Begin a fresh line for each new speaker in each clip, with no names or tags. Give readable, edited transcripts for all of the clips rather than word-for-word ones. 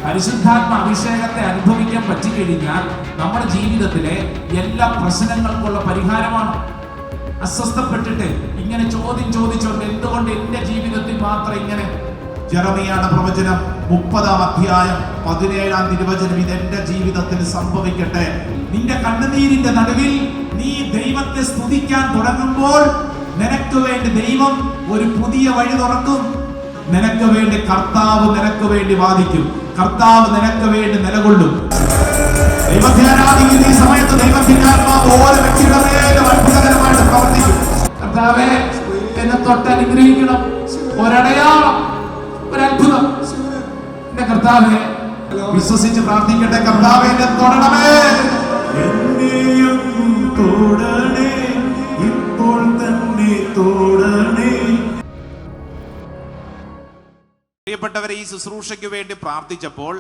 പരിശുദ്ധാത്മ അഭിഷേകത്തെ അനുഭവിക്കാൻ പറ്റിക്കഴിഞ്ഞാൽ നമ്മുടെ ജീവിതത്തിലെ എല്ലാ പ്രശ്നങ്ങൾക്കുള്ള പരിഹാരമാണ്. അസ്വസ്ഥപ്പെട്ടിട്ട് ഇങ്ങനെ ചോദിച്ചുകൊണ്ട് എന്തുകൊണ്ട് എന്റെ ജീവിതത്തിൽ മാത്രം ഇങ്ങനെ? ജെറമിയായുടെ പ്രവചനം 30-ാം അധ്യായം 17-ാം തിരുവചനം, ഇതെന്റെ ജീവിതത്തിൽ സംഭവിക്കട്ടെ. നിന്റെ കണ്ണുനീരിന്റെ നടുവിൽ നീ ദൈവത്തെ സ്തുതിക്കാൻ തുടങ്ങുമ്പോൾ നിനക്ക് വേണ്ടി ദൈവം ഒരു പുതിയ വഴി തുറക്കും. നിനക്ക് വേണ്ടി കർത്താവ് നിനക്ക് വേണ്ടി വാദിക്കും. കർത്താവ് നിനക്ക് വേണ്ടി നിലകൊള്ളും. ദൈവത്തെ ആരാധിക്കുന്ന ഈ സമയത്ത് ദൈവത്തിന്റെ ആത്മാവ് ഓരോ വ്യക്തികളുടെ മേലും അത്ഭുതകരമായിട്ട് പ്രവർത്തിക്കും. കർത്താവേ, എന്നെ തൊട്ട് അനുഗ്രഹിക്കണം. ഒരടയാളം, ഒരത്ഭുതം. എന്റെ കർത്താവേ, വിശ്വസിച്ച് പ്രാർത്ഥിക്കട്ടെ. കർത്താവേ, എന്നെ തൊടണമേ,
എന്നെയും തൊടണേ, ഇപ്പോൾ തന്നെ തൊടണേ.
പ്രിയപ്പെട്ടവരെ, ഈ ശുശ്രൂഷയ്ക്ക് വേണ്ടി പ്രാർത്ഥിച്ചപ്പോൾ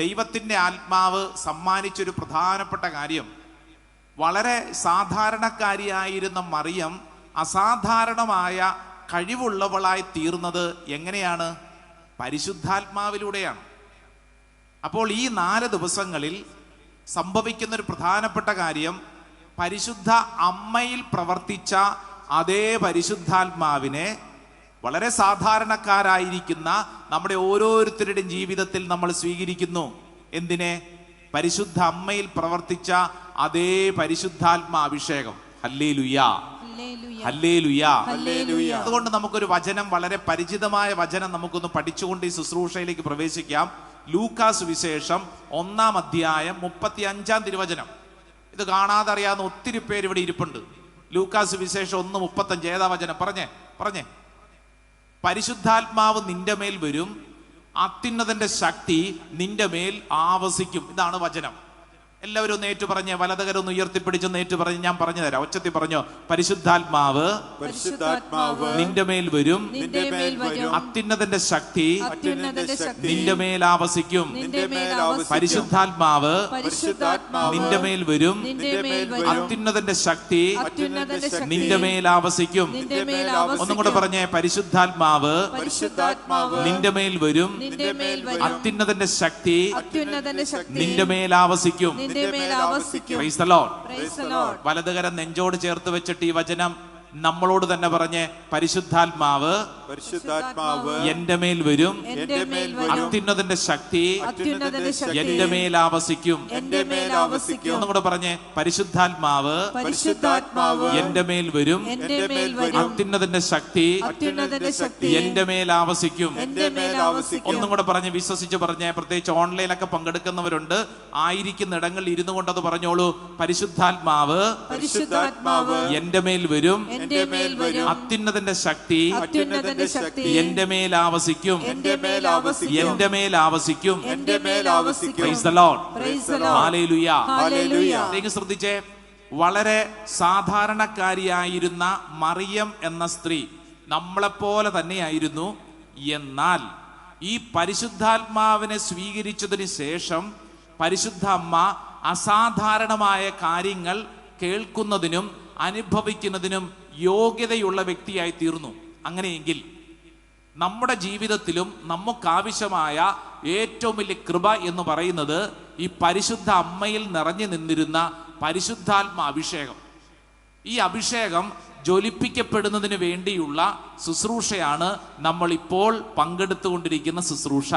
ദൈവത്തിന്റെ ആത്മാവ് സമ്മാനിച്ചൊരു പ്രധാനപ്പെട്ട കാര്യം, വളരെ സാധാരണക്കാരിയായിരുന്ന മറിയം അസാധാരണമായ കഴിവുള്ളവളായി തീർന്നത് എങ്ങനെയാണ്? പരിശുദ്ധാത്മാവിലൂടെയാണ്. അപ്പോൾ ഈ 4 ദിവസങ്ങളിൽ സംഭവിക്കുന്നൊരു പ്രധാനപ്പെട്ട കാര്യം, പരിശുദ്ധ അമ്മയിൽ പ്രവർത്തിച്ച അതേ പരിശുദ്ധാത്മാവിനെ വളരെ സാധാരണക്കാരായിരിക്കുന്ന നമ്മുടെ ഓരോരുത്തരുടെയും ജീവിതത്തിൽ നമ്മൾ സ്വീകരിക്കുന്നു. എന്തിനെ? പരിശുദ്ധ അമ്മയിൽ പ്രവർത്തിച്ച അതേ പരിശുദ്ധാത്മാ അഭിഷേകം. Hallelujah, hallelujah, hallelujah. അതുകൊണ്ട് നമുക്കൊരു വചനം, വളരെ പരിചിതമായ വചനം നമുക്കൊന്ന് പഠിച്ചുകൊണ്ട് ഈ ശുശ്രൂഷയിലേക്ക് പ്രവേശിക്കാം. ലൂക്കാസ് വിശേഷം 1-ാം അധ്യായം 35-ാം തിരുവചനം. ഇത് കാണാതെ അറിയാവുന്ന ഒത്തിരി പേര് ഇവിടെ ഇരിപ്പുണ്ട്. ലൂക്കാസ് വിശേഷം 1:35. ഏതാ വചനം? പറഞ്ഞേ. പരിശുദ്ധാത്മാവ് നിന്റെ മേൽ വരും, അത്യുന്നതന്റെ ശക്തി നിന്റെ മേൽ ആവസിക്കും. ഇതാണ് വചനം. എല്ലാവരും ഒന്ന് ഏറ്റു പറഞ്ഞേ, വലതുകരൊന്ന് ഉയർത്തിപ്പിടിച്ചൊന്ന് ഏറ്റു പറഞ്ഞ് ഞാൻ പറഞ്ഞു തരാം. ഒച്ചത്തി പറഞ്ഞോ. പരിശുദ്ധാത്മാവ് നിന്റെ മേൽ വരും, അത്യുന്നതന്റെ ശക്തി നിന്റെ മേൽ ആവസിക്കും. പരിശുദ്ധാത്മാവ് നിന്റെ മേൽ വരും, അത്യുന്നതന്റെ ശക്തി നിന്റെ മേൽ ആവസിക്കും. ഒന്നും കൂടെ പറഞ്ഞേ. പരിശുദ്ധാത്മാവ് നിന്റെ മേൽ വരും, അത്യുന്നതന്റെ ശക്തി നിന്റെ മേൽ ആവസിക്കും. വലതുകരം നെഞ്ചോട് ചേർത്ത് വെച്ചിട്ട് ഈ വചനം നമ്മളോട് തന്നെ പറഞ്ഞ്, പരിശുദ്ധാത്മാവ് എന്റെ മേൽ വരും, അത്യുന്നതന്റെ ശക്തി എന്റെ മേൽ ആവസിക്കും. ഒന്നും കൂടെ പറഞ്ഞ്, പരിശുദ്ധാത്മാവ് എന്റെ മേൽ വരും, അത്യുന്നതന്റെ ശക്തി എന്റെ മേൽ ആവസിക്കും. ഒന്നും കൂടെ പറഞ്ഞ് വിശ്വസിച്ച് പറഞ്ഞ്, പ്രത്യേകിച്ച് ഓൺലൈനിലൊക്കെ പങ്കെടുക്കുന്നവരുണ്ട്, ആയിരിക്കുന്ന ഇടങ്ങളിൽ ഇരുന്നു കൊണ്ട് അത് പറഞ്ഞോളൂ. പരിശുദ്ധാത്മാവ് എന്റെ മേൽ വരും, അത്യുന്നതന്റെ ശക്തി എന്റെ മേൽ ആവസിക്കും. എന്റെ മേൽ ആവസിക്കും. Praise the Lord. ഹല്ലേലൂയ. നിങ്ങൾ ശ്രദ്ധിച്ചേ, വളരെ സാധാരണക്കാരിയായിരുന്ന മറിയം എന്ന സ്ത്രീ നമ്മളെപ്പോലെ തന്നെയായിരുന്നു. എന്നാൽ ഈ പരിശുദ്ധാത്മാവിനെ സ്വീകരിച്ചതിന് ശേഷം പരിശുദ്ധ അമ്മ അസാധാരണമായ കാര്യങ്ങൾ കേൾക്കുന്നതിനും അനുഭവിക്കുന്നതിനും യോഗ്യതയുള്ള വ്യക്തിയായി തീർന്നു. അങ്ങനെയെങ്കിൽ നമ്മുടെ ജീവിതത്തിലും നമുക്കാവശ്യമായ ഏറ്റവും വലിയ കൃപ എന്ന് പറയുന്നത് ഈ പരിശുദ്ധ അമ്മയിൽ നിറഞ്ഞു നിന്നിരുന്ന പരിശുദ്ധാത്മ അഭിഷേകം. ഈ അഭിഷേകം ജ്വലിപ്പിക്കപ്പെടുന്നതിന് വേണ്ടിയുള്ള ശുശ്രൂഷയാണ് നമ്മൾ ഇപ്പോൾ പങ്കെടുത്തുകൊണ്ടിരിക്കുന്ന ശുശ്രൂഷ.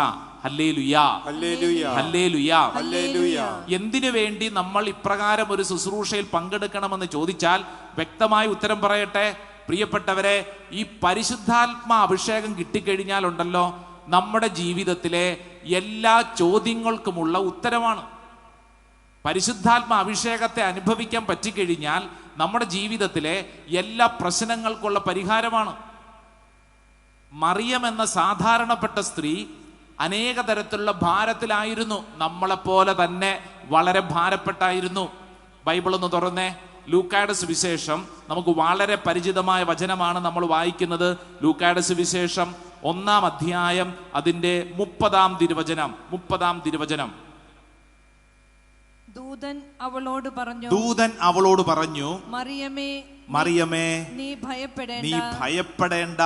Hallelujah, hallelujah, hallelujah. എന്തിനു വേണ്ടി നമ്മൾ ഇപ്രകാരം ഒരു ശുശ്രൂഷയിൽ പങ്കെടുക്കണമെന്ന് ചോദിച്ചാൽ വ്യക്തമായ ഉത്തരം പറയട്ടെ. പ്രിയപ്പെട്ടവരെ, ഈ പരിശുദ്ധാത്മാ അഭിഷേകം കിട്ടിക്കഴിഞ്ഞാൽ ഉണ്ടല്ലോ, നമ്മുടെ ജീവിതത്തിലെ എല്ലാ ചോദ്യങ്ങൾക്കുമുള്ള ഉത്തരമാണ്. പരിശുദ്ധാത്മാ അഭിഷേകത്തെ അനുഭവിക്കാൻ പറ്റിക്കഴിഞ്ഞാൽ നമ്മുടെ ജീവിതത്തിലെ എല്ലാ പ്രശ്നങ്ങൾക്കുള്ള പരിഹാരമാണ്. മറിയം എന്ന സാധാരണപ്പെട്ട സ്ത്രീ അനേക തരത്തിലുള്ള ഭാരത്തിലായിരുന്നു. നമ്മളെപ്പോലെ തന്നെ വളരെ ഭാരപ്പെട്ടായിരുന്നു. ബൈബിൾ ഒന്ന് തുറന്നേ. ലൂക്കായുടെ സുവിശേഷം നമുക്ക് വളരെ പരിചിതമായ വചനമാണ് നമ്മൾ വായിക്കുന്നത്. ലൂക്കായുടെ സുവിശേഷം 1-ാം അധ്യായം അതിന്റെ 30-ാം തിരുവചനം.
ദൂതൻ അവളോട് പറഞ്ഞു, മറിയമേ, നീ ഭയപ്പെടേണ്ട.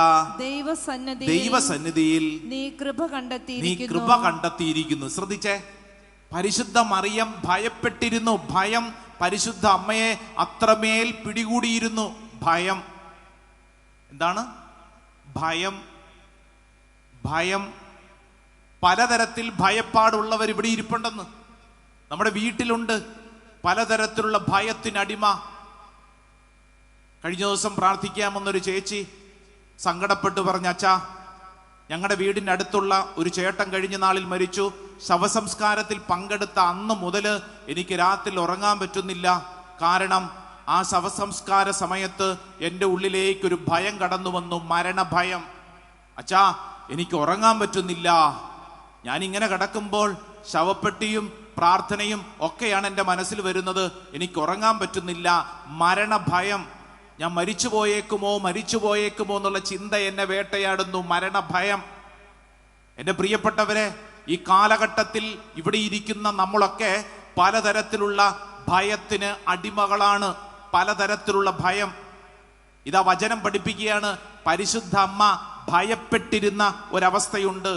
ദൈവസന്നിധിയിൽ നീ കൃപ കണ്ടെത്തിയിരിക്കുന്നു.
ശ്രദ്ധിച്ചേ, പരിശുദ്ധ മറിയം ഭയപ്പെട്ടിരുന്നു. ഭയം പരിശുദ്ധ അമ്മയെ അത്രമേൽ പിടികൂടിയിരുന്നു. ഭയം എന്താണ്? ഭയം പലതരത്തിൽ ഭയപ്പാടുള്ളവർ ഇവിടെ ഇരിപ്പുണ്ടെന്ന്. നമ്മുടെ വീട്ടിലുണ്ട് പലതരത്തിലുള്ള ഭയത്തിനടിമ. കഴിഞ്ഞ ദിവസം പ്രാർത്ഥിക്കാമെന്നൊരു ചേച്ചി സങ്കടപ്പെട്ട് പറഞ്ഞ, അച്ഛാ, ഞങ്ങളുടെ വീടിൻ്റെ അടുത്തുള്ള ഒരു ചേട്ടൻ കഴിഞ്ഞ നാളിൽ മരിച്ചു. ശവസംസ്കാരത്തിൽ പങ്കെടുത്ത അന്ന് മുതൽ എനിക്ക് രാത്രി ഉറങ്ങാൻ പറ്റുന്നില്ല. കാരണം ആ ശവസംസ്കാര സമയത്ത് എൻ്റെ ഉള്ളിലേക്കൊരു ഭയം കടന്നു വന്നു, മരണഭയം. അച്ഛാ, എനിക്ക് ഉറങ്ങാൻ പറ്റുന്നില്ല. ഞാനിങ്ങനെ കിടക്കുമ്പോൾ ശവപ്പെട്ടിയും പ്രാർത്ഥനയും ഒക്കെയാണ് എൻ്റെ മനസ്സിൽ വരുന്നത്. എനിക്ക് ഉറങ്ങാൻ പറ്റുന്നില്ല, മരണഭയം. ഞാൻ മരിച്ചു പോയേക്കുമോ എന്നുള്ള ചിന്ത എന്നെ വേട്ടയാടുന്നു, മരണഭയം. എൻ്റെ പ്രിയപ്പെട്ടവരെ, ഈ കാലഘട്ടത്തിൽ ഇവിടെ ഇരിക്കുന്ന നമ്മളൊക്കെ പലതരത്തിലുള്ള ഭയത്തിന് അടിമകളാണ്. പലതരത്തിലുള്ള ഭയം. ഇതാ വചനം പഠിപ്പിക്കുകയാണ്, പരിശുദ്ധ അമ്മ ഭയപ്പെട്ടിരുന്ന ഒരവസ്ഥയുണ്ട്.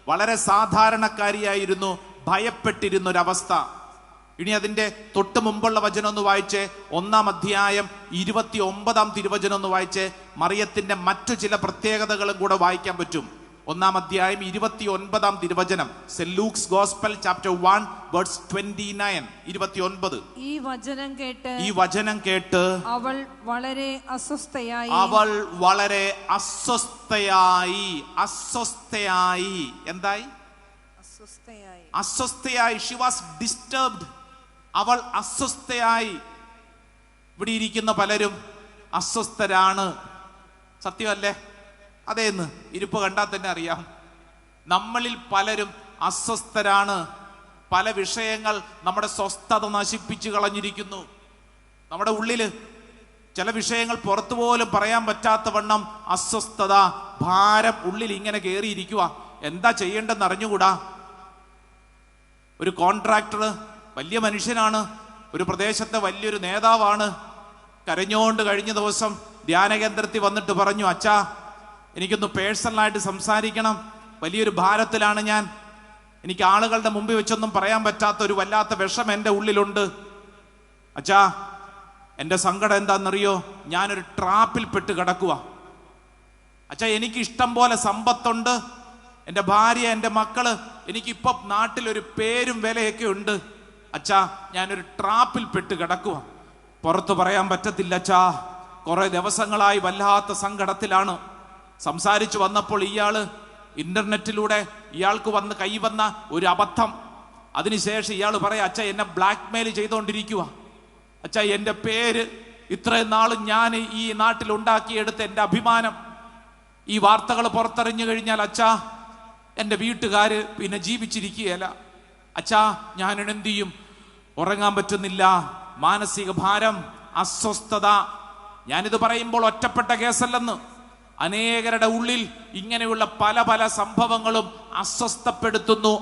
വളരെ സാധാരണക്കാരിയായിരുന്നു, ഭയപ്പെട്ടിരുന്ന ഒരവസ്ഥ. ഇനി അതിന്റെ തൊട്ട് മുമ്പുള്ള വചനം ഒന്ന് വായിച്ച് 1-ാം അധ്യായം 29-ാം തിരുവചനം ഒന്ന് വായിച്ച് മറിയത്തിന്റെ മറ്റു ചില പ്രത്യേകതകളും കൂടെ വായിക്കാൻ പറ്റും. 1-ാം അധ്യായം 29-ാം തിരുവചനം, saint Luke's gospel chapter 1 verse 29. 29.
ഈ വചനം കേട്ട് അവൾ വളരെ അസ്വസ്ഥയായി. എന്തായി? അസ്വസ്ഥയായി. She was disturbed. അവൾ അസ്വസ്ഥയായി. ഇവിടെ ഇരിക്കുന്ന പലരും അസ്വസ്ഥരാണ്. സത്യമല്ലേ? അതേന്ന് ഇരിപ്പ് കണ്ടാൽ തന്നെ അറിയാം. നമ്മളിൽ പലരും അസ്വസ്ഥരാണ്. പല വിഷയങ്ങൾ നമ്മുടെ സ്വസ്ഥത നശിപ്പിച്ചു കളഞ്ഞിരിക്കുന്നു. നമ്മുടെ ഉള്ളില് ചില വിഷയങ്ങൾ പുറത്തു പോലും പറയാൻ പറ്റാത്ത വണ്ണം അസ്വസ്ഥത, ഭാരം ഉള്ളിൽ ഇങ്ങനെ കയറിയിരിക്കുക. എന്താ ചെയ്യേണ്ടെന്ന് അറിഞ്ഞുകൂടാ. ഒരു കോൺട്രാക്ടർ, വലിയ മനുഷ്യനാണ്, ഒരു പ്രദേശത്തെ വലിയൊരു നേതാവാണ്. കരഞ്ഞുകൊണ്ട് കഴിഞ്ഞ ദിവസം ധ്യാനകേന്ദ്രത്തിൽ വന്നിട്ട് പറഞ്ഞു, അച്ഛാ, എനിക്കൊന്ന് പേഴ്സണലായിട്ട് സംസാരിക്കണം. വലിയൊരു ഭാരത്തിലാണ് ഞാൻ. എനിക്ക് ആളുകളുടെ മുമ്പിൽ വെച്ചൊന്നും പറയാൻ പറ്റാത്ത ഒരു വല്ലാത്ത വിഷം എൻ്റെ ഉള്ളിലുണ്ട്. അച്ഛാ, എൻ്റെ സങ്കടം എന്താണെന്നറിയോ? ഞാനൊരു ട്രാപ്പിൽ പെട്ട് കിടക്കുക. അച്ഛാ, എനിക്ക് ഇഷ്ടം പോലെ സമ്പത്തുണ്ട്, എൻ്റെ ഭാര്യ, എൻ്റെ മക്കള്, എനിക്കിപ്പം നാട്ടിലൊരു പേരും വിലയൊക്കെ ഉണ്ട്. അച്ഛാ, ഞാനൊരു ട്രാപ്പിൽ പെട്ട് കിടക്കുക. പുറത്തു പറയാൻ പറ്റത്തില്ല അച്ഛാ. കുറെ ദിവസങ്ങളായി വല്ലാത്ത സങ്കടത്തിലാണ്. സംസാരിച്ചു വന്നപ്പോൾ ഇയാള് ഇന്റർനെറ്റിലൂടെ ഇയാൾക്ക് കൈവന്ന ഒരു അബദ്ധം. അതിനുശേഷം ഇയാൾ പറയാം, അച്ഛാ, എന്നെ ബ്ലാക്ക് മെയിൽ ചെയ്തുകൊണ്ടിരിക്കുക. അച്ഛാ, എൻ്റെ പേര്, ഇത്രയും നാളും ഞാൻ ഈ നാട്ടിൽ ഉണ്ടാക്കിയെടുത്ത എൻ്റെ അഭിമാനം, ഈ വാർത്തകൾ പുറത്തെറിഞ്ഞു കഴിഞ്ഞാൽ അച്ഛാ, എൻ്റെ വീട്ടുകാര് പിന്നെ ജീവിച്ചിരിക്കുകയല്ല. അച്ഛാ, ഞാൻ എന്ത് ചെയ്യും? ഉറങ്ങാൻ പറ്റുന്നില്ല, മാനസിക ഭാരം, അസ്വസ്ഥത. ഞാനിത് പറയുമ്പോൾ ഒറ്റപ്പെട്ട കേസല്ലെന്ന്. അനേകരുടെ ഉള്ളിൽ ഇങ്ങനെയുള്ള പല പല സംഭവങ്ങളും അസ്വസ്ഥപ്പെടുത്തുന്നു.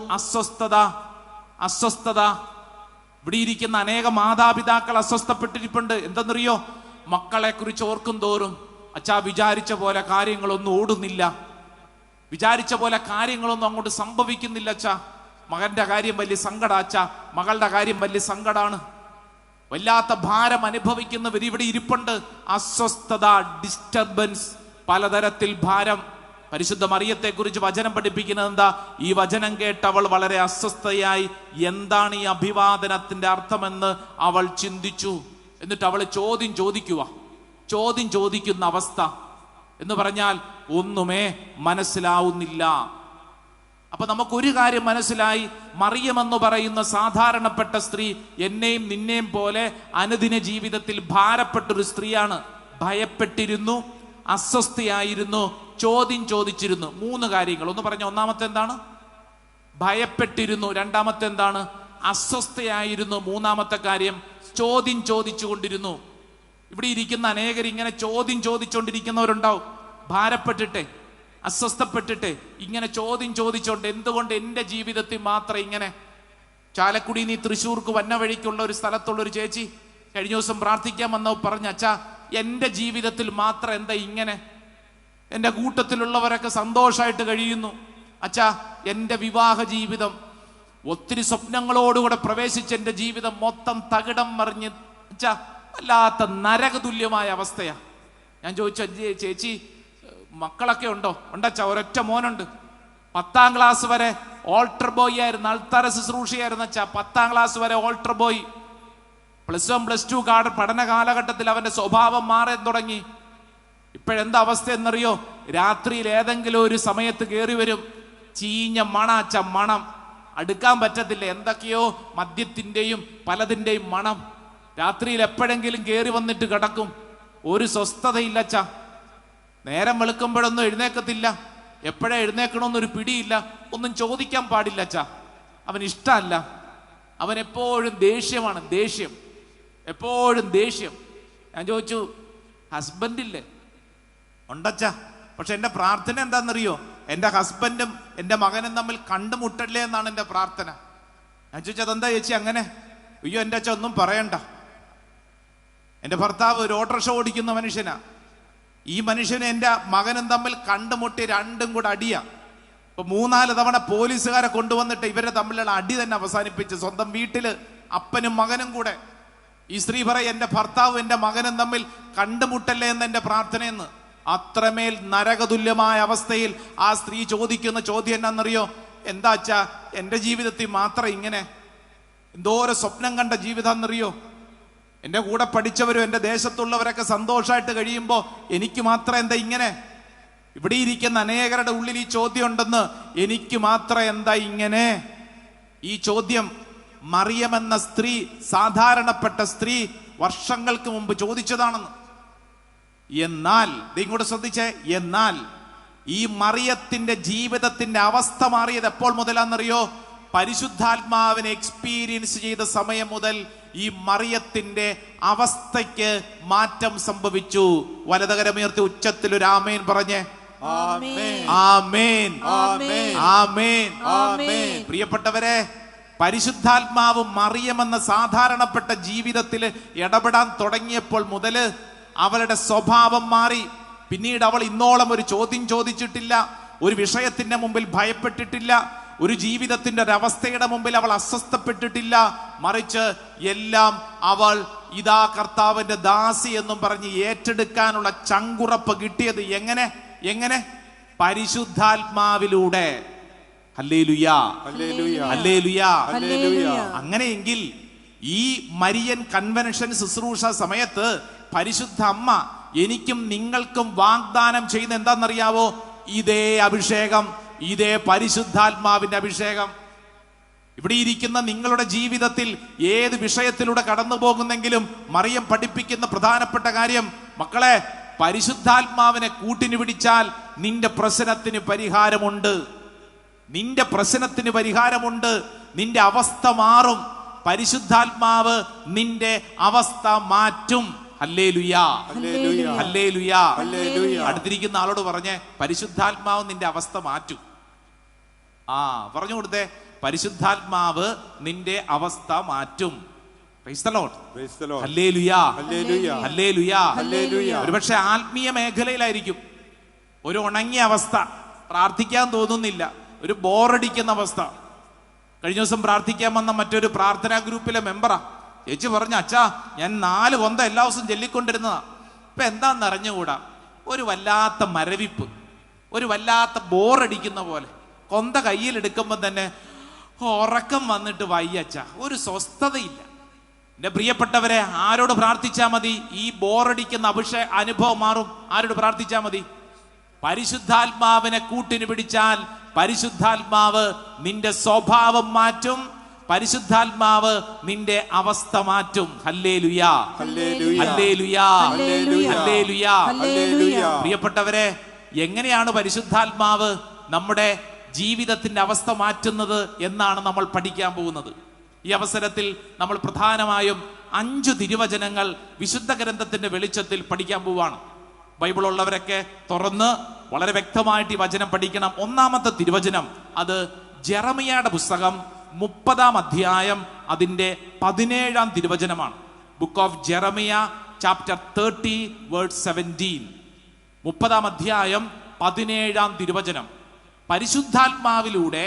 അസ്വസ്ഥത. ഇവിടെ ഇരിക്കുന്ന അനേക മാതാപിതാക്കൾ അസ്വസ്ഥപ്പെട്ടിരിപ്പുണ്ട്. എന്തെന്നറിയോ? മക്കളെ കുറിച്ച് ഓർക്കും തോറും, അച്ഛാ, വിചാരിച്ച പോലെ കാര്യങ്ങളൊന്നും ഓടുന്നില്ല, വിചാരിച്ച പോലെ കാര്യങ്ങളൊന്നും അങ്ങോട്ട് സംഭവിക്കുന്നില്ല. അച്ഛാ, മകന്റെ കാര്യം വലിയ സങ്കടം, അച്ഛാ, മകളുടെ കാര്യം വലിയ സങ്കടമാണ്. വല്ലാത്ത ഭാരം അനുഭവിക്കുന്നവർ ഇവിടെ ഇരിപ്പുണ്ട്. അസ്വസ്ഥത, ഡിസ്റ്റർബൻസ്, പലതരത്തിൽ ഭാരം. പരിശുദ്ധ മറിയത്തെ കുറിച്ച് വചനം പഠിപ്പിക്കുന്നത് എന്താ? ഈ വചനം കേട്ട് അവൾ വളരെ അസ്വസ്ഥയായി. എന്താണ് ഈ അഭിവാദനത്തിന്റെ അർത്ഥമെന്ന് അവൾ ചിന്തിച്ചു. എന്നിട്ട് അവൾ ചോദ്യം ചോദിക്കുന്ന അവസ്ഥ എന്ന് പറഞ്ഞാൽ ഒന്നുമേ മനസ്സിലാവുന്നില്ല. അപ്പൊ നമുക്കൊരു കാര്യം മനസ്സിലായി, മറിയമെന്ന് പറയുന്ന സാധാരണപ്പെട്ട സ്ത്രീ എന്നെയും നിന്നെയും പോലെ അനുദിന ജീവിതത്തിൽ ഭാരപ്പെട്ടൊരു സ്ത്രീയാണ്. ഭയപ്പെട്ടിരുന്നു, അസ്വസ്ഥയായിരുന്നു, ചോദിച്ചിരുന്നു. 3 കാര്യങ്ങൾ ഒന്ന് പറഞ്ഞ. ഒന്നാമത്തെ എന്താണ്? ഭയപ്പെട്ടിരുന്നു. രണ്ടാമത്തെ എന്താണ്? അസ്വസ്ഥയായിരുന്നു. മൂന്നാമത്തെ കാര്യം ചോദിച്ചുകൊണ്ടിരുന്നു. ഇവിടെ ഇരിക്കുന്ന അനേകർ ഇങ്ങനെ ചോദിച്ചുകൊണ്ടിരിക്കുന്നവരുണ്ടാവും. ഭാരപ്പെട്ടിട്ടെ അസ്വസ്ഥപ്പെട്ടിട്ട് ഇങ്ങനെ ചോദ്യം ചോദിച്ചോണ്ട് എന്തുകൊണ്ട് എൻ്റെ ജീവിതത്തിൽ മാത്രം ഇങ്ങനെ. ചാലക്കുടി നീ തൃശ്ശൂർക്ക് വന്ന വഴിക്കുള്ള ഒരു സ്ഥലത്തുള്ളൊരു ചേച്ചി കഴിഞ്ഞ ദിവസം പ്രാർത്ഥിക്കാൻ വന്നപ്പോൾ പറഞ്ഞ, അച്ഛാ എൻ്റെ ജീവിതത്തിൽ മാത്രം എന്താ ഇങ്ങനെ, എൻ്റെ കൂട്ടത്തിലുള്ളവരൊക്കെ സന്തോഷമായിട്ട് കഴിയുന്നു. അച്ഛാ എൻ്റെ വിവാഹ ജീവിതം ഒത്തിരി സ്വപ്നങ്ങളോടുകൂടെ പ്രവേശിച്ച എൻ്റെ ജീവിതം മൊത്തം തകിടം മറിഞ്ഞ് അച്ഛാ വല്ലാത്ത നരകതുല്യമായ അവസ്ഥയാ. ഞാൻ ചോദിച്ചു, ചേച്ചി മക്കളൊക്കെ ഉണ്ടോ? ഉണ്ടച്ചാ, ഒരൊറ്റ മോനുണ്ട്. 10ാം ക്ലാസ് വരെ ഓൾട്ടർ ബോയ് ആയിരുന്നു, അൾത്താര ശുശ്രൂഷയായിരുന്നു അച്ഛാ. 10ാം ക്ലാസ് വരെ ഓൾട്ടർ ബോയ്. +1 +2 പഠന കാലഘട്ടത്തിൽ അവന്റെ സ്വഭാവം മാറാൻ തുടങ്ങി. ഇപ്പോഴെന്താ അവസ്ഥ എന്നറിയോ? രാത്രിയിൽ ഏതെങ്കിലും ഒരു സമയത്ത് കയറി വരും, ചീഞ്ഞ മണാച്ച മണം, അടുക്കാൻ പറ്റത്തില്ല. എന്തൊക്കെയോ മദ്യത്തിൻ്റെയും പലതിൻ്റെയും മണം. രാത്രിയിൽ എപ്പോഴെങ്കിലും കയറി വന്നിട്ട് കിടക്കും. ഒരു സ്വസ്ഥതയില്ലച്ച. നേരം വെളുക്കുമ്പോഴൊന്നും എഴുന്നേക്കത്തില്ല. എപ്പോഴാ എഴുന്നേക്കണമെന്നൊരു പിടിയില്ല. ഒന്നും ചോദിക്കാൻ പാടില്ല അച്ഛാ. അവൻ ഇഷ്ടമല്ല. അവൻ എപ്പോഴും ദേഷ്യമാണ്, ദേഷ്യം, എപ്പോഴും ദേഷ്യം. ഞാൻ ചോദിച്ചു, ഹസ്ബൻഡില്ലേ? ഉണ്ടച്ച. പക്ഷെ എൻ്റെ പ്രാർത്ഥന എന്താണെന്നറിയോ? എൻ്റെ ഹസ്ബൻഡും എൻ്റെ മകനും തമ്മിൽ കണ്ടുമുട്ടല്ലേ എന്നാണ് എൻ്റെ പ്രാർത്ഥന. ഞാൻ ചോദിച്ചു, അതെന്താ ചേച്ചി അങ്ങനെ? അയ്യോ എൻ്റെ അച്ഛൻ ഒന്നും പറയണ്ട. എൻ്റെ ഭർത്താവ് ഒരു ഓട്ടോറിക്ഷ ഓടിക്കുന്ന മനുഷ്യനാ. ഈ മനുഷ്യനും എൻ്റെ മകനും തമ്മിൽ കണ്ടുമുട്ടി രണ്ടും കൂടെ അടിയാ. ഇപ്പൊ 3-4 തവണ പോലീസുകാരെ കൊണ്ടുവന്നിട്ട് ഇവരെ തമ്മിലുള്ള അടി തന്നെ അവസാനിപ്പിച്ച്. സ്വന്തം വീട്ടില് അപ്പനും മകനും കൂടെ. ഈ സ്ത്രീ പറയും, എൻ്റെ ഭർത്താവും എൻ്റെ മകനും തമ്മിൽ കണ്ടുമുട്ടല്ലേ എന്ന് എൻ്റെ പ്രാർത്ഥനയെന്ന്. അത്രമേൽ നരകതുല്യമായ അവസ്ഥയിൽ ആ സ്ത്രീ ചോദിക്കുന്ന ചോദ്യം എന്നാന്നറിയോ? എന്താ അച്ഛാ എൻ്റെ ജീവിതത്തിൽ മാത്രം ഇങ്ങനെ? എന്തോരം സ്വപ്നം കണ്ട ജീവിതം എന്നറിയോ? എൻ്റെ കൂടെ പഠിച്ചവരും എൻ്റെ ദേശത്തുള്ളവരൊക്കെ സന്തോഷമായിട്ട് കഴിയുമ്പോൾ എനിക്ക് മാത്രം എന്താ ഇങ്ങനെ? ഇവിടെ ഇരിക്കുന്ന അനേകരുടെ ഉള്ളിൽ ഈ ചോദ്യം ഉണ്ടെന്ന്. എനിക്ക് മാത്രം എന്താ ഇങ്ങനെ? ഈ ചോദ്യം മറിയം എന്ന സ്ത്രീ, സാധാരണപ്പെട്ട സ്ത്രീ, വർഷങ്ങൾക്ക് മുമ്പ് ചോദിച്ചതാണെന്ന്. എന്നാൽ ഇങ്ങോട്ട് ശ്രദ്ധിച്ചേ, എന്നാൽ ഈ മറിയത്തിന്റെ ജീവിതത്തിന്റെ അവസ്ഥ മാറിയത് എപ്പോൾ മുതലാണെന്നറിയോ? പരിശുദ്ധാത്മാവിനെ എക്സ്പീരിയൻസ് ചെയ്ത സമയം മുതൽ ഈ മറിയത്തിന്റെ അവസ്ഥയ്ക്ക് മാറ്റം സംഭവിച്ചു. വലതുകരമുയർത്തി ഉച്ചത്തിൽ ഒരു ആമേൻ പറഞ്ഞേ. ആമേൻ, ആമേൻ, ആമേൻ. പ്രിയപ്പെട്ടവരെ, പരിശുദ്ധാത്മാവ് മറിയം എന്ന സാധാരണപ്പെട്ട ജീവിതത്തിൽ ഇടപെടാൻ തുടങ്ങിയപ്പോൾ മുതല് അവളുടെ സ്വഭാവം മാറി. പിന്നീട് അവൾ ഇന്നോളം ഒരു ചോദ്യം ചോദിച്ചിട്ടില്ല, ഒരു വിഷയത്തിന്റെ മുമ്പിൽ ഭയപ്പെട്ടിട്ടില്ല, ഒരു ജീവിതത്തിന്റെ ഒരവസ്ഥയുടെ മുമ്പിൽ അവൾ അസ്വസ്ഥപ്പെട്ടിട്ടില്ല. മറിച്ച് എല്ലാം അവൾ ഇതാ കർത്താവിന്റെ ദാസി എന്നും പറഞ്ഞ് ഏറ്റെടുക്കാനുള്ള ചങ്കുറപ്പ് കിട്ടിയത് എങ്ങനെ? പരിശുദ്ധാത്മാവിലൂടെ. ഹല്ലേലൂയാ, ഹല്ലേലൂയാ, ഹല്ലേലൂയാ. അങ്ങനെയെങ്കിൽ ഈ മരിയൻ കൺവെൻഷൻ ശുശ്രൂഷ സമയത്ത് പരിശുദ്ധ അമ്മ എനിക്കും നിങ്ങൾക്കും വാഗ്ദാനം ചെയ്യുന്ന എന്താണെന്നറിയാവോ? ഇതേ അഭിഷേകം, ഇതേ പരിശുദ്ധാത്മാവിന്റെ അഭിഷേകം. ഇവിടെ ഇരിക്കുന്ന നിങ്ങളുടെ ജീവിതത്തിൽ ഏത് വിഷയത്തിലൂടെ കടന്നു പോകുന്നെങ്കിലും മറിയം പഠിപ്പിക്കുന്ന പ്രധാനപ്പെട്ട കാര്യം, മക്കളെ, പരിശുദ്ധാത്മാവിനെ കൂട്ടിന് പിടിച്ചാൽ നിന്റെ പ്രശ്നത്തിന് പരിഹാരമുണ്ട്. നിന്റെ പ്രശ്നത്തിന് പരിഹാരമുണ്ട്. നിന്റെ അവസ്ഥ മാറും. പരിശുദ്ധാത്മാവ് നിന്റെ അവസ്ഥ മാറ്റും. ഹല്ലേലൂയാ, ഹല്ലേലൂയാ, ഹല്ലേലൂയാ. അടുത്തിരിക്കുന്ന ആളോട് പറഞ്ഞേ, പരിശുദ്ധാത്മാവ് നിന്റെ അവസ്ഥ മാറ്റും. പറഞ്ഞു കൊടുത്തേ, പരിശുദ്ധാത്മാവ് നിന്റെ അവസ്ഥ മാറ്റും. ഒരുപക്ഷെ ആത്മീയ മേഖലയിലായിരിക്കും ഒരു ഉണങ്ങിയ അവസ്ഥ, പ്രാർത്ഥിക്കാൻ തോന്നുന്നില്ല, ഒരു ബോറടിക്കുന്ന അവസ്ഥ. കഴിഞ്ഞ ദിവസം പ്രാർത്ഥിക്കാൻ വന്ന മറ്റൊരു പ്രാർത്ഥനാ ഗ്രൂപ്പിലെ മെമ്പറാ. ചേച്ചി പറഞ്ഞു, അച്ഛാ ഞാൻ 4 കൊന്ത എല്ലാ ദിവസവും ചൊല്ലിക്കൊണ്ടിരുന്നതാ, ഇപ്പൊ എന്താന്ന് അറിഞ്ഞുകൂടാ, ഒരു വല്ലാത്ത മരവിപ്പ്, ഒരു വല്ലാത്ത ബോറടിക്കുന്ന പോലെ. കൊന്ത കയ്യിലെടുക്കുമ്പോൾ തന്നെ ഉറക്കം വന്നിട്ട് വയ്യച്ച, ഒരു സ്വസ്ഥതയില്ല. എൻ്റെ പ്രിയപ്പെട്ടവരെ, ആരോട് പ്രാർത്ഥിച്ചാൽ മതി ഈ ബോറടിക്കുന്ന അനുഭവം മാറും? ആരോട് പ്രാർത്ഥിച്ചാൽ മതി? പരിശുദ്ധാത്മാവിനെ കൂട്ടിന് പിടിച്ചാൽ പരിശുദ്ധാത്മാവ് നിന്റെ സ്വഭാവം മാറ്റും. പരിശുദ്ധാത്മാവ് നിന്റെ അവസ്ഥ മാറ്റും. ഹല്ലേലൂയാ, ഹല്ലേലൂയാ, ഹല്ലേലൂയാ, ഹല്ലേലൂയാ. പ്രിയപ്പെട്ടവരെ, എങ്ങനെയാണ് പരിശുദ്ധാത്മാവ് നമ്മുടെ ജീവിതത്തിന്റെ അവസ്ഥ മാറ്റുന്നത് എന്നാണ് നമ്മൾ പഠിക്കാൻ പോകുന്നത്. ഈ അവസരത്തിൽ നമ്മൾ പ്രധാനമായും 5 തിരുവചനങ്ങൾ വിശുദ്ധ ഗ്രന്ഥത്തിന്റെ വെളിച്ചത്തിൽ പഠിക്കാൻ പോവാണ്. ബൈബിൾ ഉള്ളവരൊക്കെ തുറന്ന് വളരെ വ്യക്തമായിട്ട് ഈ വചനം പഠിക്കണം. ഒന്നാമത്തെ തിരുവചനം അത് ജെറമിയയുടെ പുസ്തകം 30-ാം അധ്യായം അതിൻ്റെ 17-ാം തിരുവചനമാണ്. Book of Jeremiah chapter 30 verse 17. 30-ാം അധ്യായം 17-ാം തിരുവചനം. പരിശുദ്ധാത്മാവിലൂടെ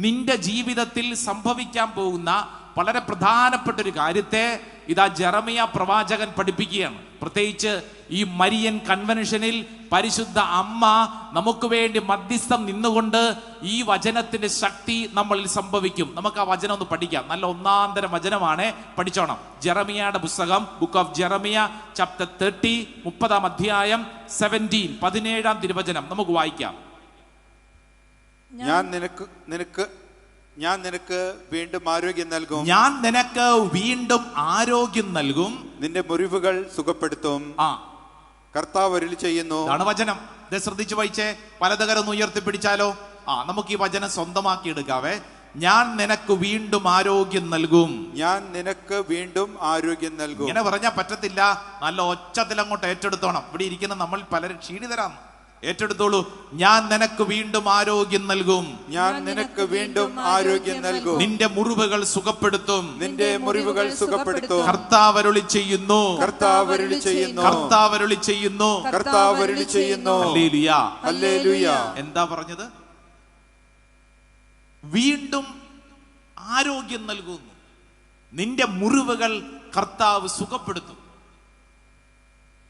നിന്റെ ജീവിതത്തിൽ സംഭവിക്കാൻ പോകുന്ന വളരെ പ്രധാനപ്പെട്ട ഒരു കാര്യത്തെ ഇതാ ജെറമിയ പ്രവാചകൻ പഠിപ്പിക്കുകയാണ്. പ്രത്യേകിച്ച് ഈ മരിയൻ കൺവെൻഷനിൽ പരിശുദ്ധ അമ്മ നമുക്ക് വേണ്ടി മധ്യസ്ഥം നിന്നുകൊണ്ട് ഈ വചനത്തിന്റെ ശക്തി നമ്മളിൽ സംഭവിക്കും. നമുക്ക് ആ വചനം ഒന്ന് പഠിക്കാം. നല്ല ഒന്നാന്തരം വചനമാണ്, പഠിച്ചോണം. ജെറമിയയുടെ പുസ്തകം ബുക്ക് ഓഫ് ജെറമിയ ചാപ്റ്റർ 30 30-ാം അധ്യായം 17-ാം തിരുവചനം നമുക്ക് വായിക്കാം.
ഞാൻ നിനക്ക് വീണ്ടും ആരോഗ്യം നൽകും.
ഞാൻ നിനക്ക് വീണ്ടും ആരോഗ്യം നൽകും.
നിന്റെ മുറിവുകൾ സുഖപ്പെടുത്തും. കർത്താവ് അരുളി ചെയ്യുന്നു.
ഇതാണ് വചനം. ഇത് ശ്രദ്ധിച്ചു വായിച്ചേ. വലതുകരം ഉയർത്തിപ്പിടിച്ചാലോ. നമുക്ക് ഈ വചനം സ്വന്തമാക്കി എടുക്കാവേ. ഞാൻ നിനക്ക് വീണ്ടും ആരോഗ്യം നൽകും.
ഞാൻ നിനക്ക് വീണ്ടും ആരോഗ്യം നൽകും.
ഇങ്ങനെ പറഞ്ഞാൽ പറ്റത്തില്ല. നല്ല ഒച്ചത്തിൽ അങ്ങോട്ട് ഏറ്റെടുത്തോണം. ഇവിടെ ഇരിക്കുന്ന നമ്മൾ പലരും ക്ഷീണിതരാണ്. ഏറ്റെടുത്തോളൂ. ഞാൻ നിനക്ക് വീണ്ടും ആരോഗ്യം നൽകും.
ഞാൻ നിനക്ക് വീണ്ടും ആരോഗ്യം നൽകും.
നിന്റെ മുറിവുകൾ സുഖപ്പെടുത്തും.
നിന്റെ മുറിവുകൾ സുഖപ്പെടുത്തും.
കർത്താവ് അരുളി ചെയ്യുന്നു.
കർത്താവ് അരുളി ചെയ്യുന്നു.
കർത്താവ് അരുളി ചെയ്യുന്നു.
കർത്താവ് അരുളി ചെയ്യുന്നു.
ഹല്ലേലൂയ.
ഹല്ലേലൂയ.
എന്താ പറഞ്ഞത്? വീണ്ടും ആരോഗ്യം നൽകുന്നു. നിന്റെ മുറിവുകൾ കർത്താവ് സുഖപ്പെടുത്തും.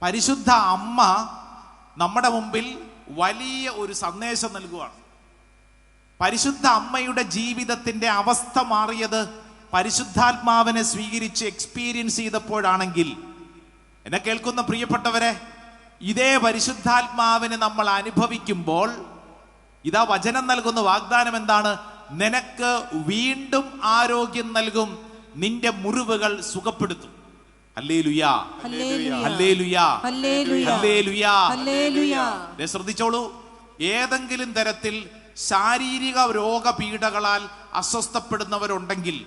പരിശുദ്ധ അമ്മ നമ്മുടെ മുമ്പിൽ വലിയ ഒരു സന്ദേശം നൽകുകയാണ്. പരിശുദ്ധ അമ്മയുടെ ജീവിതത്തിന്റെ അവസ്ഥ മാറിയത് പരിശുദ്ധാത്മാവിനെ സ്വീകരിച്ച് എക്സ്പീരിയൻസ് ചെയ്തപ്പോഴാണെങ്കിൽ, എന്നെ കേൾക്കുന്ന പ്രിയപ്പെട്ടവരെ, ഇതേ പരിശുദ്ധാത്മാവിനെ നമ്മൾ അനുഭവിക്കുമ്പോൾ ഇതാ വചനം നൽകുന്ന വാഗ്ദാനം എന്താണ്? നിനക്ക് വീണ്ടും ആരോഗ്യം നൽകും. നിന്റെ മുറിവുകൾ സുഖപ്പെടുത്തും. ഹല്ലേലൂയ. ഹല്ലേലൂയ. ഹല്ലേലൂയ. ഹല്ലേലൂയ. ശ്രദ്ധിച്ചോളൂ. ഏതെങ്കിലും തരത്തിൽ ശാരീരിക രോഗപീഠകളാൽ അസ്വസ്ഥപ്പെടുന്നവരുണ്ടെങ്കിൽ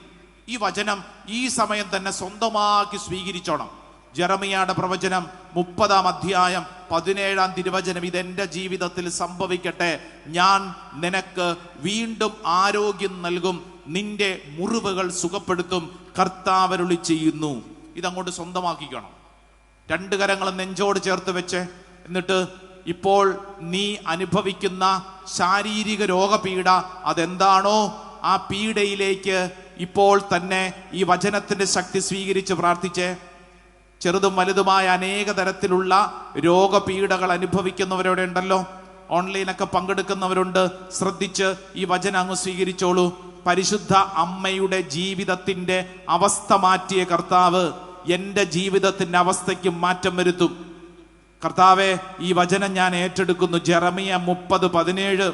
ഈ വചനം ഈ സമയം തന്നെ സ്വന്തമാക്കി സ്വീകരിച്ചോണം. ജെറമിയയുടെ പ്രവചനം 30-ാം അധ്യായം 17-ാം തിരുവചനം. ഇതെന്റെ ജീവിതത്തിൽ സംഭവിക്കട്ടെ. ഞാൻ നിനക്ക് വീണ്ടും ആരോഗ്യം നൽകും. നിന്റെ മുറിവുകൾ സുഖപ്പെടുത്തും. കർത്താവ് അരുളി ചെയ്യുന്നു. ഇതങ്ങോട്ട് സ്വന്തമാക്കിക്കണം. 2 കരങ്ങളും നെഞ്ചോട് ചേർത്ത് വെച്ച്, എന്നിട്ട് ഇപ്പോൾ നീ അനുഭവിക്കുന്ന ശാരീരിക രോഗപീഠ അതെന്താണോ ആ പീഡയിലേക്ക് ഇപ്പോൾ തന്നെ ഈ വചനത്തിന്റെ ശക്തി സ്വീകരിച്ച് പ്രാർത്ഥിച്ചേ. ചെറുതും വലുതുമായ അനേക തരത്തിലുള്ള രോഗപീഠകൾ അനുഭവിക്കുന്നവരോടെ ഉണ്ടല്ലോ. ഓൺലൈനൊക്കെ പങ്കെടുക്കുന്നവരുണ്ട്. ശ്രദ്ധിച്ച് ഈ വചനം അങ്ങ് സ്വീകരിച്ചോളൂ. പരിശുദ്ധ അമ്മയുടെ ജീവിതത്തിന്റെ അവസ്ഥ മാറ്റിയ കർത്താവ് എൻ്റെ ജീവിതത്തിന്റെ അവസ്ഥയ്ക്ക് മാറ്റം വരുത്തും. കർത്താവെ, ഈ വചനം ഞാൻ ഏറ്റെടുക്കുന്നു. ജെറമിയ 30:17.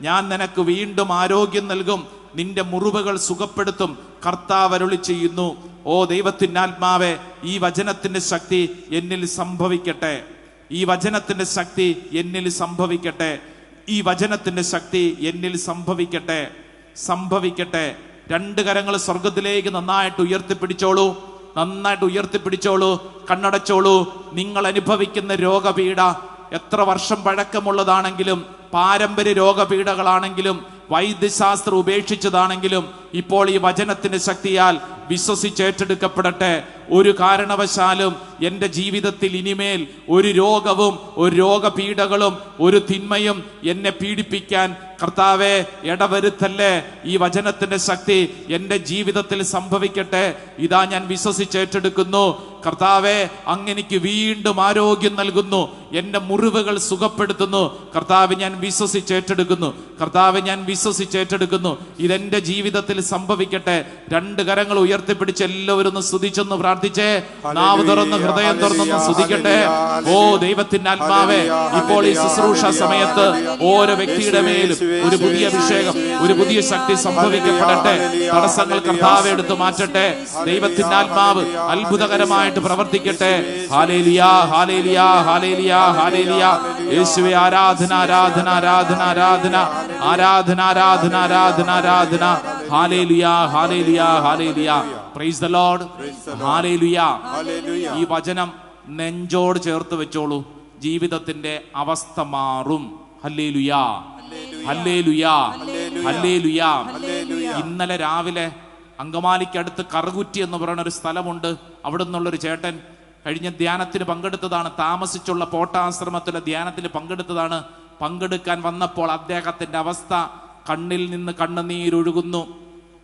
ഞാൻ നിനക്ക് വീണ്ടും ആരോഗ്യം നൽകും. നിന്റെ മുറിവുകൾ സുഖപ്പെടുത്തും. കർത്താവ് അരുളി ചെയ്യുന്നു. ഓ ദൈവത്തിന്റെ ആത്മാവേ, ഈ വചനത്തിന്റെ ശക്തി എന്നിൽ സംഭവിക്കട്ടെ. ഈ വചനത്തിന്റെ ശക്തി എന്നിൽ സംഭവിക്കട്ടെ. ഈ വചനത്തിന്റെ ശക്തി എന്നിൽ സംഭവിക്കട്ടെ. സംഭവിക്കട്ടെ. 2 കരങ്ങൾ സ്വർഗത്തിലേക്ക് നന്നായിട്ട് ഉയർത്തിപ്പിടിച്ചോളൂ. നന്നായിട്ട് ഉയർത്തിപ്പിടിച്ചോളൂ. കണ്ണടച്ചോളൂ. നിങ്ങൾ അനുഭവിക്കുന്ന രോഗപീഠ എത്ര വർഷം പഴക്കമുള്ളതാണെങ്കിലും, പാരമ്പര്യ രോഗപീഠകളാണെങ്കിലും, വൈദ്യശാസ്ത്രം ഉപേക്ഷിച്ചതാണെങ്കിലും, ഇപ്പോൾ ഈ വചനത്തിന്റെ ശക്തിയാൽ വിശ്വസിച്ചേറ്റെടുക്കപ്പെടട്ടെ. ഒരു കാരണവശാലും എൻ്റെ ജീവിതത്തിൽ ഇനിമേൽ ഒരു രോഗവും ഒരു രോഗപീഠകളും ഒരു തിന്മയും എന്നെ പീഡിപ്പിക്കാൻ കർത്താവെ ഇടവരുത്തല്ലേ. ഈ വചനത്തിന്റെ ശക്തി എൻ്റെ ജീവിതത്തിൽ സംഭവിക്കട്ടെ. ഇതാ ഞാൻ വിശ്വസിച്ചേറ്റെടുക്കുന്നു. കർത്താവെ, അങ്ങെനിക്ക് വീണ്ടും ആരോഗ്യം നൽകുന്നു. എൻ്റെ മുറിവുകൾ സുഖപ്പെടുത്തുന്നു. കർത്താവ്, ഞാൻ വിശ്വസിച്ചേറ്റെടുക്കുന്നു. കർത്താവ്, ഞാൻ വിശ്വസിച്ചേറ്റെടുക്കുന്നു. ഇതെന്റെ ജീവിതത്തിൽ സംഭവിക്കട്ടെ. 2 കരങ്ങൾ ഉയർത്തിപ്പിടിച്ച് എല്ലാവരും ഒന്ന് സ്തുതിച്ചൊന്ന് പ്രാർത്ഥിച്ചേ. നാവ് തുറന്ന് ഹൃദയം തുറന്നൊന്ന് സ്തുതിക്കട്ടെ. ഓ ദൈവത്തിന്റെ ആത്മാവേ, ഇപ്പോൾ ഈ ശുശ്രൂഷ സമയത്ത് ഓരോ വ്യക്തിയുടെ മേലും ഒരു പുതിയ അഭിഷേകം, ഒരു പുതിയ ശക്തി സംഭവിക്കപ്പെടട്ടെ. തടസ്സങ്ങൾ കർത്താവ് എടുത്തു മാറ്റട്ടെ. ദൈവത്തിന്റെ ആത്മാവ് അത്ഭുതകരമായിട്ട് പ്രവർത്തിക്കട്ടെ. Hallelujah, hallelujah, hallelujah, hallelujah. യേശുവേ, ആരാധന, ആരാധന, ആരാധന, ആരാധന, ആരാധന, ആരാധന, ആരാധന, ആരാധന. Hallelujah, hallelujah, hallelujah. Praise the Lord. Hallelujah. ഈ വചനം നെഞ്ചോട് ചേർത്ത് വെച്ചോളൂ. ജീവിതത്തിന്റെ അവസ്ഥ മാറും. ഹല്ലേലൂയാ, ഹല്ലേലൂയാ, ഹല്ലേലൂയാ. ഇന്നലെ രാവിലെ അങ്കമാലിക്കടുത്ത് കറുകുറ്റി എന്ന് പറയുന്ന ഒരു സ്ഥലമുണ്ട്. അവിടെ നിന്നുള്ളൊരു ചേട്ടൻ കഴിഞ്ഞ ധ്യാനത്തിന് പങ്കെടുത്തതാണ്. താമസിച്ചുള്ള പോട്ടാശ്രമത്തിലെ ധ്യാനത്തിൽ പങ്കെടുത്തതാണ്. പങ്കെടുക്കാൻ വന്നപ്പോൾ അദ്ദേഹത്തിന്റെ അവസ്ഥ, കണ്ണിൽ നിന്ന് കണ്ണുനീരൊഴുകുന്നു.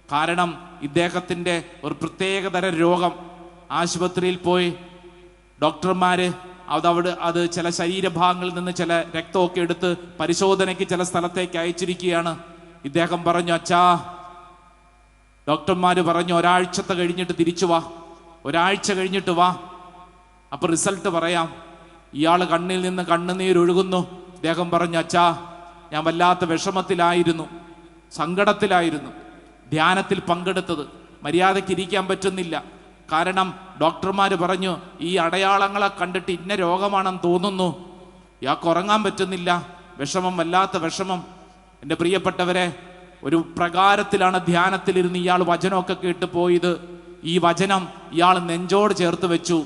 കാരണം ഇദ്ദേഹത്തിന്റെ ഒരു പ്രത്യേകതരം രോഗം. ആശുപത്രിയിൽ പോയി ഡോക്ടർമാര് അത് ചില ശരീരഭാഗങ്ങളിൽ നിന്ന് ചില രക്തമൊക്കെ എടുത്ത് പരിശോധനയ്ക്ക് ചില സ്ഥലത്തേക്ക് അയച്ചിരിക്കുകയാണ്. ഇദ്ദേഹം പറഞ്ഞു, അച്ഛാ, ഡോക്ടർമാര് പറഞ്ഞു ഒരാഴ്ചത്തെ കഴിഞ്ഞിട്ട് തിരിച്ചു വാ, ഒരാഴ്ച കഴിഞ്ഞിട്ട് വാ, അപ്പൊ റിസൾട്ട് പറയാം. ഇയാള് കണ്ണിൽ നിന്ന് കണ്ണുനീരൊഴുകുന്നു. ഇദ്ദേഹം പറഞ്ഞു, അച്ഛാ, ഞാൻ വല്ലാത്ത വിഷമത്തിലായിരുന്നു, സങ്കടത്തിലായിരുന്നു. ധ്യാനത്തിൽ പങ്കെടുത്തത് മര്യാദയ്ക്ക് ഇരിക്കാൻ പറ്റുന്നില്ല. കാരണം ഡോക്ടർമാര് പറഞ്ഞു ഈ അടയാളങ്ങളെ കണ്ടിട്ട് ഇന്ന രോഗമാണെന്ന് തോന്നുന്നു. ഇയാൾക്ക് ഉറങ്ങാൻ പറ്റുന്നില്ല, വിഷമം, വല്ലാത്ത വിഷമം. എൻ്റെ പ്രിയപ്പെട്ടവരെ, ഒരു പ്രകാരത്തിലാണ് ധ്യാനത്തിലിരുന്ന് ഇയാൾ വചനമൊക്കെ കേട്ട് പോയത്. ഈ വചനം ഇയാൾ നെഞ്ചോട് ചേർത്ത് വെച്ചു.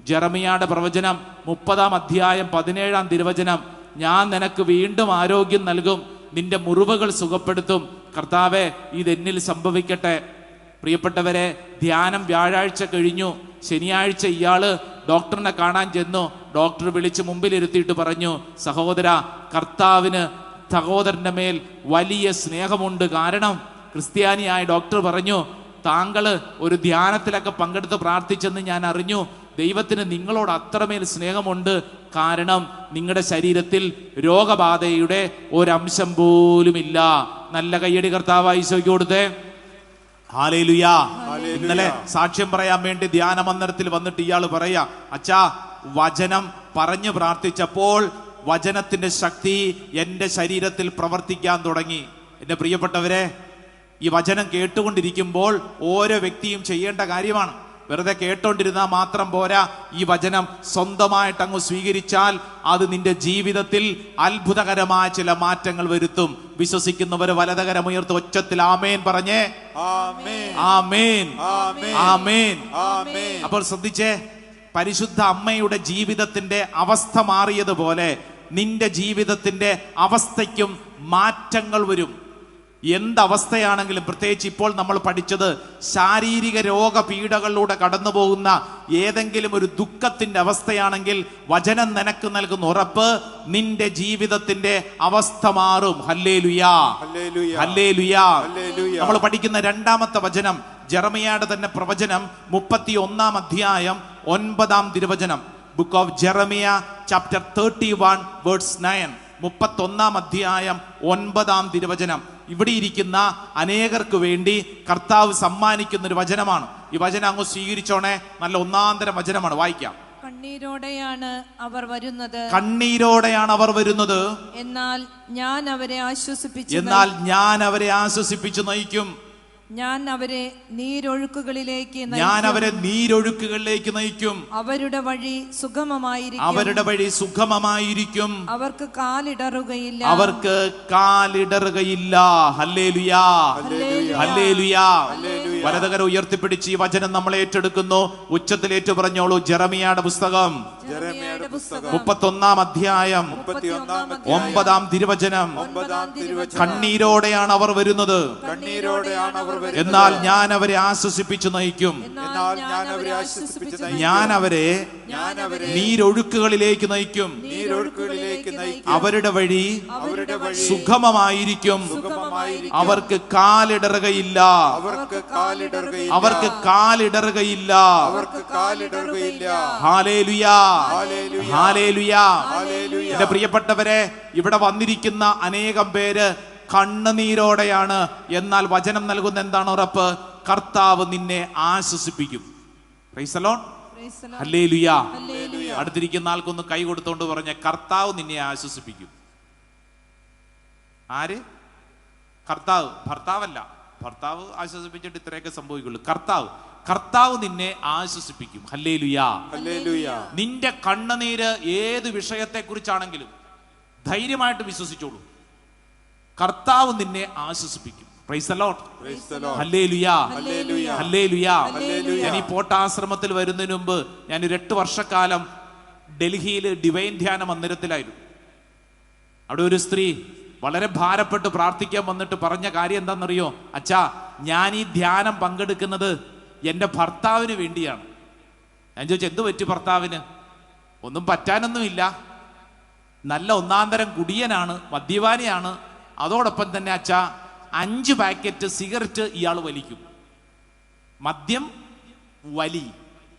ജെറമിയായുടെ പ്രവചനം 30-ാം അധ്യായം 17-ാം തിരുവചനം, ഞാൻ നിനക്ക് വീണ്ടും ആരോഗ്യം നൽകും, നിന്റെ മുറിവുകൾ സുഖപ്പെടുത്തും. കർത്താവേ, ഇതെന്നിൽ സംഭവിക്കട്ടെ. പ്രിയപ്പെട്ടവരെ, ധ്യാനം വ്യാഴാഴ്ച കഴിഞ്ഞു. ശനിയാഴ്ച ഇയാള് ഡോക്ടറിനെ കാണാൻ ചെന്നു. ഡോക്ടർ വിളിച്ച് മുമ്പിലിരുത്തിയിട്ട് പറഞ്ഞു, സഹോദര, കർത്താവിന് സഹോദരന്റെ മേൽ വലിയ സ്നേഹമുണ്ട്. കാരണം ക്രിസ്ത്യാനിയായ ഡോക്ടർ പറഞ്ഞു, താങ്കള് ഒരു ധ്യാനത്തിലൊക്കെ പങ്കെടുത്ത് പ്രാർത്ഥിച്ചെന്ന് ഞാൻ അറിഞ്ഞു. ദൈവത്തിന് നിങ്ങളോട് അത്രമേൽ സ്നേഹമുണ്ട്. കാരണം നിങ്ങളുടെ ശരീരത്തിൽ രോഗബാധയുടെ ഒരംശം പോലുമില്ല. നല്ല കയ്യടി കർത്താവായി ഈശോയ്ക്ക് കൊടുത്തേ.
ഹല്ലേലൂയാ. ഇന്നലെ സാക്ഷ്യം പറയാൻ വേണ്ടി ധ്യാന മന്ദിരത്തിൽ വന്നിട്ട് ഇയാൾ പറയാ, അച്ഛാ, വചനം പറഞ്ഞു പ്രാർത്ഥിച്ചപ്പോൾ വചനത്തിന്റെ ശക്തി എൻ്റെ ശരീരത്തിൽ പ്രവർത്തിക്കാൻ തുടങ്ങി. എൻ്റെ പ്രിയപ്പെട്ടവരെ, ഈ വചനം കേട്ടുകൊണ്ടിരിക്കുമ്പോൾ ഓരോ വ്യക്തിയും ചെയ്യേണ്ട കാര്യമാണ്. വെറുതെ കേട്ടോണ്ടിരുന്നാൽ മാത്രം പോരാ. ഈ വചനം സ്വന്തമായിട്ട് അങ്ങ് സ്വീകരിച്ചാൽ അത് നിന്റെ ജീവിതത്തിൽ അത്ഭുതകരമായ ചില മാറ്റങ്ങൾ വരുത്തും. വിശ്വസിക്കുന്നവർ വലതുകരം ഉയർത്തി ഒച്ചത്തിൽ ആമേൻ പറഞ്ഞേ. ആമേൻ, ആമേൻ. അപ്പോൾ ശ്രദ്ധിച്ചേ, പരിശുദ്ധ അമ്മയുടെ ജീവിതത്തിന്റെ അവസ്ഥ മാറിയതുപോലെ നിന്റെ ജീവിതത്തിന്റെ അവസ്ഥയ്ക്കും മാറ്റങ്ങൾ വരും. എന്തവസ്ഥയാണെങ്കിലും, പ്രത്യേകിച്ച് ഇപ്പോൾ നമ്മൾ പഠിച്ചത് ശാരീരിക രോഗപീഠകളിലൂടെ കടന്നു പോകുന്ന ഏതെങ്കിലും ഒരു ദുഃഖത്തിന്റെ അവസ്ഥയാണെങ്കിൽ വചനം നിനക്ക് നൽകുന്ന ഉറപ്പ്, നിന്റെ ജീവിതത്തിന്റെ അവസ്ഥ മാറും. ഹല്ലേലൂയാ, ഹല്ലേലൂയാ. നമ്മൾ പഠിക്കുന്ന രണ്ടാമത്തെ വചനം ജെറമിയായുടെ തന്നെ പ്രവചനം 31-ാം അധ്യായം 9-ാം തിരുവചനം. Book of Jeremiah chapter 31 verse 9. 31-ാം അധ്യായം 9-ാം തിരുവചനം. ഇവിടെ ഇരിക്കുന്ന അനേകർക്ക് വേണ്ടി കർത്താവ് സമ്മാനിക്കുന്ന ഒരു വചനമാണ്. ഈ വചനം അങ്ങ് സ്വീകരിച്ചോണേ. നല്ല ഒന്നാന്തരം വചനമാണ്. വായിക്കാം.
കണ്ണീരോടെയാണ് അവർ വരുന്നത്,
കണ്ണീരോടെയാണ് അവർ വരുന്നത്,
എന്നാൽ ഞാൻ അവരെ ആശ്വസിപ്പിച്ചു നയിക്കും. ഞാൻ അവരെ നീരൊഴുക്കുകളിലേക്ക് നയിക്കും. അവരുടെ വഴി സുഗമമായിരിക്കും. അവർക്ക് കാലിടറുകയില്ല. ഹല്ലേലൂയാ, ഹല്ലേലൂയാ. വലതുകരം ഉയർത്തിപ്പിടിച്ച് ഈ വചനം നമ്മൾ ഏറ്റെടുക്കുന്നു. ഉച്ചത്തിൽ ഏറ്റു പറഞ്ഞോളൂ. ജെറമിയായുടെ പുസ്തകം 31-ാം അധ്യായം 9-ാം തിരുവചനം. കണ്ണീരോടെയാണ് അവർ വരുന്നത്, എന്നാൽ ഞാൻ അവരെ ആശ്വസിപ്പിച്ചു നയിക്കും. ഞാൻ അവരെ നീരൊഴുക്കുകളിലേക്ക് നയിക്കും. അവരുടെ വഴി സുഗമമായിരിക്കും. അവർക്ക് കാലിടറുകയില്ല. ഹല്ലേലൂയാ, ഹല്ലേലൂയാ. എന്റെ പ്രിയപ്പെട്ടവരെ, ഇവിടെ വന്നിരിക്കുന്ന അനേകം പേര് കണ്ണുനീരോടെയാണ്. എന്നാൽ വചനം നൽകുന്ന എന്താണ് ഉറപ്പ്? കർത്താവ് നിന്നെ ആശ്വസിപ്പിക്കും. പ്രൈസ് ദി ലോർഡ്, ഹല്ലേലൂയാ. അടുത്തിരിക്കുന്ന ആൾക്കൊന്ന് കൈ കൊടുത്തോണ്ട് പറഞ്ഞ, കർത്താവ് നിന്നെ ആശ്വസിപ്പിക്കും. ആര്? കർത്താവ്. ഭർത്താവല്ല. ഭർത്താവ് ആശ്വസിപ്പിച്ചിട്ട് ഇത്രയൊക്കെ സംഭവിക്കുള്ളൂ. കർത്താവ് നിന്നെ ആശ്വസിപ്പിക്കും. ഹല്ലേലൂയാ, ഹല്ലേലൂയാ. നിന്റെ കണ്ണുനീര് ഏത് വിഷയത്തെ കുറിച്ചാണെങ്കിലും ധൈര്യമായിട്ട് വിശ്വസിച്ചോളൂ. കർത്താവ് നിന്നെ ആശ്വസിപ്പിക്കും. പ്രൈസ് ദി ലോർഡ്, ഹല്ലേലൂയാ, ഹല്ലേലൂയാ. ഞാൻ ഈ പോട്ടാശ്രമത്തിൽ വരുന്നതിന് മുമ്പ് ഞാൻ 8 വർഷക്കാലം ഡൽഹിയിൽ ഡിവൈൻ ധ്യാന മന്ദിരത്തിലായിരുന്നു. അവിടെ ഒരു സ്ത്രീ വളരെ ഭാരപ്പെട്ട് പ്രാർത്ഥിക്കാൻ വന്നിട്ട് പറഞ്ഞ കാര്യം എന്താണെന്നറിയോ? അച്ഛാ, ഞാൻ ഈ ധ്യാനം പങ്കെടുക്കുന്നത് എൻ്റെ ഭർത്താവിന് വേണ്ടിയാണ്. ഞാൻ ചോദിച്ചു, എന്ത് പറ്റി ഭർത്താവിന്? ഒന്നും പറ്റാനൊന്നുമില്ല, നല്ല ഒന്നാന്തരം കുടിയനാണ്, മദ്യപാനിയാണ്. അതോടൊപ്പം തന്നെ അച്ഛാ 5 പാക്കറ്റ് സിഗരറ്റ് ഇയാൾ വലിക്കും. മദ്യം വലി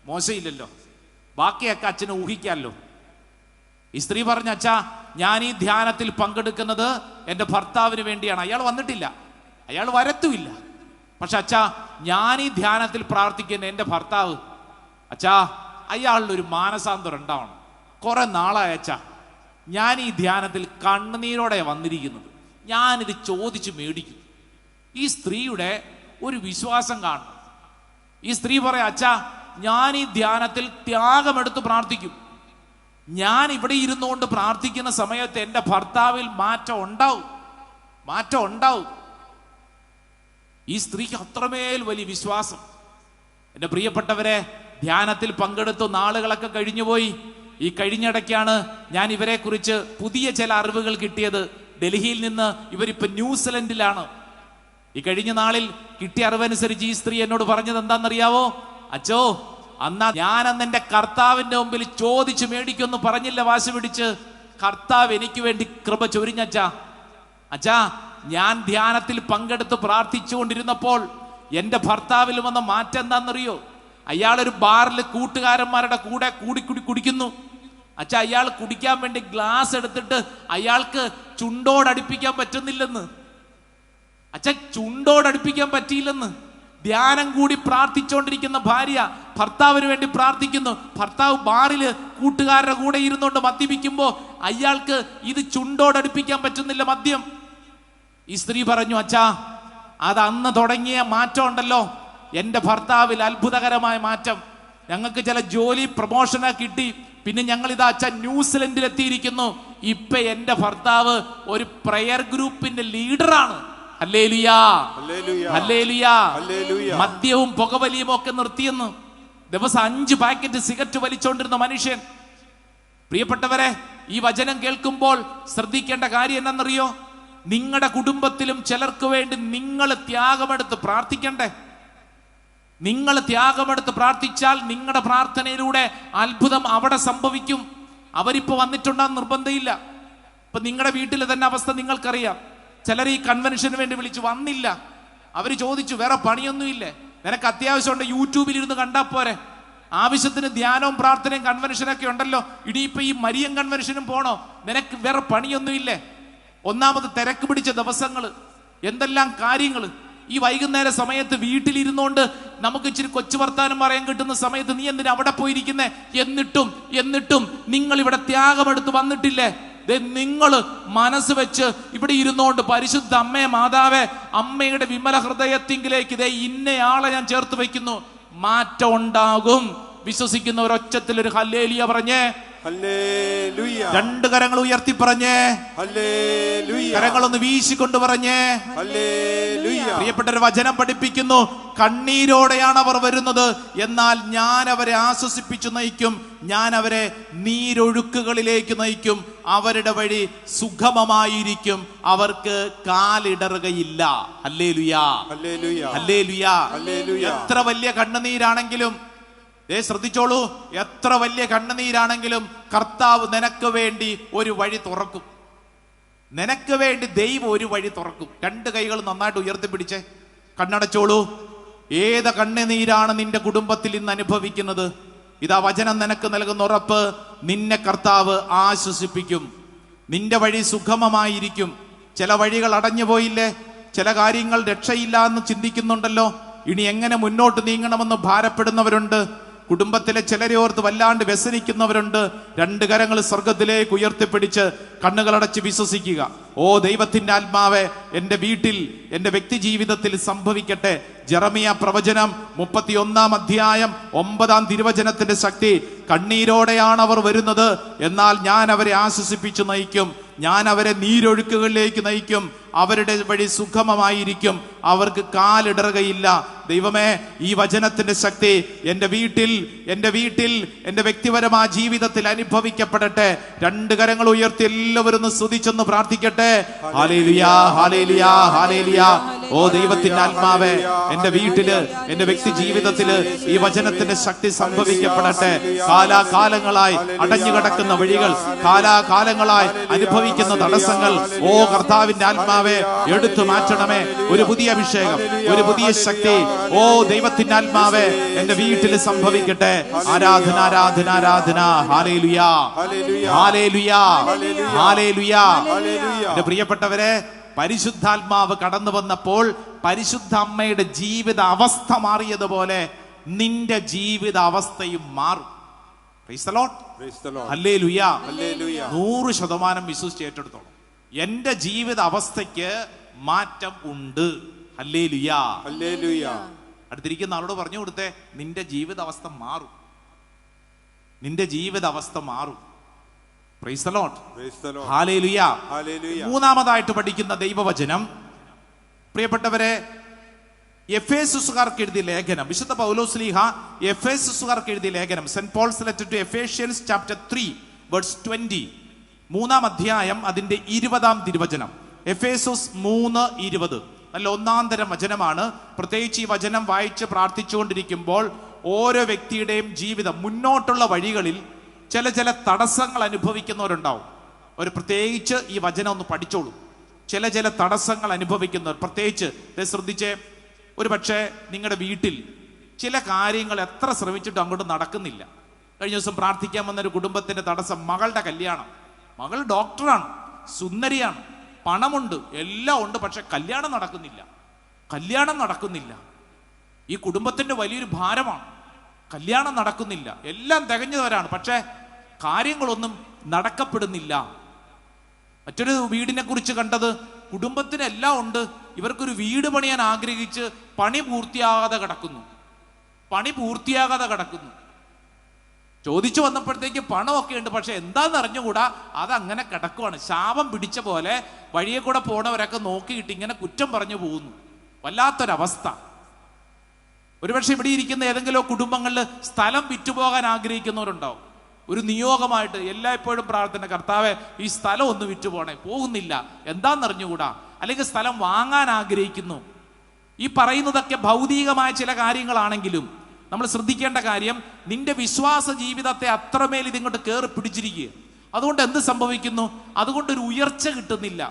മോശമില്ലല്ലോ, ബാക്കിയൊക്കെ അച്ഛന് ഊഹിക്കാമല്ലോ. ഈ സ്ത്രീ പറഞ്ഞ, അച്ഛാ, ഞാൻ ഈ ധ്യാനത്തിൽ പങ്കെടുക്കുന്നത് എൻ്റെ ഭർത്താവിന് വേണ്ടിയാണ്. അയാൾ വന്നിട്ടില്ല, അയാൾ വരത്തുമില്ല. പക്ഷെ അച്ഛാ, ഞാൻ ഈ ധ്യാനത്തിൽ പ്രാർത്ഥിക്കുന്ന എൻ്റെ ഭർത്താവ്, അച്ഛാ, അയാളിലൊരു മാനസാന്തരം ഉണ്ടാവണം. കുറെ നാളായ അച്ഛാ, ഞാൻ ഈ ധ്യാനത്തിൽ കണ്ണുനീരോടെ വന്നിരിക്കുന്നത്, ഞാനിത് ചോദിച്ച് മേടിക്കും. ഈ സ്ത്രീയുടെ ഒരു വിശ്വാസം കാണണം. ഈ സ്ത്രീ പറയാം, അച്ഛാ, ഞാൻ ഈ ധ്യാനത്തിൽ ത്യാഗമെടുത്ത് പ്രാർത്ഥിക്കും. ഞാൻ ഇവിടെ ഇരുന്നുകൊണ്ട് പ്രാർത്ഥിക്കുന്ന സമയത്ത് എൻ്റെ ഭർത്താവിൽ മാറ്റം ഉണ്ടാവും. ഈ സ്ത്രീക്ക് അത്രമേൽ വലിയ വിശ്വാസം. എൻ്റെ പ്രിയപ്പെട്ടവരെ, ധ്യാനത്തിൽ പങ്കെടുത്തു നാളുകളൊക്കെ കഴിഞ്ഞുപോയി. ഈ കഴിഞ്ഞിടയ്ക്കാണ് ഞാൻ ഇവരെ കുറിച്ച് പുതിയ ചില അറിവുകൾ കിട്ടിയത്. ഡൽഹിയിൽ നിന്ന് ഇവരിപ്പോ ന്യൂസിലൻഡിലാണ്. ഈ കഴിഞ്ഞ നാളിൽ കിട്ടിയ അറിവനുസരിച്ച് ഈ സ്ത്രീ എന്നോട് പറഞ്ഞത് എന്താണെന്നറിയാവോ? അച്ചോ, ഞാനന്ന് എൻ്റെ കർത്താവിന്റെ മുമ്പിൽ ചോദിച്ചു മേടിക്കുമെന്ന് പറഞ്ഞില്ല, വാശി പിടിച്ച്. കർത്താവ് എനിക്ക് വേണ്ടി കൃപ ചൊരിഞ്ഞച്ചാ. അച്ഛാ, ഞാൻ ധ്യാനത്തിൽ പങ്കെടുത്ത് പ്രാർത്ഥിച്ചുകൊണ്ടിരുന്നപ്പോൾ എൻ്റെ ഭർത്താവിൽ വന്ന മാറ്റം എന്താണെന്നറിയോ? അയാളൊരു ബാറിൽ കൂട്ടുകാരന്മാരുടെ കൂടെ കുടിക്കുന്നു. അച്ഛാ, അയാൾ കുടിക്കാൻ വേണ്ടി ഗ്ലാസ് എടുത്തിട്ട് അയാൾക്ക് ചുണ്ടോടടുപ്പിക്കാൻ പറ്റുന്നില്ലെന്ന്. അച്ഛാ, ചുണ്ടോടടുപ്പിക്കാൻ പറ്റിയില്ലെന്ന്. ധ്യാനം കൂടി പ്രാർത്ഥിച്ചുകൊണ്ടിരിക്കുന്ന ഭാര്യ ഭർത്താവിന് വേണ്ടി പ്രാർത്ഥിക്കുന്നു. ഭർത്താവ് ബാറില് കൂട്ടുകാരുടെ കൂടെ ഇരുന്നുകൊണ്ട് മദ്യപിക്കുമ്പോ അയാൾക്ക് ഇത് ചുണ്ടോടടുപ്പിക്കാൻ പറ്റുന്നില്ല, മദ്യം. ഈ സ്ത്രീ പറഞ്ഞു, അച്ഛാ, അത് അന്ന് തുടങ്ങിയ മാറ്റം ഉണ്ടല്ലോ, എൻ്റെ ഭർത്താവിൽ അത്ഭുതകരമായ മാറ്റം. ഞങ്ങൾക്ക് ചില ജോലി പ്രമോഷനൊക്കെ കിട്ടി. പിന്നെ ഞങ്ങൾ ഇതാ അച്ഛാ ന്യൂസിലൻഡിൽ എത്തിയിരിക്കുന്നു. ഇപ്പൊ എൻ്റെ ഭർത്താവ് ഒരു പ്രയർ ഗ്രൂപ്പിന്റെ ലീഡറാണ്. ഹല്ലേലൂയാ, ഹല്ലേലൂയാ. മദ്യവും പുകവലിയും ഒക്കെ നിർത്തിയെന്ന്. ദിവസം 5 പാക്കറ്റ് സിഗരറ്റ് വലിച്ചോണ്ടിരുന്ന മനുഷ്യൻ. പ്രിയപ്പെട്ടവരെ, ഈ വചനം കേൾക്കുമ്പോൾ ശ്രദ്ധിക്കേണ്ട കാര്യം എന്താണെന്നറിയോ? നിങ്ങളുടെ കുടുംബത്തിലും ചിലർക്ക് വേണ്ടി നിങ്ങൾ ത്യാഗമെടുത്ത് പ്രാർത്ഥിക്കണ്ടേ? നിങ്ങൾ ത്യാഗമെടുത്ത് പ്രാർത്ഥിച്ചാൽ നിങ്ങളുടെ പ്രാർത്ഥനയിലൂടെ അത്ഭുതം അവിടെ സംഭവിക്കും. അവരിപ്പോ വന്നിട്ടുണ്ടാകുന്ന നിർബന്ധമില്ല. ഇപ്പൊ നിങ്ങളുടെ വീട്ടിലെ തന്നെ അവസ്ഥ നിങ്ങൾക്കറിയാം. ചിലർ ഈ കൺവെൻഷന് വേണ്ടി വിളിച്ചു വന്നില്ല. അവർ ചോദിച്ചു, വേറെ പണിയൊന്നുമില്ലേ? നിനക്ക് അത്യാവശ്യമുണ്ട്, യൂട്യൂബിൽ ഇരുന്ന് കണ്ടാൽ പോരെ. ആവശ്യത്തിന് ധ്യാനവും പ്രാർത്ഥനയും കൺവെൻഷനൊക്കെ ഉണ്ടല്ലോ. ഇനിയിപ്പോ ഈ മരിയൻ കൺവെൻഷനും പോണോ? നിനക്ക് വേറെ പണിയൊന്നുമില്ലേ? ഒന്നാമത് തിരക്ക് പിടിച്ച ദിവസങ്ങൾ, എന്തെല്ലാം കാര്യങ്ങൾ. ഈ വൈകുന്നേര സമയത്ത് വീട്ടിലിരുന്നോണ്ട് നമുക്ക് ഇച്ചിരി കൊച്ചു വർത്താനം പറയാൻ കിട്ടുന്ന സമയത്ത് നീ എന്തിനാ അവിടെ പോയിരിക്കുന്നേ? എന്നിട്ടും നിങ്ങൾ ഇവിടെ ത്യാഗമെടുത്ത് വന്നിട്ടില്ലേ? നിങ്ങൾ മനസ്സ് വെച്ച് ഇവിടെ ഇരുന്നോണ്ട് പരിശുദ്ധ അമ്മേ, മാതാവേ, അമ്മയുടെ വിമല ഹൃദയത്തിങ്കിലേക്ക് ഇതേ ഇന്നയാളെ ഞാൻ ചേർത്ത് വെക്കുന്നു. മാറ്റം ഉണ്ടാകും. വിശ്വസിക്കുന്ന ഒരൊച്ചത്തിൽ ഒരു ഹല്ലേലൂയ പറഞ്ഞേ.
ഹല്ലേലൂയ.
2 കരങ്ങൾ ഉയർത്തി പറഞ്ഞേ.
ഹല്ലേലൂയ.
കരങ്ങളൊന്ന് വീശിക്കൊണ്ട് പറഞ്ഞേ.
ഹല്ലേലൂയ.
പ്രിയപ്പെട്ടൊരു വചനം പഠിപ്പിക്കുന്നു, കണ്ണീരോടെയാണ് അവർ വരുന്നത്, എന്നാൽ ഞാൻ അവരെ ആശ്വസിപ്പിച്ചു നയിക്കും. ഞാൻ അവരെ നീരൊഴുക്കുകളിലേക്ക് നയിക്കും. അവരുടെ വഴി സുഗമമായിരിക്കും. അവർക്ക് കാലിടറുകയില്ല. Hallelujah,
hallelujah.
ഹല്ലേലൂയ.
ഹല്ലേലൂയ.
എത്ര വലിയ കണ്ണുനീരാണെങ്കിലും, ശ്രദ്ധിച്ചോളൂ, എത്ര വലിയ കണ്ണുനീരാണെങ്കിലും കർത്താവ് നിനക്ക് വേണ്ടി ഒരു വഴി തുറക്കും. നിനക്ക് വേണ്ടി ദൈവം ഒരു വഴി തുറക്കും. 2 കൈകൾ നന്നായിട്ട് ഉയർത്തിപ്പിടിച്ചേ, കണ്ണടച്ചോളൂ. ഏത് കണ്ണുനീരാണ് നിന്റെ കുടുംബത്തിൽ ഇന്ന് അനുഭവിക്കുന്നത്? ഇതാ വചനം നിനക്ക് നൽകുന്ന ഉറപ്പ്, നിന്നെ കർത്താവ് ആശ്വസിപ്പിക്കും. നിന്റെ വഴി സുഗമമായിരിക്കും. ചില വഴികൾ അടഞ്ഞു പോയില്ലേ? ചില കാര്യങ്ങൾ രക്ഷയില്ല എന്ന് ചിന്തിക്കുന്നുണ്ടല്ലോ. ഇനി എങ്ങനെ മുന്നോട്ട് നീങ്ങണമെന്ന് ഭാരപ്പെടുന്നവരുണ്ട്. കുടുംബത്തിലെ ചിലരെ ഓർത്ത് വല്ലാണ്ട് വ്യസനിക്കുന്നവരുണ്ട്. 2 കരങ്ങൾ സ്വർഗത്തിലേക്ക് ഉയർത്തിപ്പിടിച്ച് കണ്ണുകളടച്ച് വിശ്വസിക്കുക. ഓ ദൈവത്തിന്റെ ആത്മാവേ, എൻ്റെ വീട്ടിൽ, എൻ്റെ വ്യക്തി ജീവിതത്തിൽ സംഭവിക്കട്ടെ. ജെറമിയ പ്രവചനം 31-ാം അധ്യായം 9-ാം തിരുവചനത്തിന്റെ ശക്തി. കണ്ണീരോടെയാണ് അവർ വരുന്നത്, എന്നാൽ ഞാൻ അവരെ ആശ്വസിപ്പിച്ചു നയിക്കും. ഞാൻ അവരെ നീരൊഴുക്കുകളിലേക്ക് നയിക്കും. അവരുടെ വഴി സുഗമമായിരിക്കും. അവർക്ക് കാലിടറുകയില്ല. ദൈവമേ, ഈ വചനത്തിന്റെ ശക്തി എൻ്റെ വീട്ടിൽ എൻ്റെ വ്യക്തിപരമായ ജീവിതത്തിൽ അനുഭവിക്കപ്പെടട്ടെ. രണ്ട് കരങ്ങൾ ഉയർത്തി എല്ലാവരും ഒന്ന് സ്തുതിച്ചൊന്ന് പ്രാർത്ഥിക്കട്ടെ. Hallelujah, hallelujah, hallelujah. ഓ ദൈവത്തിന്റെ ആത്മാവേ, എൻ്റെ വീട്ടില്, എൻ്റെ വ്യക്തി ജീവിതത്തില് ഈ വചനത്തിന്റെ ശക്തി സംഭവിക്കപ്പെടട്ടെ. കാലാകാലങ്ങളായി അടഞ്ഞുകിടക്കുന്ന വഴികൾ, കാലാകാലങ്ങളായി അനുഭവിക്കുന്ന തടസ്സങ്ങൾ, ഓ കർത്താവിന്റെ ആത്മാവേ, എടുത്തു മാറ്റണമേ. ഒരു പുതിയ അഭിഷേകം, ഒരു പുതിയ ശക്തി, ഓ ദൈവത്തിന്റെ ആത്മാവേ, എന്റെ വീട്ടിൽ സംഭവിക്കട്ടെ. ആരാധന, ആരാധന, ആരാധന. Hallelujah, hallelujah, hallelujah. എന്റെ പ്രിയപ്പെട്ടവരെ, പരിശുദ്ധാത്മാവ് കടന്നു വന്നപ്പോൾ പരിശുദ്ധ അമ്മയുടെ ജീവിത അവസ്ഥ മാറിയതുപോലെ നിന്റെ ജീവിത അവസ്ഥയും മാറും. Price the Lord. ഹല്ലേലൂയ, 100% വിശ്വസിച്ച് ഏറ്റെടുത്തോളൂ. എന്റെ ജീവിത അവസ്ഥയ്ക്ക് മാറ്റം ഉണ്ട്. Hallelujah, hallelujah. അടുത്തിരിക്കുന്ന ആളോട് പറഞ്ഞു കൊടുത്തേ, നിന്റെ ജീവിത അവസ്ഥ മാറും, നിന്റെ ജീവിത അവസ്ഥ മാറും. Price the Lord. ഹല്ലേലൂയ. മൂന്നാമതായിട്ട് പഠിക്കുന്ന ദൈവവചനം, പ്രിയപ്പെട്ടവരെ, എഫേസുകാർക്ക് എഴുതിയ ലേഖനം, വിശുദ്ധ പൗലോസ്ലീഹ എഫേസുകാർക്ക് എഴുതിയ ലേഖനം, saint Paul's letter to Ephesians chapter 3 verse 20, 3-ാം അധ്യായം അതിന്റെ 20-ാം തിരുവചനം. എഫേസോസ് 3:20 നല്ല ഒന്നാന്തരം വചനമാണ്. പ്രത്യേകിച്ച് ഈ വചനം വായിച്ച് പ്രാർത്ഥിച്ചുകൊണ്ടിരിക്കുമ്പോൾ ഓരോ വ്യക്തിയുടെയും ജീവിതം മുന്നോട്ടുള്ള വഴികളിൽ ചില തടസ്സങ്ങൾ അനുഭവിക്കുന്നവരുണ്ടാവും. ഒരു പ്രത്യേകിച്ച് ഈ വചനം ഒന്ന് പഠിച്ചോളൂ. ചില തടസ്സങ്ങൾ അനുഭവിക്കുന്നവർ പ്രത്യേകിച്ച് ശ്രദ്ധിച്ചേ. ഒരു പക്ഷേ നിങ്ങളുടെ വീട്ടിൽ ചില കാര്യങ്ങൾ എത്ര ശ്രമിച്ചിട്ടും അങ്ങോട്ട് നടക്കുന്നില്ല. കഴിഞ്ഞ ദിവസം പ്രാർത്ഥിക്കാൻ വന്നൊരു കുടുംബത്തിന്റെ തടസ്സം, മകളുടെ കല്യാണം. മകൾ ഡോക്ടറാണ്, സുന്ദരിയാണ്, പണമുണ്ട്, എല്ലാം ഉണ്ട്, പക്ഷെ കല്യാണം നടക്കുന്നില്ല. ഈ കുടുംബത്തിന്റെ വലിയൊരു ഭാരമാണ്. കല്യാണം നടക്കുന്നില്ല. എല്ലാം തികഞ്ഞവരാണ്, പക്ഷെ കാര്യങ്ങളൊന്നും നടക്കപ്പെടുന്നില്ല. മറ്റൊരു വീടിനെ കുറിച്ച് കണ്ടത്, കുടുംബത്തിന് എല്ലാം ഉണ്ട്, ഇവർക്കൊരു വീട് പണിയാൻ ആഗ്രഹിച്ച് പണി പൂർത്തിയാകാതെ കിടക്കുന്നു. ചോദിച്ചു വന്നപ്പോഴത്തേക്ക് പണമൊക്കെ ഉണ്ട്, പക്ഷെ എന്താന്ന് അറിഞ്ഞുകൂടാ, അതങ്ങനെ കിടക്കുവാണ്. ശാപം പിടിച്ച പോലെ വഴിയെ കൂടെ പോണവരൊക്കെ നോക്കിയിട്ട് ഇങ്ങനെ കുറ്റം പറഞ്ഞു പോകുന്നു. വല്ലാത്തൊരവസ്ഥ. ഒരുപക്ഷെ ഇവിടെ ഇരിക്കുന്ന ഏതെങ്കിലും കുടുംബങ്ങളിൽ സ്ഥലം വിറ്റുപോകാൻ ആഗ്രഹിക്കുന്നവരുണ്ടാവും. ഒരു നിയോഗമായിട്ട് എല്ലായ്പ്പോഴും പ്രാർത്ഥന, കർത്താവെ ഈ സ്ഥലം ഒന്ന് വിറ്റുപോണേ, പോകുന്നില്ല, എന്താണെന്നറിഞ്ഞുകൂടാ. അല്ലെങ്കിൽ സ്ഥലം വാങ്ങാൻ ആഗ്രഹിക്കുന്നു. ഈ പറയുന്നതൊക്കെ ഭൗതികമായ ചില കാര്യങ്ങളാണെങ്കിലും നമ്മൾ ശ്രദ്ധിക്കേണ്ട കാര്യം, നിന്റെ വിശ്വാസ ജീവിതത്തെ അത്രമേൽ ഇതിങ്ങോട്ട് കയറി പിടിച്ചിരിക്കുക. അതുകൊണ്ട് എന്ത് സംഭവിക്കുന്നു? അതുകൊണ്ടൊരു ഉയർച്ച കിട്ടുന്നില്ല.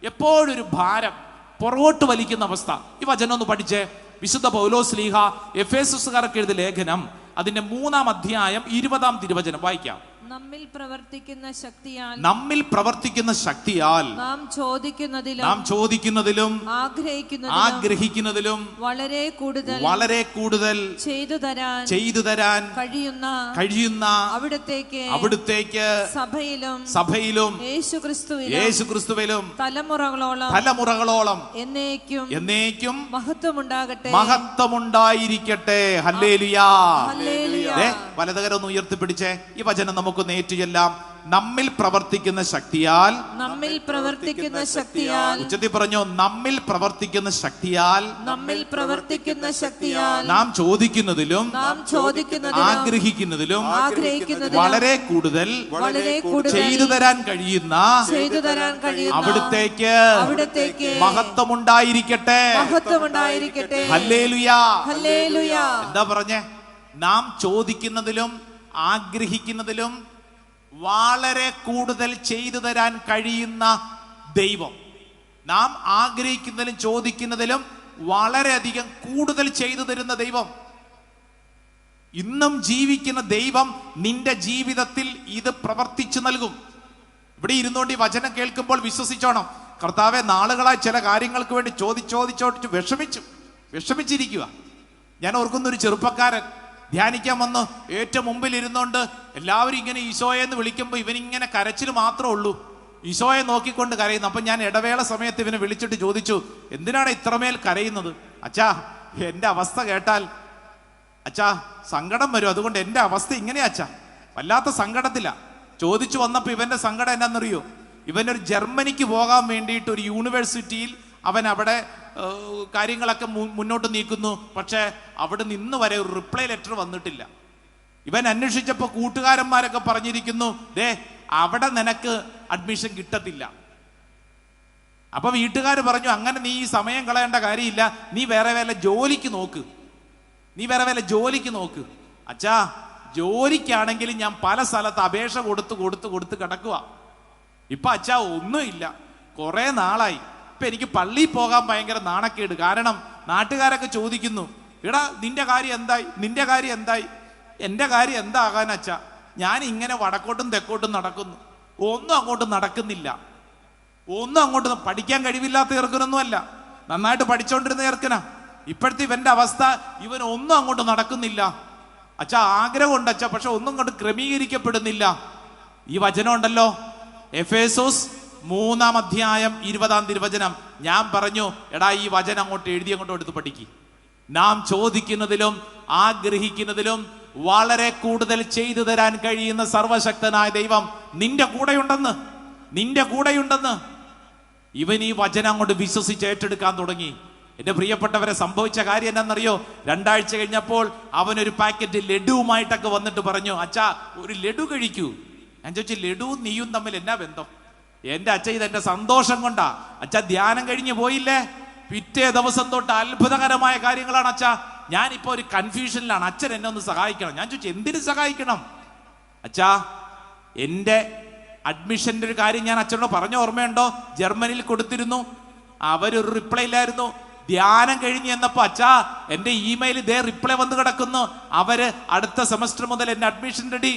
എപ്പോഴും ഒരു ഭാരം, പുറകോട്ട് വലിക്കുന്ന അവസ്ഥ. ഈ വചനം ഒന്ന് പഠിച്ചേ. വിശുദ്ധ പൗലോസ്ലീഹ എഫേസുകാർക്ക് എഴുതിയ ലേഖനം അതിന്റെ 3-ാം അധ്യായം 20-ാം തിരുവചനം വായിക്കാം.
നമ്മിൽ പ്രവർത്തിക്കുന്ന
ശക്തിയാൽ
നാം ചോദിക്കുന്നതിലും
ആഗ്രഹിക്കുന്നതിലും വളരെ കൂടുതൽ ചെയ്തു തരാൻ കഴിയുന്ന അവിടുത്തേക്ക് സഭയിലും യേശുക്രിസ്തുവിലും തലമുറകളോളം എന്നേക്കും മഹത്വമുണ്ടായിരിക്കട്ടെ. ഹല്ലേലൂയ. വലതുകരം ഒന്ന് ഉയർത്തിപ്പിടിച്ചേ. ഈ വചനം നമുക്ക് നേറ്റുചൊല്ലാം. നമ്മിൽ പ്രവർത്തിക്കുന്ന ശക്തിയാൽ ഉച്ചത്തിൽ പറഞ്ഞു, നമ്മിൽ പ്രവർത്തിക്കുന്ന ശക്തിയാൽ നാം ചോദിക്കുന്നതിലും ആഗ്രഹിക്കുന്നതിലും വളരെ കൂടുതൽ ചെയ്തു തരാൻ കഴിയുന്ന അവിടുത്തേക്ക് മഹത്വമുണ്ടായിരിക്കട്ടെ. ഹല്ലേലൂയ. എന്താ പറഞ്ഞേ? നാം ചോദിക്കുന്നതിലും ആഗ്രഹിക്കുന്നതിലും വളരെ കൂടുതൽ ചെയ്തു തരാൻ കഴിയുന്ന ദൈവം. നാം ആഗ്രഹിക്കുന്നതിലും ചോദിക്കുന്നതിലും വളരെയധികം കൂടുതൽ ചെയ്തു തരുന്ന ദൈവം. ഇന്നും ജീവിക്കുന്ന ദൈവം നിന്റെ ജീവിതത്തിൽ ഇത് പ്രവർത്തിച്ചു നൽകും. ഇവിടെ ഇരുന്നുകൊണ്ട് ഈ വചനം കേൾക്കുമ്പോൾ വിശ്വസിച്ചോണം, കർത്താവെ, നാളുകളായി ചില കാര്യങ്ങൾക്ക് വേണ്ടി ചോദിച്ചു വിഷമിച്ചിരിക്കുക. ഞാൻ ഓർക്കുന്നൊരു ചെറുപ്പക്കാരൻ ധ്യാനിക്കാൻ വന്ന് ഏറ്റവും മുമ്പിൽ ഇരുന്നുകൊണ്ട് എല്ലാവരും ഇങ്ങനെ ഈശോയെ എന്ന് വിളിക്കുമ്പോൾ ഇവനിങ്ങനെ കരച്ചിൽ മാത്രമേ ഉള്ളൂ. ഈശോയെ നോക്കിക്കൊണ്ട് കരയുന്നു. അപ്പം ഞാൻ ഇടവേള സമയത്ത് ഇവനെ വിളിച്ചിട്ട് ചോദിച്ചു, എന്തിനാണ് ഇത്രമേൽ കരയുന്നത്? അച്ഛാ, എൻ്റെ അവസ്ഥ കേട്ടാൽ അച്ഛാ സങ്കടം വരും, അതുകൊണ്ട് എൻ്റെ അവസ്ഥ ഇങ്ങനെയാ അച്ഛാ, വല്ലാത്ത സങ്കടത്തില്ല. ചോദിച്ചു വന്നപ്പോൾ ഇവന്റെ സങ്കടം എന്നാന്നറിയോ? ഇവനൊരു ജർമ്മനിക്ക് പോകാൻ വേണ്ടിയിട്ട് ഒരു യൂണിവേഴ്സിറ്റിയിൽ അവൻ അവിടെ കാര്യങ്ങളൊക്കെ മുന്നോട്ട് നീക്കുന്നു. പക്ഷെ അവിടെ നിന്ന് വരെ ഒരു റിപ്ലൈ ലെറ്റർ വന്നിട്ടില്ല. ഇവൻ അന്വേഷിച്ചപ്പോൾ കൂട്ടുകാരന്മാരൊക്കെ പറഞ്ഞിരിക്കുന്നു, ദേ അവിടെ നിനക്ക് അഡ്മിഷൻ കിട്ടത്തില്ല. അപ്പൊ വീട്ടുകാർ പറഞ്ഞു, അങ്ങനെ നീ ഈ സമയം കളയേണ്ട കാര്യമില്ല, നീ വേറെ വല്ല ജോലിക്ക് നോക്ക്. അച്ഛാ, ജോലിക്കാണെങ്കിൽ ഞാൻ പല സ്ഥലത്ത് അപേക്ഷ കൊടുത്ത് കിടക്കുക. ഇപ്പൊ അച്ഛാ ഒന്നുമില്ല, കുറെ നാളായി. ഇപ്പൊ എനിക്ക് പള്ളിയിൽ പോകാൻ ഭയങ്കര നാണക്കേട്. കാരണം നാട്ടുകാരൊക്കെ ചോദിക്കുന്നു, എടാ നിന്റെ കാര്യം എന്തായി? എന്റെ കാര്യം എന്താകാൻ അച്ഛാ? ഞാൻ ഇങ്ങനെ വടക്കോട്ടും തെക്കോട്ടും നടക്കുന്നു, ഒന്നും അങ്ങോട്ട് നടക്കുന്നില്ല. ഒന്നും അങ്ങോട്ട് പഠിക്കാൻ കഴിവില്ലാത്ത ചെറുക്കനൊന്നുമല്ല, നന്നായിട്ട് പഠിച്ചോണ്ടിരുന്ന ചെറുക്കനാ. ഇപ്പോഴത്തെ ഇവന്റെ അവസ്ഥ, ഇവൻ ഒന്നും അങ്ങോട്ട് നടക്കുന്നില്ല. അച്ഛാ ആഗ്രഹമുണ്ട് അച്ഛാ, പക്ഷെ ഒന്നും അങ്ങോട്ട് ക്രമീകരിക്കപ്പെടുന്നില്ല. ഈ വചനം ഉണ്ടല്ലോ, എഫേസോസ് 3-ാം അധ്യായം 20-ാം തിരുവചനം. ഞാൻ പറഞ്ഞു, എടാ ഈ വചനം അങ്ങോട്ട് എഴുതി അങ്ങോട്ട് എടുത്ത് പഠിക്ക്. നാം ചോദിക്കുന്നതിലും ആഗ്രഹിക്കുന്നതിലും വളരെ കൂടുതൽ ചെയ്തു തരാൻ കഴിയുന്ന സർവശക്തനായ ദൈവം നിന്റെ കൂടെയുണ്ടെന്ന് ഇവൻ ഈ വചനം അങ്ങോട്ട് വിശ്വസിച്ച് ഏറ്റെടുക്കാൻ തുടങ്ങി. എന്റെ പ്രിയപ്പെട്ടവരെ, സംഭവിച്ച കാര്യം എന്താണെന്നറിയോ? 2 ആഴ്ച കഴിഞ്ഞപ്പോൾ അവനൊരു പാക്കറ്റ് ലഡുവുമായിട്ടൊക്കെ വന്നിട്ട് പറഞ്ഞു, അച്ഛാ ഒരു ലഡു കഴിക്കൂ. ഞാൻ ചോദിച്ചു, ലഡു നീയും തമ്മിൽ എന്നാ ബന്ധം? എന്റെ അച്ഛ ഇതെന്റെ സന്തോഷം കൊണ്ടാ. അച്ഛ ധ്യാനം കഴിഞ്ഞ് പോയില്ലേ, പിറ്റേ ദിവസം തൊട്ട് അത്ഭുതകരമായ കാര്യങ്ങളാണ് അച്ഛാ. ഞാനിപ്പോ ഒരു കൺഫ്യൂഷനിലാണ്, അച്ഛൻ എന്നെ ഒന്ന് സഹായിക്കണം. ഞാൻ ചോദിച്ചു, എന്തിനു സഹായിക്കണം? അച്ഛാ എന്റെ അഡ്മിഷന്റെ ഒരു കാര്യം ഞാൻ അച്ഛനോട് പറഞ്ഞ ഓർമ്മയുണ്ടോ? ജർമ്മനിയിൽ കൊടുത്തിരുന്നു, അവരൊരു റിപ്ലൈ ഇല്ലായിരുന്നു. ധ്യാനം കഴിഞ്ഞ് എന്നപ്പോ, അച്ഛാ എന്റെ ഇമെയിൽ ഇതേ റിപ്ലൈ വന്ന് കിടക്കുന്നു, അവര് അടുത്ത സെമസ്റ്റർ മുതൽ എന്റെ അഡ്മിഷൻ റെഡി.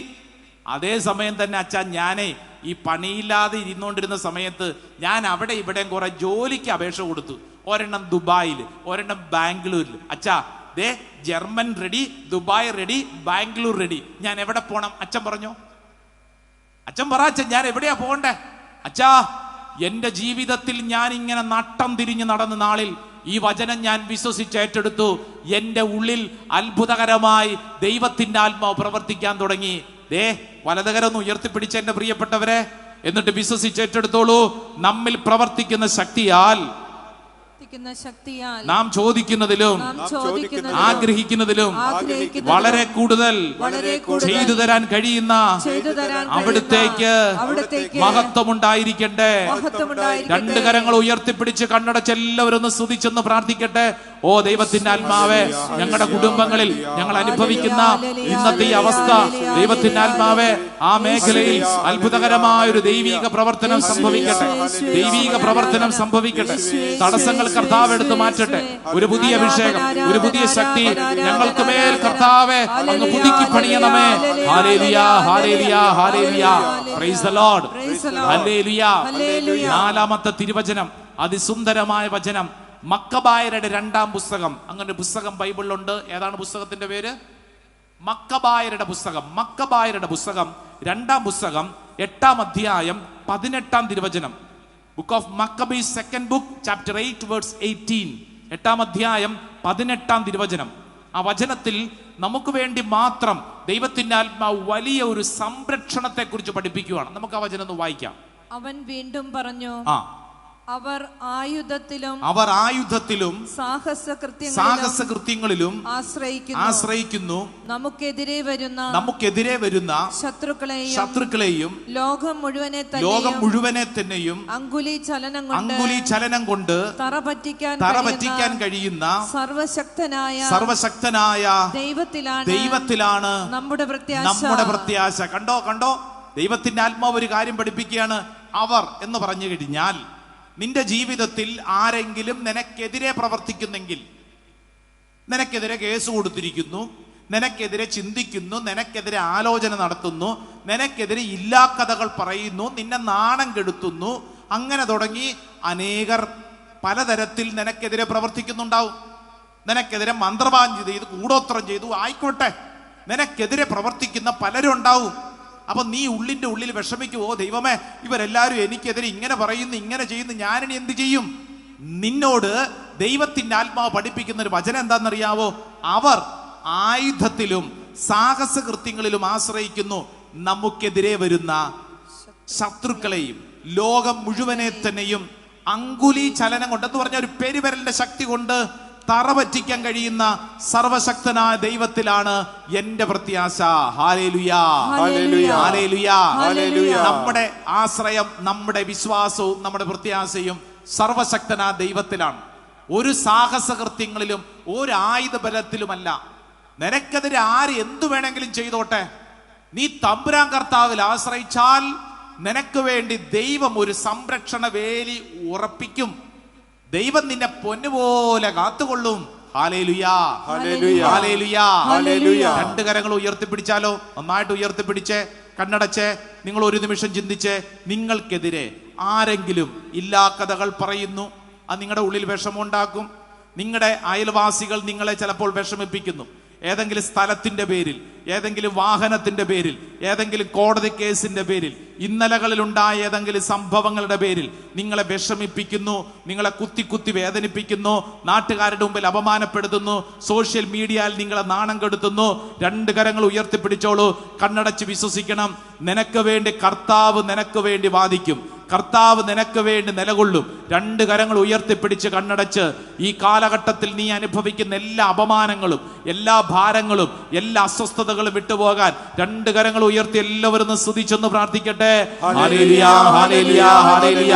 അതേ സമയം തന്നെ അച്ഛാ, ഞാനേ ഈ പണിയില്ലാതെ ഇരുന്നുകൊണ്ടിരുന്ന സമയത്ത് ഞാൻ അവിടെ ഇവിടെയും കുറെ ജോലിക്ക് അപേക്ഷ കൊടുത്തു. ഒരെണ്ണം ദുബായിൽ, ഒരെണ്ണം ബാംഗ്ലൂരിൽ. അച്ഛാ ദേ German ready, Dubai ready, Bangalore ready. ഞാൻ എവിടെ പോണം? അച്ഛൻ പറഞ്ഞോ? അച്ഛൻ പറ അച്ഛൻ, ഞാൻ എവിടെയാ പോകണ്ടേ? അച്ഛാ എന്റെ ജീവിതത്തിൽ ഞാൻ ഇങ്ങനെ നട്ടം തിരിഞ്ഞ് നടന്ന നാളിൽ ഈ വചനം ഞാൻ വിശ്വസിച്ച് ഏറ്റെടുത്തു. എന്റെ ഉള്ളിൽ അത്ഭുതകരമായി ദൈവത്തിന്റെ ആത്മാവ് പ്രവർത്തിക്കാൻ തുടങ്ങി. ദേ വലതുകരൊന്ന് ഉയർത്തിപ്പിടിച്ച എന്റെ പ്രിയപ്പെട്ടവരെ, എന്നിട്ട് വിശ്വസിച്ച് ഏറ്റെടുത്തോളൂ. നമ്മിൽ പ്രവർത്തിക്കുന്ന ശക്തിയാൽ നാം ചോദിക്കുന്നതിലും ആഗ്രഹിക്കുന്നതിലും വളരെ കൂടുതൽ ചെയ്തു തരാൻ കഴിയുന്ന അവിടുത്തേക്ക് മഹത്വമുണ്ടായിരിക്കട്ടെ. 2 കരങ്ങൾ ഉയർത്തിപ്പിടിച്ച് കണ്ണടച്ച് എല്ലാവരും ഒന്ന് സ്തുതിച്ചെന്ന് പ്രാർത്ഥിക്കട്ടെ. ഓ ദൈവത്തിന്റെ ആത്മാവേ, ഞങ്ങളുടെ കുടുംബങ്ങളിൽ ഞങ്ങൾ അനുഭവിക്കുന്ന ഇന്നത്തെ ഈ അവസ്ഥ, ദൈവത്തിന്റെ ആത്മാവേ, ആ മേഖലയിൽ അത്ഭുതകരമായ ഒരു ദൈവിക പ്രവർത്തനം സംഭവിക്കട്ടെ. തടസ്സങ്ങൾ കർത്താവ് എടുത്ത് മാറ്റട്ടെ. ഒരു പുതിയ അഭിഷേകം, ഒരു പുതിയ ശക്തി ഞങ്ങൾക്ക് മേൽ കർത്താവേ അങ്ങ് പുതുക്കി പണിയണമേ. Hallelujah, hallelujah, hallelujah. Praise the Lord. Hallelujah. 4-ാമത്തെ തിരുവചനം, അതിസുന്ദരമായ വചനം. മക്കബായരുടെ 2-ാം പുസ്തകം. അങ്ങനെ പുസ്തകം ബൈബിളിലുണ്ട്. ഏതാണ് പുസ്തകത്തിന്റെ പേര്? മക്കബായരുടെ പുസ്തകം. 2-ാം പുസ്തകം 8-ാം അധ്യായം 18-ാം തിരുവചനം. Book of Maccabees, second book, chapter 8 verse 18. 8-ാം അധ്യായം 18-ാം തിരുവചനം. ആ വചനത്തിൽ നമുക്ക് വേണ്ടി മാത്രം ദൈവത്തിന്റെ ആത്മാവ് വലിയ ഒരു സംരക്ഷണത്തെ കുറിച്ച് പഠിപ്പിക്കുകയാണ്. നമുക്ക് ആ വചനം ഒന്ന് വായിക്കാം.
അവൻ വീണ്ടും പറഞ്ഞു, അവർ ആയുധത്തിലും സാഹസകൃത്യങ്ങളിലും ആശ്രയിക്കുന്നു. നമുക്കെതിരെ വരുന്ന ശത്രുക്കളെയും ലോകം മുഴുവനെ തന്നെയും അങ്കുലി ചലനം കൊണ്ട് തറ പറ്റിക്കാൻ കഴിയുന്ന സർവശക്തനായ ദൈവത്തിലാണ് നമ്മുടെ പ്രത്യാശ. കണ്ടോ ദൈവത്തിന്റെ ആത്മാവ് ഒരു കാര്യം പഠിപ്പിക്കുകയാണ്. അവർ എന്ന് പറഞ്ഞു കഴിഞ്ഞാൽ, നിന്റെ ജീവിതത്തിൽ ആരെങ്കിലും നിനക്കെതിരെ പ്രവർത്തിക്കുന്നെങ്കിൽ, നിനക്കെതിരെ കേസ് കൊടുത്തിരിക്കുന്നു, നിനക്കെതിരെ ചിന്തിക്കുന്നു, നിനക്കെതിരെ ആലോചന നടത്തുന്നു, നിനക്കെതിരെ ഇല്ലാ കഥകൾ പറയുന്നു, നിന്നെ നാണം കെടുത്തുന്നു, അങ്ങനെ തുടങ്ങി അനേകർ പലതരത്തിൽ നിനക്കെതിരെ പ്രവർത്തിക്കുന്നുണ്ടാവും. നിനക്കെതിരെ മന്ത്രവാദം ചെയ്തു, കൂടോത്രം ചെയ്തു, ആയിക്കോട്ടെ, നിനക്കെതിരെ പ്രവർത്തിക്കുന്ന പലരും ഉണ്ടാവും. അപ്പൊ നീ ഉള്ളിന്റെ ഉള്ളിൽ വിഷമിക്കുവോ, ദൈവമേ ഇവരെല്ലാരും എനിക്കെതിരെ ഇങ്ങനെ പറയുന്നു, ഇങ്ങനെ ചെയ്യുന്നു, ഞാനിനി എന്ത് ചെയ്യും? നിന്നോട് ദൈവത്തിന്റെ ആത്മാവ് പഠിപ്പിക്കുന്ന ഒരു വചനം എന്താണെന്നറിയാവോ? അവർ ആയുധത്തിലും സാഹസകൃത്യങ്ങളിലും ആശ്രയിക്കുന്നു. നമുക്കെതിരെ വരുന്ന ശത്രുക്കളെയും ലോകം മുഴുവനെ തന്നെയും
അങ്കുലി ചലനം കൊണ്ട് എന്ന് പറഞ്ഞ ഒരു പെരുവിരലിന്റെ ശക്തി കൊണ്ട് തറ പറ്റിക്കാൻ കഴിയുന്ന സർവശക്തനായ ദൈവത്തിലാണ് എന്റെ പ്രത്യാശ. ഹല്ലേലൂയാ,
ഹല്ലേലൂയ,
ഹല്ലേലൂയാ,
ഹല്ലേലൂയ.
നമ്മുടെ ആശ്രയം, നമ്മുടെ വിശ്വാസവും നമ്മുടെ പ്രത്യാശയും സർവശക്തനായ ദൈവത്തിലാണ്. ഒരു സാഹസകൃത്യങ്ങളിലും ഒരു ആയുധ ബലത്തിലുമല്ല. നിനക്കെതിരെ ആര് എന്തു വേണമെങ്കിലും ചെയ്തോട്ടെ, നീ തമ്പുരാൻ കർത്താവിൽ ആശ്രയിച്ചാൽ നിനക്ക് വേണ്ടി ദൈവം ഒരു സംരക്ഷണ വേലി ഉറപ്പിക്കും. ദൈവം നിന്നെ പൊന്നുപോലെ കാത്തുകൊള്ളും. ഹല്ലേലൂയാ,
ഹല്ലേലൂയ,
ഹല്ലേലൂയാ,
ഹല്ലേലൂയ.
രണ്ട് കരങ്ങൾ ഉയർത്തിപ്പിടിച്ചാലോ, നന്നായിട്ട് ഉയർത്തിപ്പിടിച്ച് കണ്ണടച്ച് നിങ്ങൾ ഒരു നിമിഷം ചിന്തിച്ച്, നിങ്ങൾക്കെതിരെ ആരെങ്കിലും ഇല്ലാ കഥകൾ പറയുന്നു, അത് നിങ്ങളുടെ ഉള്ളിൽ വിഷമമുണ്ടാക്കും. നിങ്ങളുടെ അയൽവാസികൾ നിങ്ങളെ ചിലപ്പോൾ വിഷമിപ്പിക്കുന്നു. ഏതെങ്കിലും സ്ഥലത്തിന്റെ പേരിൽ, ഏതെങ്കിലും വാഹനത്തിന്റെ പേരിൽ, ഏതെങ്കിലും കോടതി കേസിന്റെ പേരിൽ, ഇന്നലകളിലുണ്ടായ ഏതെങ്കിലും സംഭവങ്ങളുടെ പേരിൽ നിങ്ങളെ വിഷമിപ്പിക്കുന്നു, നിങ്ങളെ കുത്തി വേദനിപ്പിക്കുന്നു, നാട്ടുകാരുടെ മുമ്പിൽ അപമാനപ്പെടുത്തുന്നു, സോഷ്യൽ മീഡിയയിൽ നിങ്ങളെ നാണം കെടുത്തുന്നു. രണ്ട് കരങ്ങൾ ഉയർത്തിപ്പിടിച്ചോളൂ, കണ്ണടച്ച് വിശ്വസിക്കണം. നിനക്ക് വേണ്ടി കർത്താവ് നിനക്ക് വേണ്ടി വാദിക്കും. കർത്താവ് നിനക്ക് വേണ്ടി നിലകൊള്ളും. രണ്ട് കരങ്ങൾ ഉയർത്തിപ്പിടിച്ച് കണ്ണടച്ച് ഈ കാലഘട്ടത്തിൽ നീ അനുഭവിക്കുന്ന എല്ലാ അപമാനങ്ങളും, എല്ലാ ഭാരങ്ങളും, എല്ലാ അസ്വസ്ഥതകളും വിട്ടുപോകാൻ രണ്ട് കരങ്ങൾ ഉയർത്തി എല്ലാവരും സ്തുതിച്ചൊന്ന് പ്രാർത്ഥിക്കട്ടെ. Hallelujah, hallelujah, hallelujah.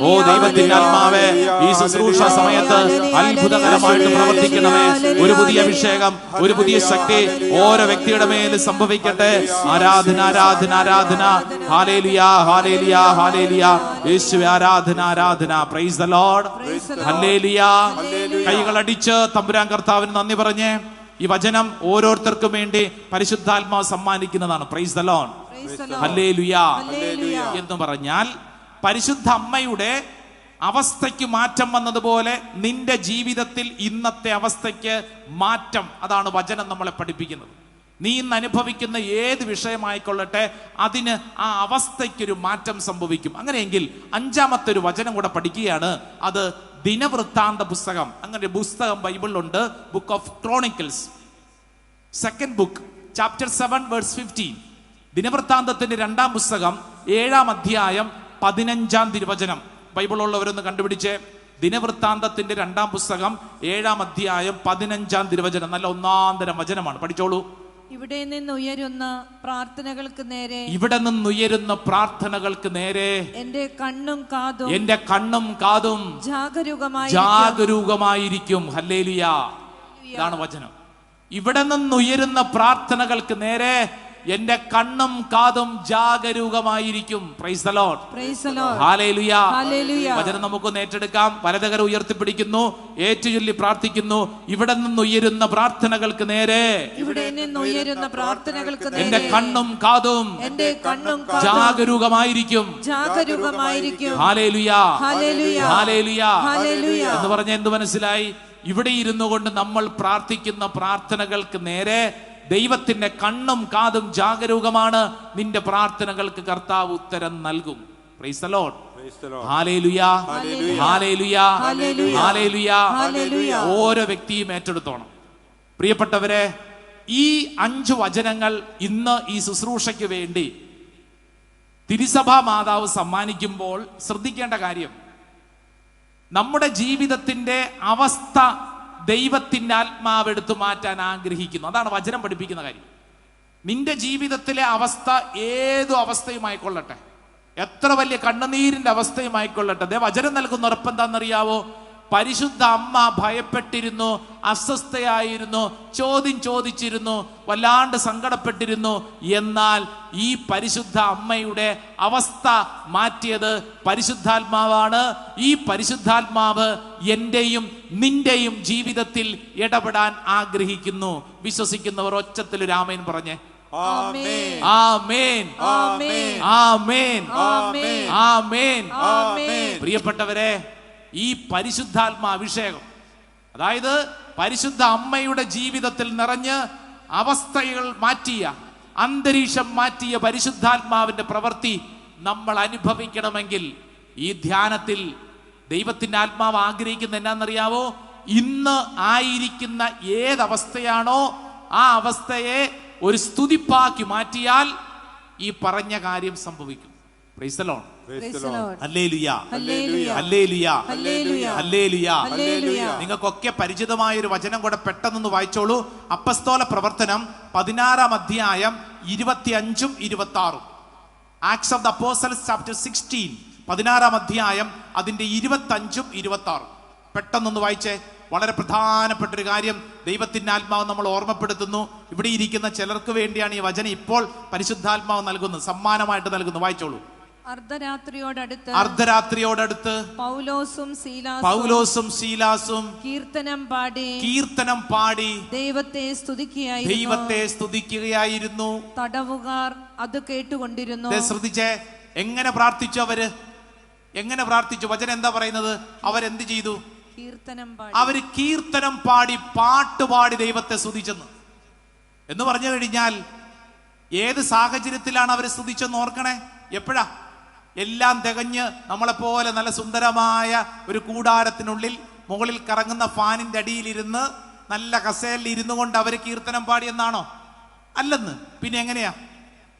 ഓ ദൈവത്തിന്റെ ആത്മാവേ, ഈ ശുശ്രൂഷ സമയത്ത് അത്ഭുതകരമായിട്ട് പ്രവർത്തിക്കണമേ. ഒരു പുതിയ അഭിഷേകം, ഒരു പുതിയ ശക്തി ഓരോ വ്യക്തിയുടെ മേൽ സംഭവിക്കട്ടെ. ആരാധന, ആരാധന, ആരാധന. Hallelujah, hallelujah, hallelujah. യേശുവേ ആരാധന, ആരാധന. Praise the Lord. ഹല്ലേലൂയ. കൈകളടിച്ച് തമ്പുരാൻ കർത്താവിന് നന്ദി പറഞ്ഞേ. ഈ വചനം ഓരോരുത്തർക്കും വേണ്ടി പരിശുദ്ധാത്മാവ് സമ്മാനിക്കുന്നതാണ്. Praise the Lord. ഹല്ലേലൂയ എന്ന് പറഞ്ഞാൽ പരിശുദ്ധ അമ്മയുടെ അവസ്ഥയ്ക്ക് മാറ്റം വന്നതുപോലെ നിന്റെ ജീവിതത്തിൽ ഇന്നത്തെ അവസ്ഥയ്ക്ക് മാറ്റം, അതാണ് വചനം നമ്മളെ പഠിപ്പിക്കുന്നത്. നീ ഇന്ന് അനുഭവിക്കുന്ന ഏത് വിഷയമായിക്കൊള്ളട്ടെ, അതിന് ആ അവസ്ഥയ്ക്കൊരു മാറ്റം സംഭവിക്കും. അങ്ങനെയെങ്കിൽ അഞ്ചാമത്തെ ഒരു വചനം കൂടെ പഠിക്കുകയാണ്. അത് ദിനവൃത്താന്ത പുസ്തകം. അങ്ങനെ ഒരു പുസ്തകം ബൈബിളിലുണ്ട്, book of Chronicles, second book, chapter 7 verse 15. ദിനവൃത്താന്തത്തിന്റെ 2-ാം പുസ്തകം 7-ാം അധ്യായം 15-ാം തിരുവചനം. ബൈബിൾ ഉള്ളവരൊന്ന് കണ്ടുപിടിച്ചേ. ദിനവൃത്താന്തത്തിന്റെ 2-ാം പുസ്തകം 7-ാം അധ്യായം 15-ാം തിരുവചനം. നല്ല ഒന്നാന്തരം വചനമാണ്, പഠിച്ചോളൂ.
ഇവിടെ നിന്നുയരുന്ന പ്രാർത്ഥനകൾക്ക് നേരെ,
ഇവിടെ നിന്നുയരുന്ന പ്രാർത്ഥനകൾക്ക് നേരെ
എന്റെ കണ്ണും കാതും
ജാഗരൂകമായിരിക്കും. ഹല്ലേലൂയ. ഇതാണ് വചനം. ഇവിടെ നിന്നുയരുന്ന പ്രാർത്ഥനകൾക്ക് നേരെ എന്റെ കണ്ണും കാതും ജാഗരൂകമായിരിക്കും. Praise the Lord. ഹല്ലേലൂയ. വചനം നമുക്കൊന്ന് ഏറ്റെടുക്കാം. വലതുകരം ഉയർത്തിപ്പിടിക്കുന്നു, ഏറ്റുചൊല്ലി പ്രാർത്ഥിക്കുന്നു. ഇവിടെ നിന്നുയരുന്ന പ്രാർത്ഥനകൾക്ക് നേരെ എന്റെ കണ്ണും കാതും ജാഗരൂകമായിരിക്കും. ഹല്ലേലൂയ, ഹല്ലേലൂയ എന്ന് പറഞ്ഞ എന്ത് മനസ്സിലായി? ഇവിടെ ഇരുന്നു കൊണ്ട് നമ്മൾ പ്രാർത്ഥിക്കുന്ന പ്രാർത്ഥനകൾക്ക് നേരെ ദൈവത്തിന്റെ കണ്ണും കാതും ജാഗരൂകമാണ്. നിന്റെ പ്രാർത്ഥനകൾക്ക് കർത്താവ് ഉത്തരം നൽകും. Price the Lord. Hallelujah, hallelujah, hallelujah. ഓരോ വ്യക്തിയും ഏറ്റെടുത്തോണം. പ്രിയപ്പെട്ടവരെ, ഈ 5 വചനങ്ങൾ ഇന്ന് ഈ ശുശ്രൂഷയ്ക്ക് വേണ്ടി തിരുസഭാ മാതാവ് സമ്മാനിക്കുമ്പോൾ ശ്രദ്ധിക്കേണ്ട കാര്യം, നമ്മുടെ ജീവിതത്തിന്റെ അവസ്ഥ ദൈവത്തിന്റെ ആത്മാവ് എടുത്തു മാറ്റാൻ ആഗ്രഹിക്കുന്നു. അതാണ് വചനം പഠിപ്പിക്കുന്ന കാര്യം. നിന്റെ ജീവിതത്തിലെ അവസ്ഥ ഏതു അവസ്ഥയുമായിക്കൊള്ളട്ടെ, എത്ര വലിയ കണ്ണുനീരിന്റെ അവസ്ഥയുമായിക്കൊള്ളട്ടെ, വചനം നൽകുന്ന ഉറപ്പെന്താണെന്നറിയാവോ? പരിശുദ്ധ അമ്മ ഭയപ്പെട്ടിരുന്നു, അസ്വസ്ഥയായിരുന്നു, ചോദിച്ചിരുന്നു, വല്ലാണ്ട് സങ്കടപ്പെട്ടിരുന്നു. എന്നാൽ ഈ പരിശുദ്ധ അമ്മയുടെ അവസ്ഥ മാറ്റിയത് പരിശുദ്ധാത്മാവാണ്. ഈ പരിശുദ്ധാത്മാവ് എന്റെയും നിന്റെയും ജീവിതത്തിൽ ഇടപെടാൻ ആഗ്രഹിക്കുന്നു. വിശ്വസിക്കുന്നവർ ഒച്ചത്തിൽ ഒരു ആമേൻ പറഞ്ഞേ. ആമേൻ, ആമേൻ, ആമേൻ, ആമേൻ. പ്രിയപ്പെട്ടവരെ, ഈ പരിശുദ്ധാത്മാ അഭിഷേകം, അതായത് പരിശുദ്ധ അമ്മയുടെ ജീവിതത്തിൽ നിറഞ്ഞ് അവസ്ഥകൾ മാറ്റിയ, അന്തരീക്ഷം മാറ്റിയ പരിശുദ്ധാത്മാവിന്റെ പ്രവൃത്തി നമ്മൾ അനുഭവിക്കണമെങ്കിൽ ഈ ധ്യാനത്തിൽ ദൈവത്തിന്റെ ആത്മാവ് ആഗ്രഹിക്കുന്ന എന്നാന്നറിയാവോ? ഇന്ന് ആയിരിക്കുന്ന ഏതവസ്ഥയാണോ ആ അവസ്ഥയെ ഒരു സ്തുതിപ്പാക്കി മാറ്റിയാൽ ഈ പറഞ്ഞ കാര്യം സംഭവിക്കും. Price the Lord.
Praise the Lord.
Hallelujah,
hallelujah,
hallelujah,
hallelujah,
hallelujah.
Hallelujah.
നിങ്ങൾക്കൊക്കെ പരിചിതമായ ഒരു വചനം കൂടെ പെട്ടെന്ന് വായിച്ചോളൂ. അപ്പസ്തോല പ്രവർത്തനം 16 അധ്യായം 25 26. Acts of the apostles chapter 16 16 അധ്യായം അതിന്റെ 25 26. പെട്ടെന്നൊന്ന് വായിച്ചേ. വളരെ പ്രധാനപ്പെട്ട ഒരു കാര്യം ദൈവത്തിന്റെ ആത്മാവ് നമ്മൾ ഓർമ്മപ്പെടുത്തുന്നു. ഇവിടെ ഇരിക്കുന്ന ചിലർക്ക് വേണ്ടിയാണ് ഈ വചനം ഇപ്പോൾ പരിശുദ്ധാത്മാവ് നൽകുന്നത്, സമ്മാനമായിട്ട് നൽകുന്നു. വായിച്ചോളൂ.
അർദ്ധരാത്രിയോടടുത്ത് പൗലോസും സീലാസും കീർത്തനം പാടി ദൈവത്തെ
സ്തുതിക്കുകയായിരുന്നു.
തടവുകാർ അത് കേട്ടുകൊണ്ടിരുന്നു.
ശ്രദ്ധിച്ചേ, എങ്ങനെ പ്രാർത്ഥിച്ചു അവര്? എങ്ങനെ പ്രാർത്ഥിച്ചു? വചനം എന്താ പറയുന്നത്? അവരെന്ത് ചെയ്തു? അവര് കീർത്തനം പാടി, പാട്ടുപാടി ദൈവത്തെ സ്തുതിച്ചെന്ന്. എന്ന് പറഞ്ഞു കഴിഞ്ഞാൽ ഏത് സാഹചര്യത്തിലാണ് അവർ സ്തുതിച്ചെന്ന് ഓർക്കണേ. എപ്പോഴാ? എല്ലാം തികഞ്ഞ് നമ്മളെപ്പോലെ നല്ല സുന്ദരമായ ഒരു കൂടാരത്തിനുള്ളിൽ മുകളിൽ കറങ്ങുന്ന ഫാനിന്റെ അടിയിലിരുന്ന് നല്ല കസേലിൽ ഇരുന്നു കൊണ്ട് അവര് കീർത്തനം പാടിയെന്നാണോ? അല്ലെന്ന്. പിന്നെ എങ്ങനെയാ?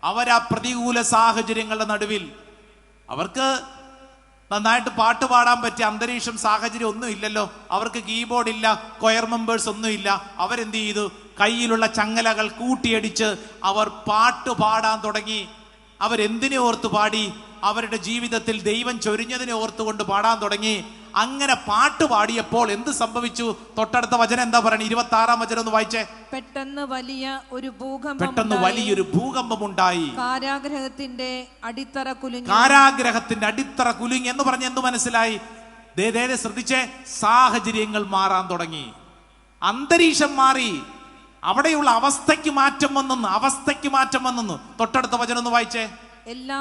അവരാ പ്രതികൂല സാഹചര്യങ്ങളുടെ നടുവിൽ അവർക്ക് നന്നായിട്ട് പാട്ട് പാടാൻ പറ്റിയ അന്തരീക്ഷം, സാഹചര്യം ഒന്നും ഇല്ലല്ലോ. അവർക്ക് കീബോർഡ് ഇല്ല, കൊയർ മെമ്പേഴ്സ് ഒന്നുമില്ല. അവരെന്ത് ചെയ്തു? കയ്യിലുള്ള ചങ്ങലകൾ കൂട്ടിയടിച്ച് അവർ പാട്ട് പാടാൻ തുടങ്ങി. അവരെന്തിനെ ഓർത്ത് പാടി? അവരുടെ ജീവിതത്തിൽ ദൈവം ചൊരിഞ്ഞതിനെ ഓർത്തുകൊണ്ട് പാടാൻ തുടങ്ങി. അങ്ങനെ പാട്ട് പാടിയപ്പോൾ എന്ത് സംഭവിച്ചു? തൊട്ടടുത്ത വചനം എന്താ പറയുക? 26-ാം വചനം ഒന്ന് വായിച്ചേ.
പെട്ടെന്ന് വലിയൊരു
ഭൂകമ്പം ഉണ്ടായി.
കാരാഗ്രഹത്തിന്റെ അടിത്തറ
കുലുങ്ങി എന്ന് പറഞ്ഞ എന്ത് മനസ്സിലായി? ശ്രദ്ധിച്ചേ, സാഹചര്യങ്ങൾ മാറാൻ തുടങ്ങി, അന്തരീക്ഷം മാറി, അവിടെയുള്ള അവസ്ഥയ്ക്ക് മാറ്റം വന്നെന്ന്. തൊട്ടടുത്ത വചനം ഒന്ന് വായിച്ചേ.
എല്ലാ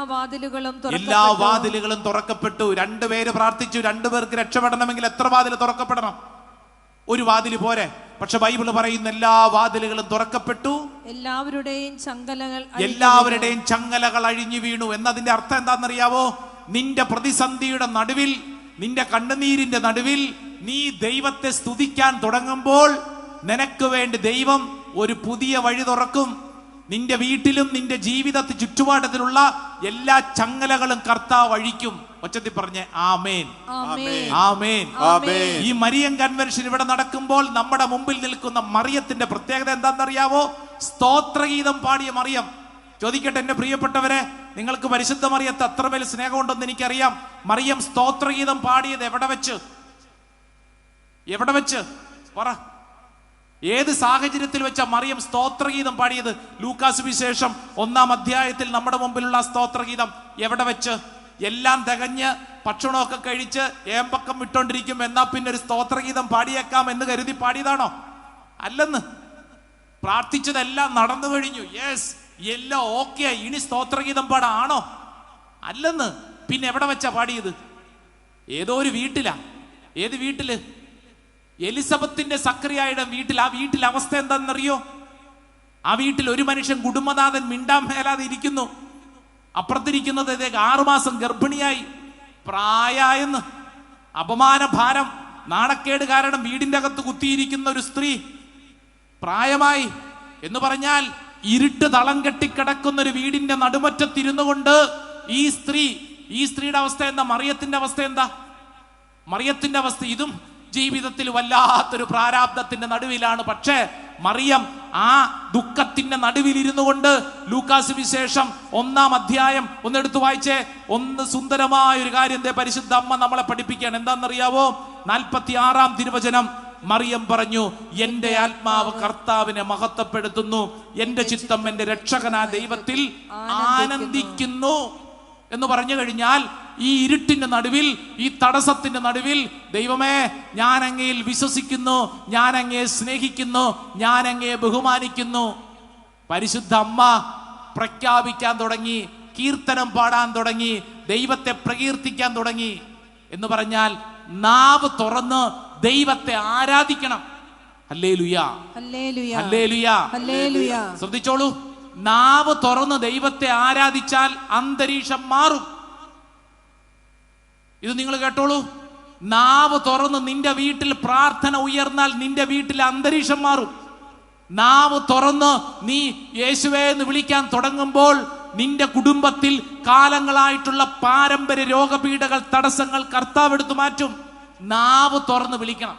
വാതിലുകളും
തുറക്കപ്പെട്ടു. 2 പേര് പ്രാർത്ഥിച്ചു. 2 പേർക്ക് രക്ഷപ്പെടണമെങ്കിൽ എത്ര വാതിൽ തുറക്കപ്പെടണം? ഒരു വാതിൽ പോരെ. പക്ഷെ ബൈബിൾ പറയുന്ന എല്ലാ വാതിലുകളും തുറക്കപ്പെട്ടു, എല്ലാവരുടെയും ചങ്ങലകൾ അഴിഞ്ഞു വീണു. എന്നതിന്റെ അർത്ഥം എന്താണെന്നറിയാവോ? നിന്റെ പ്രതിസന്ധിയുടെ നടുവിൽ, നിന്റെ കണ്ണുനീരിന്റെ നടുവിൽ നീ ദൈവത്തെ സ്തുതിക്കാൻ തുടങ്ങുമ്പോൾ നിനക്ക് വേണ്ടി ദൈവം ഒരു പുതിയ വഴി തുറക്കും. നിന്റെ വീട്ടിലും നിന്റെ ജീവിതത്തിൽ ചുറ്റുപാടത്തിലുള്ള എല്ലാ ചങ്ങലകളും കർത്താവ് അഴിക്കും. ഒച്ചത്തിൽ പറഞ്ഞേ ആമേൻ, ആമേൻ, ആമേൻ. ഈ മറിയം കൺവെൻഷൻ ഇവിടെ നടക്കുമ്പോൾ നമ്മുടെ മുമ്പിൽ നിൽക്കുന്ന മറിയത്തിന്റെ പ്രത്യേകത എന്താണെന്നറിയാവോ? സ്തോത്രഗീതം പാടിയ മറിയം. ചോദിക്കട്ടെ എന്റെ പ്രിയപ്പെട്ടവരെ, നിങ്ങൾക്ക് പരിശുദ്ധ മറിയത്തെ അത്ര വലിയ സ്നേഹമുണ്ടെന്ന് എനിക്കറിയാം. മറിയം സ്തോത്രഗീതം പാടിയത് എവിടെ വെച്ച് പറ? ഏത് സാഹചര്യത്തിൽ വെച്ച മറിയം സ്തോത്രഗീതം പാടിയത്? ലൂക്കാസ് വിശേഷം 1-ാം അധ്യായത്തിൽ നമ്മുടെ മുമ്പിലുള്ള സ്തോത്രഗീതം എവിടെ വെച്ച്? എല്ലാം തികഞ്ഞ് ഭക്ഷണമൊക്കെ കഴിച്ച് ഏമ്പക്കം വിട്ടോണ്ടിരിക്കും. എന്നാ പിന്നെ ഒരു സ്തോത്രഗീതം പാടിയേക്കാം എന്ന് കരുതി പാടിയതാണോ? അല്ലെന്ന്. പ്രാർത്ഥിച്ചതെല്ലാം നടന്നു കഴിഞ്ഞു. യെസ്, എല്ലാം ഓക്കെ, ഇനി സ്തോത്രഗീതം പാടാണോ? അല്ലെന്ന്. പിന്നെ എവിടെ വെച്ചാ പാടിയത്? ഏതോ ഒരു വീട്ടിലാ. ഏത് വീട്ടില്? എലിസബത്തിന്റെ സക്രിയായുടെ വീട്ടിൽ. ആ വീട്ടിൽ അവസ്ഥ എന്താണെന്നറിയോ? ആ വീട്ടിൽ ഒരു മനുഷ്യൻ, കുടുംബനാഥൻ, മിണ്ടാൻ മേലാതെ ഇരിക്കുന്നു. അപ്പുറത്തിരിക്കുന്നത് 6 മാസം ഗർഭിണിയായി, പ്രായായെന്ന്, അപമാന ഭാരം, നാണക്കേട് കാരണം വീടിന്റെ അകത്ത് കുത്തിയിരിക്കുന്ന ഒരു സ്ത്രീ, പ്രായമായി എന്ന് പറഞ്ഞാൽ ഇരുട്ട് തളം കെട്ടിക്കിടക്കുന്ന ഒരു വീടിന്റെ നടുമറ്റത്തിരുന്നു കൊണ്ട് ഈ സ്ത്രീയുടെ അവസ്ഥ എന്താ? മറിയത്തിന്റെ അവസ്ഥ എന്താ? മറിയത്തിന്റെ അവസ്ഥ ഇതും ജീവിതത്തിൽ വല്ലാത്തൊരു പ്രാരാബ്ധത്തിന്റെ നടുവിലാണ്. പക്ഷേ മറിയം ആ ദുഃഖത്തിന്റെ നടുവിൽ ഇരുന്നു കൊണ്ട് ലൂക്കാസ് വിശേഷം 1-ാം അധ്യായം ഒന്നെടുത്ത് വായിച്ചേ. സുന്ദരമായ ഒരു കാര്യം പരിശുദ്ധ അമ്മ നമ്മളെ പഠിപ്പിക്കുകയാണ്. എന്താണെന്നറിയാവോ? 46-ാം തിരുവചനം. മറിയം പറഞ്ഞു, എന്റെ ആത്മാവ് കർത്താവിനെ മഹത്വപ്പെടുത്തുന്നു, എന്റെ ചിത്തം എന്റെ രക്ഷകനായ ദൈവത്തിൽ ആനന്ദിക്കുന്നു എന്ന് പറഞ്ഞു കഴിഞ്ഞാൽ ഈ ഇരുട്ടിന്റെ നടുവിൽ, ഈ തടസ്സത്തിന്റെ നടുവിൽ, ദൈവമേ ഞാൻ അങ്ങയിൽ വിശ്വസിക്കുന്നു, ഞാൻ അങ്ങയെ സ്നേഹിക്കുന്നു, ഞാൻ അങ്ങയെ ബഹുമാനിക്കുന്നു. പരിശുദ്ധ അമ്മ പ്രഖ്യാപിക്കാൻ തുടങ്ങി, കീർത്തനം പാടാൻ തുടങ്ങി, ദൈവത്തെ പ്രകീർത്തിക്കാൻ തുടങ്ങി. എന്ന് പറഞ്ഞാൽ നാവ് തുറന്ന് ദൈവത്തെ ആരാധിക്കണം. Hallelujah, hallelujah, hallelujah. ശ്രദ്ധിച്ചോളൂ, നാവ് തുറന്ന് ദൈവത്തെ ആരാധിച്ചാൽ അന്തരീക്ഷം മാറും. ഇത് നിങ്ങൾ കേട്ടോളൂ. നാവ് തുറന്ന് നിന്റെ വീട്ടിൽ പ്രാർത്ഥന ഉയർന്നാൽ നിന്റെ വീട്ടിലെ അന്തരീക്ഷം മാറും. നാവ് തുറന്ന് നീ യേശുവേ എന്ന് വിളിക്കാൻ തുടങ്ങുമ്പോൾ നിന്റെ കുടുംബത്തിൽ കാലങ്ങളായിട്ടുള്ള പാരമ്പര്യ രോഗപീഠകൾ, തടസ്സങ്ങൾ കർത്താവ് എടുത്തു മാറ്റും. നാവ് തുറന്ന് വിളിക്കണം.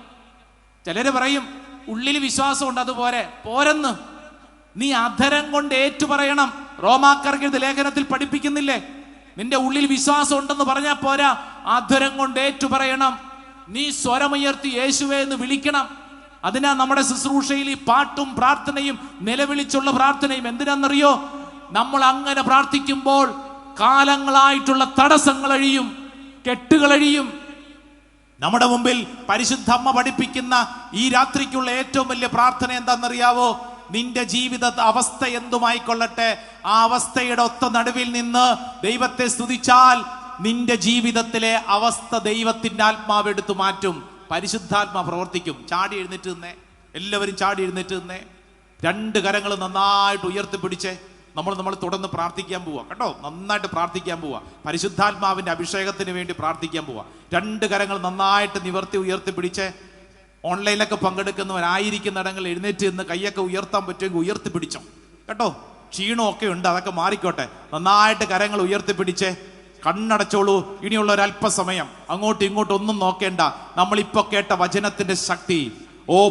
ചിലര് പറയും ഉള്ളിൽ വിശ്വാസമുണ്ട്, അതുപോലെ പോരെന്ന്. നീ അധരം കൊണ്ട് ഏറ്റു പറയണം. റോമാക്കാർക്ക് ലേഖനത്തിൽ പഠിപ്പിക്കുന്നില്ലേ? നിന്റെ ഉള്ളിൽ വിശ്വാസം ഉണ്ടെന്ന് പറഞ്ഞാൽ പോരാ, അധരം കൊണ്ട് ഏറ്റു പറയണം. നീ സ്വരമുയർത്തി യേശുവേ എന്ന് വിളിക്കണം. അതിനാ നമ്മുടെ ശുശ്രൂഷയിൽ ഈ പാട്ടും പ്രാർത്ഥനയും നിലവിളിച്ചുള്ള പ്രാർത്ഥനയും. എന്തിനാണെന്നറിയോ? നമ്മൾ അങ്ങനെ പ്രാർത്ഥിക്കുമ്പോൾ കാലങ്ങളായിട്ടുള്ള തടസ്സങ്ങൾ അഴിയും, കെട്ടുകൾ അഴിയും. നമ്മുടെ മുമ്പിൽ പരിശുദ്ധ അമ്മ പഠിപ്പിക്കുന്ന ഈ രാത്രിക്കുള്ള ഏറ്റവും വലിയ പ്രാർത്ഥന എന്താണെന്നറിയാവോ? നിന്റെ ജീവിത അവസ്ഥ എന്തുമായിക്കൊള്ളട്ടെ, ആ അവസ്ഥയുടെ ഒത്ത നടുവിൽ നിന്ന് ദൈവത്തെ സ്തുതിച്ചാൽ നിന്റെ ജീവിതത്തിലെ അവസ്ഥ ദൈവത്തിന്റെ ആത്മാവ് എടുത്തു മാറ്റും. പരിശുദ്ധാത്മാ പ്രവർത്തിക്കും. ചാടി എഴുന്നേറ്റ് നിന്നേ, എല്ലാവരും ചാടി എഴുന്നേറ്റ് നിന്നേ. രണ്ട് കരങ്ങൾ നന്നായിട്ട് ഉയർത്തിപ്പിടിച്ചേ. നമ്മൾ തുടർന്ന് പ്രാർത്ഥിക്കാൻ പോവാ കേട്ടോ. നന്നായിട്ട് പ്രാർത്ഥിക്കാൻ പോവാ. പരിശുദ്ധാത്മാവിന്റെ അഭിഷേകത്തിന് വേണ്ടി പ്രാർത്ഥിക്കാൻ പോവാ. രണ്ട് കരങ്ങൾ നന്നായിട്ട് നിവർത്തി ഉയർത്തിപ്പിടിച്ചേ. ഓൺലൈനിലൊക്കെ പങ്കെടുക്കുന്നവരായിരിക്കുന്നിടങ്ങളിൽ എഴുന്നേറ്റ് നിന്ന് കൈയൊക്കെ ഉയർത്താൻ പറ്റുമെങ്കിൽ ഉയർത്തിപ്പിടിച്ചോ കേട്ടോ. ക്ഷീണമൊക്കെ ഉണ്ട്, അതൊക്കെ മാറിക്കോട്ടെ. നന്നായിട്ട് കരങ്ങൾ ഉയർത്തിപ്പിടിച്ചേ. കണ്ണടച്ചോളൂ. ഇനിയുള്ള ഒരല്പസമയം അങ്ങോട്ടും ഇങ്ങോട്ടും ഒന്നും നോക്കേണ്ട. നമ്മളിപ്പോ കേട്ട വചനത്തിന്റെ ശക്തി,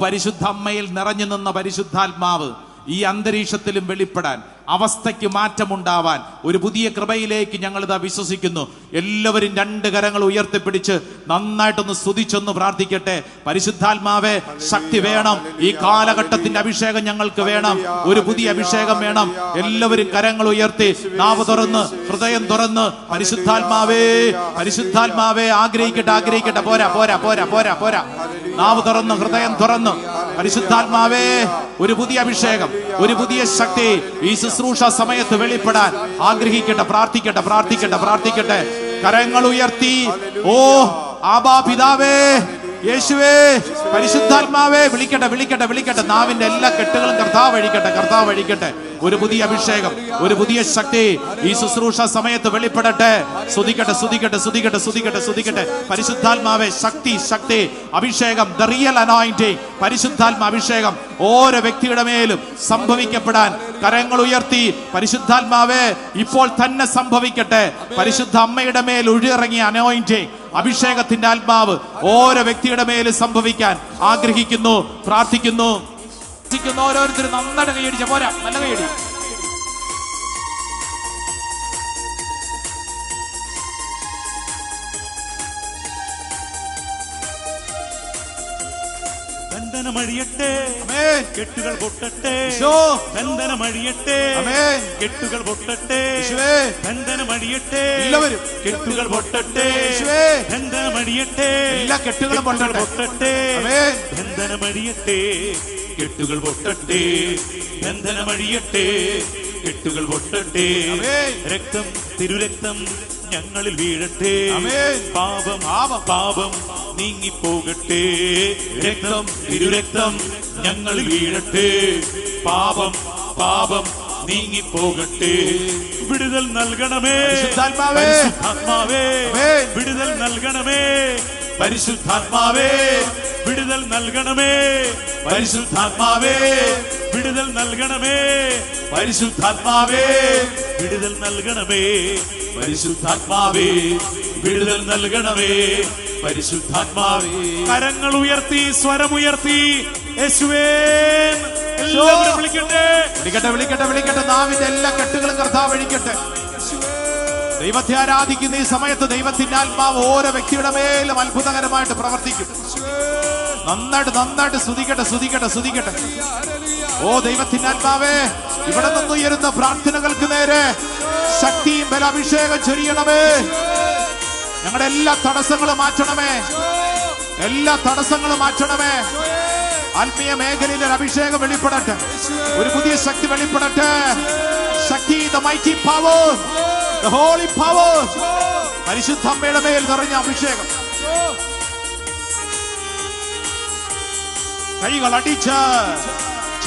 പരിശുദ്ധ അമ്മയിൽ നിറഞ്ഞു നിന്ന പരിശുദ്ധാത്മാവ് ഈ അന്തരീക്ഷത്തിലും വെളിപ്പെടാൻ, അവസ്ഥയ്ക്ക് മാറ്റമുണ്ടാവാൻ, ഒരു പുതിയ കൃപയിലേക്ക് ഞങ്ങളിതാ വിശ്വസിക്കുന്നു. എല്ലാവരും രണ്ട് കരങ്ങൾ ഉയർത്തിപ്പിടിച്ച് നന്നായിട്ടൊന്ന് സ്തുതിച്ചൊന്ന് പ്രാർത്ഥിക്കട്ടെ. പരിശുദ്ധാത്മാവേ, ശക്തി വേണം. ഈ കാലഘട്ടത്തിന്റെ അഭിഷേകം ഞങ്ങൾക്ക് വേണം. ഒരു പുതിയ അഭിഷേകം വേണം. എല്ലാവരും കരങ്ങൾ ഉയർത്തി, നാവ് തുറന്ന്, ഹൃദയം തുറന്ന്, പരിശുദ്ധാത്മാവേ, പരിശുദ്ധാത്മാവേ, ആഗ്രഹിക്കട്ടെ. പോരാ. നാവ് തുറന്ന്, ഹൃദയം തുറന്ന്, പരിശുദ്ധാത്മാവേ, ഒരു പുതിയ അഭിഷേകം, ഒരു പുതിയ ശക്തി ഈ ശുശ്രൂഷ സമയത്ത് വെളിപ്പെടാൻ ആഗ്രഹിക്കട്ടെ. പ്രാർത്ഥിക്കട്ടെ. കരങ്ങൾ ഉയർത്തി, ആബാ പിതാവേ, യേശുവേ, പരിശുദ്ധാത്മാവേ, വിളിക്കട്ടെ. നാവിന്റെ എല്ലാ കെട്ടുകളും കർത്താവ് അഴിക്കട്ടെ. ഒരു പുതിയ അഭിഷേകം, ഒരു പുതിയ ശക്തി ഈ ശുശ്രൂഷ സമയത്ത് വെളിപ്പെടട്ടെ. സ്തുതിക്കട്ടെ. പരിശുദ്ധാത്മാവേ, ശക്തി, അഭിഷേകം, ദ റിയൽ അനോയിന്റിംഗ്, പരിശുദ്ധാത്മ അഭിഷേകം ഓരോ വ്യക്തിയുടെ മേലും സംഭവിക്കപ്പെടാൻ കരങ്ങൾ ഉയർത്തി. പരിശുദ്ധാത്മാവേ, ഇപ്പോൾ തന്നെ സംഭവിക്കട്ടെ. പരിശുദ്ധ അമ്മയുടെ മേൽ ഒഴിയിറങ്ങിയ അനോയിന്റിംഗ്, അഭിഷേകത്തിന്റെ ആത്മാവ് ഓരോ വ്യക്തിയുടെ മേലും സംഭവിക്കാൻ ആഗ്രഹിക്കുന്നു. പ്രാർത്ഥിക്കുന്നു. ഓരോരുത്തരും നന്നായിട്ട് കൈയടിച്ച പോരാ, നല്ല കൈയടി.
ബന്ധനമഴിയട്ടെ, കെട്ടുകൾ പൊട്ടട്ടെ. ബന്ധനമഴിയട്ടെ, കെട്ടുകൾ പൊട്ടട്ടെ. ബന്ധനമഴിയട്ടെ, എല്ലാവരും കെട്ടുകൾ പൊട്ടട്ടെ. ബന്ധനമഴിയട്ടെ, എല്ലാ കെട്ടുകളും പൊട്ടട്ടെ. ബന്ധനമഴിയട്ടെ, കെട്ടുകൾ പൊട്ടട്ടെ. ബന്ധനമഴിയട്ടെ, കെട്ടുകൾ പൊട്ടട്ടെ. രക്തം, തിരുരക്തം ഞങ്ങളിൽ വീഴട്ടെ. പാപം നീങ്ങിപ്പോകട്ടെ. രക്തം, തിരുരക്തം ഞങ്ങളിൽ വീഴട്ടെ. പാപം നീങ്ങിപ്പോകട്ടെ. വിടുതൽ നൽകണമേ പരിശുദ്ധാത്മാവേ, വിടുതൽ നൽകണമേ പരിശുദ്ധാത്മാവേ, വിടുതൽ നൽകണമേ പരിശുദ്ധാത്മാവേ, വിടുതൽ നൽകണമേ പരിശുദ്ധാത്മാവേ, വിടുതൽ നൽകണമേ പരിശുദ്ധാത്മാവേ, വിടുതൽ നൽകണമേ പരിശുദ്ധാത്മാവേ. കരങ്ങൾ ഉയർത്തി, സ്വരമുയർത്തി യേശുവേ എല്ലാവരും വിളിക്കട്ടെ. നാവിന്റെ എല്ലാ കെട്ടുകളും കർത്താവ് അഴിക്കട്ടെ. ദൈവത്തെ ആരാധിക്കുന്ന ഈ സമയത്ത് ദൈവത്തിന്റെ ആത്മാവ് ഓരോ വ്യക്തിയുടെ മേലും അത്ഭുതകരമായിട്ട് പ്രവർത്തിക്കും. നന്നായിട്ട് സ്തുതിക്കട്ടെ. ദൈവത്തിന്റെ ആത്മാവേ, ഇവിടെ നിന്ന് ഉയരുന്ന പ്രാർത്ഥനകൾക്ക് നേരെ ശക്തിയും ബലാഭിഷേകം ചൊരിയണമേ. ഞങ്ങളുടെ എല്ലാ തടസ്സങ്ങളും മാറ്റണമേ. ആത്മീയ മേഖലയിൽ ഒരു അഭിഷേകം വെളിപ്പെടട്ടെ. ഒരു പുതിയ ശക്തി വെളിപ്പെടട്ടെ. ശക്തി, the mighty power, the holy power, പരിശുദ്ധ അമ്മയുടെ മേൽ നിറഞ്ഞ അഭിഷേകം. കൈകൾ അടിച്ച്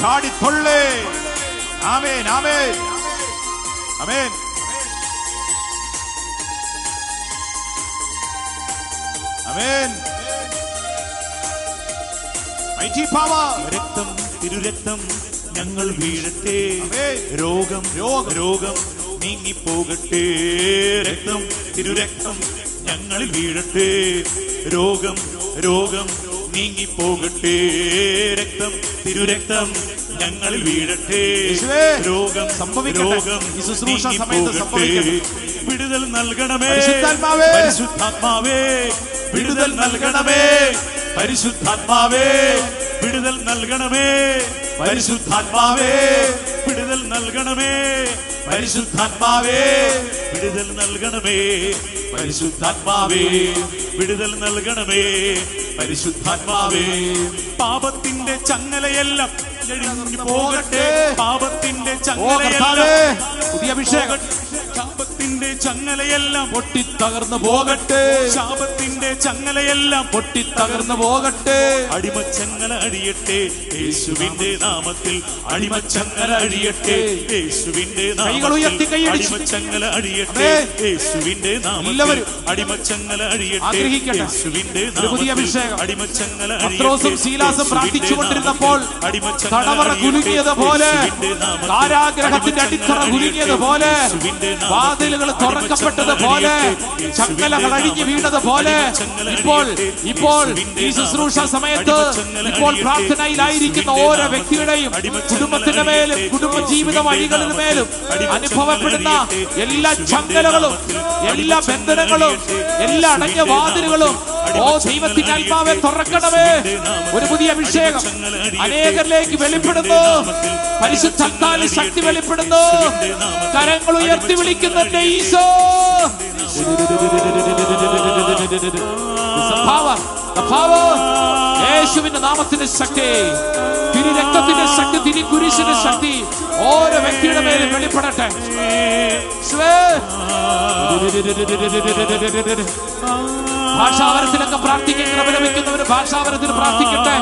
ചാടിത്തൊള്ളേ. ആമേൻ. mighty power, രക്തം, തിരുരക്തം ഞങ്ങൾ വീഴട്ടെ. രോഗം
നീങ്ങിപ്പോകട്ടെ. രക്തം തിരുരക്തം ഞങ്ങളിൽ വീഴട്ടെ. രോഗം രോഗം നീങ്ങിപ്പോകട്ടെ. രക്തം തിരുരക്തം ഞങ്ങളിൽ വീഴട്ടെ. രോഗം രോഗം
ഈ ശുശ്രൂഷ സമയത്ത്
നീങ്ങിപ്പോകട്ടെ.
സംഭവിക്കട്ടെ.
വിടുതൽ നൽകണമേ
പരിശുദ്ധാത്മാവേ.
പരിശുദ്ധാത്മാവേ വിടുതൽ നൽകണമേ. പരിശുദ്ധാത്മാവേ വിടുതൽ നൽകണമേ. പരിശുദ്ധാത്മാവേ വിടുതൽ നൽകണമേ. പരിശുദ്ധാത്മാവേ വിടുതൽ നൽകണമേ. പരിശുദ്ധാത്മാവേ വിടുതൽ നൽകണമേ. പരിശുദ്ധാത്മാവേ പാപത്തിന്റെ ചങ്ങലയെല്ലാം ഞെരിഞ്ഞു പോകട്ടെ. പാപത്തിന്റെ ചങ്ങലയെല്ലാം
പുതിയ അഭിഷേകം
ശാപത്തിന്റെ ചങ്ങലയെല്ലാം
പൊട്ടിത്തകർന്നു പോകട്ടെ.
ശാപത്തിന്റെ ചങ്ങലയെല്ലാം
പൊട്ടിത്തകർന്നു പോകട്ടെ.
അടിമച്ചങ്ങല അഴിയട്ടെ യേശുവിന്റെ നാമത്തിൽ. അടിമച്ചങ്ങല അഴിയട്ടെ യേശുവിന്റെ
കൈകൾ ഉയർത്തി
നാമത്തിൽ.
കൈയടിച്ച്.
അടിമച്ചങ്ങല അഴിയട്ടെ യേശുവിന്റെ നാമത്തിൽ.
എല്ലാവരും
അടിമച്ചങ്ങല അഴിയട്ടെ
ആഗ്രഹിക്കട്ടെ.
യേശുവിന്റെ
ഒരു പുതിയ
നാമത്തിൽ.
അഭിഷേകം.
അടിമച്ചങ്ങല
പത്രോസും ശീലാസും പ്രാർത്ഥിച്ചുകൊണ്ടിരുന്നപ്പോൾ തടവറ കുലുങ്ങിയതുപോലെ, കാരാഗ്രഹത്തിന്റെ അടിത്തറ കുലുങ്ങിയതുപോലെ, വാതിലുകൾ തുറക്കപ്പെട്ടതുപോലെ, ചങ്ങലകൾ അഴിഞ്ഞു വീണതുപോലെ, ഇപ്പോൾ ഈ ശുശ്രൂഷ സമയത്ത് ഇപ്പോൾ പ്രാർത്ഥനയിലായിരിക്കുന്ന ഓരോ വ്യക്തിയുടെയും കുടുംബത്തിന്റെ മേലും കുടുംബജീവിത വഴികളിന് മേലും അനുഭവപ്പെടുന്ന എല്ലാ ചങ്ങലകളും, എല്ലാ ബന്ധനങ്ങളും, എല്ലാ അടഞ്ഞ വാതിലുകളും ഓ ദൈവത്തിന്റെ ആത്മാവെ തുറക്കണമേ. ഒരു പുതിയ അഭിഷേകം അനേകരിലേക്ക് വെളിപ്പെടുന്നു. പരിശുദ്ധാത്മാവിന്റെ ശക്തി വെളിപ്പെടുന്നു. കരങ്ങൾ ഉയർത്തി വിളിക്കുന്നുണ്ട് ഈശോ. യേശുവിന്റെ നാമത്തിന്റെ ശക്തി, തിരി രക്തത്തിന്റെ ശക്തി, തിരി കുരിശിന്റെ ശക്തി ഓരോ വ്യക്തിയുടെ മേലും വെളിപ്പെടട്ടെ. ഭാഷാവരത്തിലൊക്കെ പ്രാർത്ഥിക്കാൻ ലഭിക്കുന്നവര് ഭാഷാവരത്തിൽ പ്രാർത്ഥിക്കട്ടെ.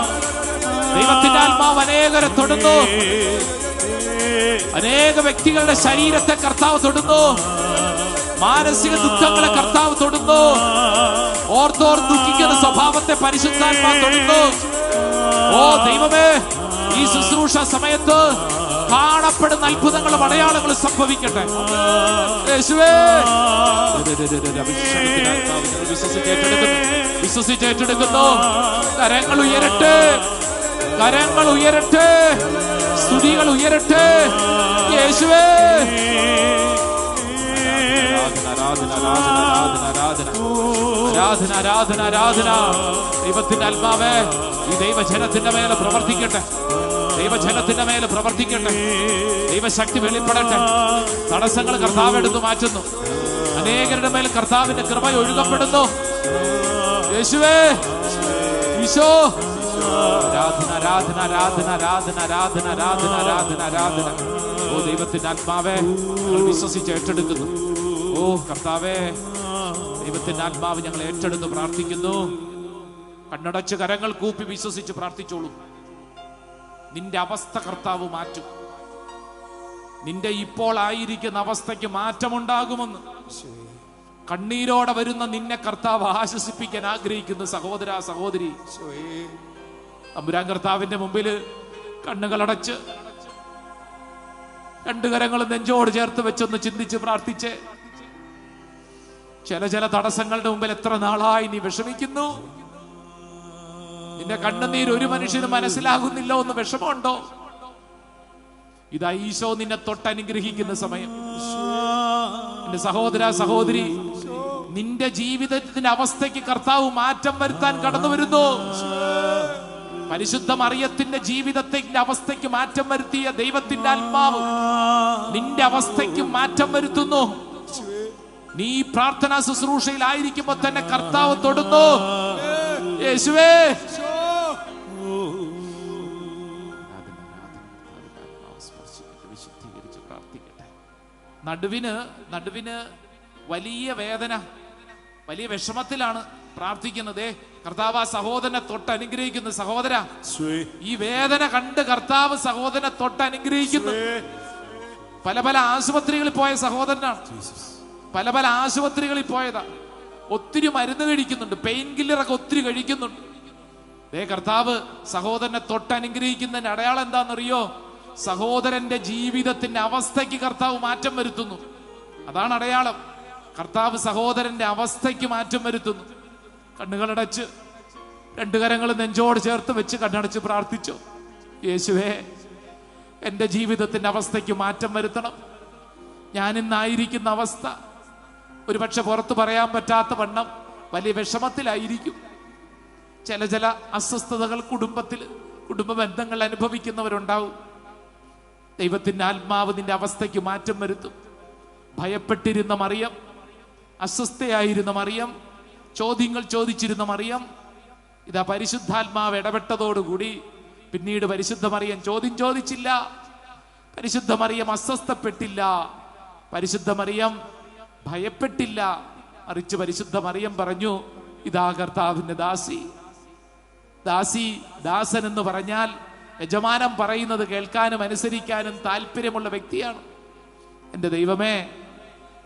ദൈവത്തിന്റെ ആത്മാവ് അനേകരെ തൊടുന്നു. അനേക വ്യക്തികളുടെ ശരീരത്തെ കർത്താവ് തൊടുന്നു. മാനസിക ദുഃഖങ്ങളെ കർത്താവ് തൊടുന്നു. ഓർത്തോർത്ത് ദുഃഖിക്കുന്ന സ്വഭാവത്തെ പരിശുദ്ധാത്മാ തൊടുന്നു. ഓ ദൈവമേ, ഈ ശുശ്രൂഷ സമയത്ത് കാണപ്പെടുന്ന അത്ഭുതങ്ങളും അടയാളങ്ങളും സംഭവിക്കട്ടെ. യേശുവേ, വിശ്വസിച്ചേറ്റെടുക്കുന്നു. കരങ്ങൾ ഉയരട്ടെ, കരങ്ങൾ ഉയരട്ടെ, സ്തുതികൾ ഉയരട്ടെ. യേശുവേ, ആരാധന ആരാധന ആരാധന ആരാധന ആരാധന ആരാധന. ദൈവത്തിന്റെ ആത്മാവേ ഈ ദൈവജനത്തിന്റെ മേലെ പ്രവർത്തിക്കട്ടെ. ദൈവജനത്തിന്റെ മേലെ പ്രവർത്തിക്കട്ടെ. ദൈവശക്തി വെളിപ്പെടട്ടെ. തടസ്സങ്ങൾ കർത്താവ് എടുത്തു മാറ്റുന്നു. അനേകരുടെ മേൽ കർത്താവിന്റെ കൃപ ഒഴുകപ്പെടുന്നു. യേശുവേ, ഈശോ, ആരാധന ആരാധന ആരാധന ആരാധന ആരാധന ആരാധന ആരാധന ആരാധന. ഓ ദൈവത്തിന്റെ ആത്മാവേ, ഞങ്ങൾ വിശ്വസിച്ച് ഏറ്റെടുക്കുന്നു. ഓ കർത്താവേ, ദൈവത്തിന്റെ ആത്മാവ് ഞങ്ങൾ ഏറ്റെടുത്ത് പ്രാർത്ഥിക്കുന്നു. കണ്ണടച്ച് കരങ്ങൾ കൂപ്പി വിശ്വസിച്ച് പ്രാർത്ഥിച്ചോളൂ. നിന്റെ അവസ്ഥ കർത്താവ് മാറ്റും. നിന്റെ ഇപ്പോൾ ആയിരിക്കുന്ന അവസ്ഥയ്ക്ക് മാറ്റമുണ്ടാകുമെന്ന് കണ്ണീരോടെ വരുന്ന നിന്നെ കർത്താവ് ആശ്വസിപ്പിക്കാൻ ആഗ്രഹിക്കുന്ന സഹോദര സഹോദരി, തമ്പുരാൻ കർത്താവിന്റെ മുമ്പില് കണ്ണുകളടച്ച് രണ്ടു കരങ്ങളും നെഞ്ചോട് ചേർത്ത് വെച്ചൊന്ന് ചിന്തിച്ച് പ്രാർത്ഥിച്ച്. ചില തടസ്സങ്ങളുടെ മുമ്പിൽ എത്ര നാളായി നീ വിഷമിക്കുന്നു. നിന്റെ കണ്ണുനീര് ഒരു മനുഷ്യന് മനസ്സിലാകുന്നില്ലോ എന്ന് വിഷമമുണ്ടോ? ഇതാ ഈശോ നിന്നെ തൊട്ടനുഗ്രഹിക്കുന്ന സമയം. എന്റെ സഹോദര സഹോദരി, നിന്റെ ജീവിതത്തിന്റെ അവസ്ഥയ്ക്ക് കർത്താവ് മാറ്റം വരുത്താൻ കടന്നു വരുന്നു. പരിശുദ്ധ മറിയത്തിന്റെ ജീവിതത്തിന്റെ അവസ്ഥയ്ക്ക് മാറ്റം വരുത്തിയ ദൈവത്തിന്റെ ആത്മാവ് നിന്റെ അവസ്ഥയ്ക്ക് മാറ്റം വരുത്തുന്നു. നീ പ്രാർത്ഥനാ ശുശ്രൂഷയിലായിരിക്കുമ്പോ തന്നെ കർത്താവ് തൊടുന്നു. യേശുവേ, നടുവിന് വലിയ വേദന, വലിയ വിഷമത്തിലാണ് പ്രാർത്ഥിക്കുന്നത്. കർത്താവ് ആ സഹോദരനെ തൊട്ട് അനുഗ്രഹിക്കുന്നു. സഹോദര, ഈ വേദന കണ്ട് കർത്താവ് സഹോദരനെ തൊട്ട് അനുഗ്രഹിക്കുന്നു. പല ആശുപത്രികളിൽ പോയ സഹോദരനാണ്. പല ആശുപത്രികളിൽ പോയതാ. ഒത്തിരി മരുന്ന് കഴിക്കുന്നുണ്ട്, പെയിൻ കില്ലറൊക്കെ ഒത്തിരി കഴിക്കുന്നുണ്ട്. കർത്താവ് സഹോദരനെ തൊട്ട് അനുഗ്രഹിക്കുന്നതിന്റെ അടയാളം എന്താണെന്നറിയോ? സഹോദരന്റെ ജീവിതത്തിന്റെ അവസ്ഥയ്ക്ക് കർത്താവ് മാറ്റം വരുത്തുന്നു.
അതാണ് അടയാളം. കർത്താവ് സഹോദരന്റെ അവസ്ഥയ്ക്ക് മാറ്റം വരുത്തുന്നു. കണ്ണുകളടച്ച് 2 കരങ്ങളും നെഞ്ചോട് ചേർത്ത് വെച്ച് കണ്ണടച്ച് പ്രാർത്ഥിച്ചു, യേശുവേ, എൻ്റെ ജീവിതത്തിന്റെ അവസ്ഥയ്ക്ക് മാറ്റം വരുത്തണം. ഞാൻ ഇന്നായിരിക്കുന്ന അവസ്ഥ ഒരുപക്ഷെ പുറത്ത് പറയാൻ പറ്റാത്ത വണ്ണം വലിയ വിഷമത്തിലായിരിക്കും. ചില അസ്വസ്ഥതകൾ കുടുംബ ബന്ധങ്ങൾ അനുഭവിക്കുന്നവരുണ്ടാവും. ദൈവത്തിന്റെ ആത്മാവ് നിന്റെ അവസ്ഥയ്ക്ക് മാറ്റം വരുത്തും. ഭയപ്പെട്ടിരുന്ന മറിയം, അസ്വസ്ഥയായിരുന്ന മറിയം, ചോദ്യങ്ങൾ ചോദിച്ചിരുന്ന മറിയം, ഇതാ പരിശുദ്ധാത്മാവ് ഇടപെട്ടതോടുകൂടി പിന്നീട് പരിശുദ്ധ മറിയം ചോദ്യം ചോദിച്ചില്ല, പരിശുദ്ധ മറിയം അസ്വസ്ഥപ്പെട്ടില്ല, പരിശുദ്ധ മറിയം ഭയപ്പെട്ടില്ല. മറിച്ച് പരിശുദ്ധ മറിയം പറഞ്ഞു, ഇതാ കർത്താവിന്റെ ദാസി. ദാസൻ എന്ന് പറഞ്ഞാൽ യജമാനൻ പറയുന്നത് കേൾക്കാനും അനുസരിക്കാനും താല്പര്യമുള്ള വ്യക്തിയാണ്. എൻ്റെ ദൈവമേ,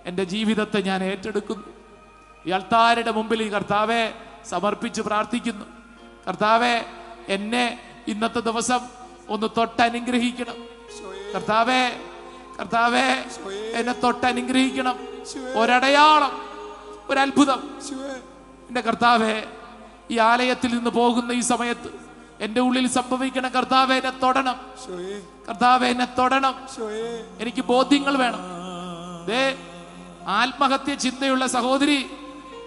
എൻ്റെ ജീവിതത്തെ ഞാൻ ഏറ്റെടുക്കുന്നു. ഈ അൾത്താരുടെ മുമ്പിൽ ഈ കർത്താവെ സമർപ്പിച്ച് പ്രാർത്ഥിക്കുന്നു. കർത്താവെ, എന്നെ ഇന്നത്തെ ദിവസം ഒന്ന് തൊട്ടനുഗ്രഹിക്കണം. കർത്താവെ, എന്നെ തൊട്ടനുഗ്രഹിക്കണം. ഒരടയാളം, ഒരത്ഭുതം. എൻ്റെ കർത്താവെ, ഈ ആലയത്തിൽ നിന്ന് പോകുന്ന ഈ സമയത്ത് എൻ്റെ ഉള്ളിൽ സംഭവിക്കണം. കർത്താവെ, എന്നെ തൊടണം. കർത്താവെ, എന്നെ തൊടണം. എനിക്ക് ബോധ്യങ്ങൾ വേണം. ആത്മഹത്യ ചിന്തയുള്ള സഹോദരി,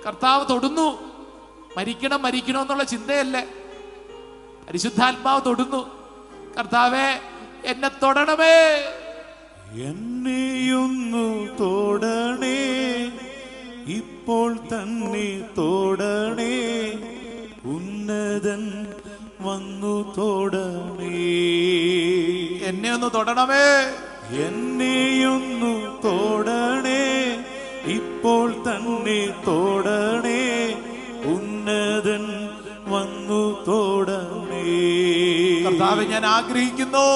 കർത്താവ് തൊടുന്നു. മരിക്കണം എന്നുള്ള ചിന്തയല്ലേ, പരിശുദ്ധാത്മാവ് തൊടുന്നു. കർത്താവെ, എന്നെ തൊടണമേ.
എന്നെയൊന്നു തൊടണേ, ഇപ്പോൾ തന്നെ തൊടണേ, ഉന്നതൻ വന്നു തൊടണേ.
എന്നെ ഒന്ന് തൊടണമേ,
എന്നെയൊന്നു തൊടണേ, ഇപ്പോൾ തന്നെ തൊടണേ, ഉന്നതൻ വന്നു തൊടണേ.
കർത്താവെ, ഞാൻ ആഗ്രഹിക്കുന്നു.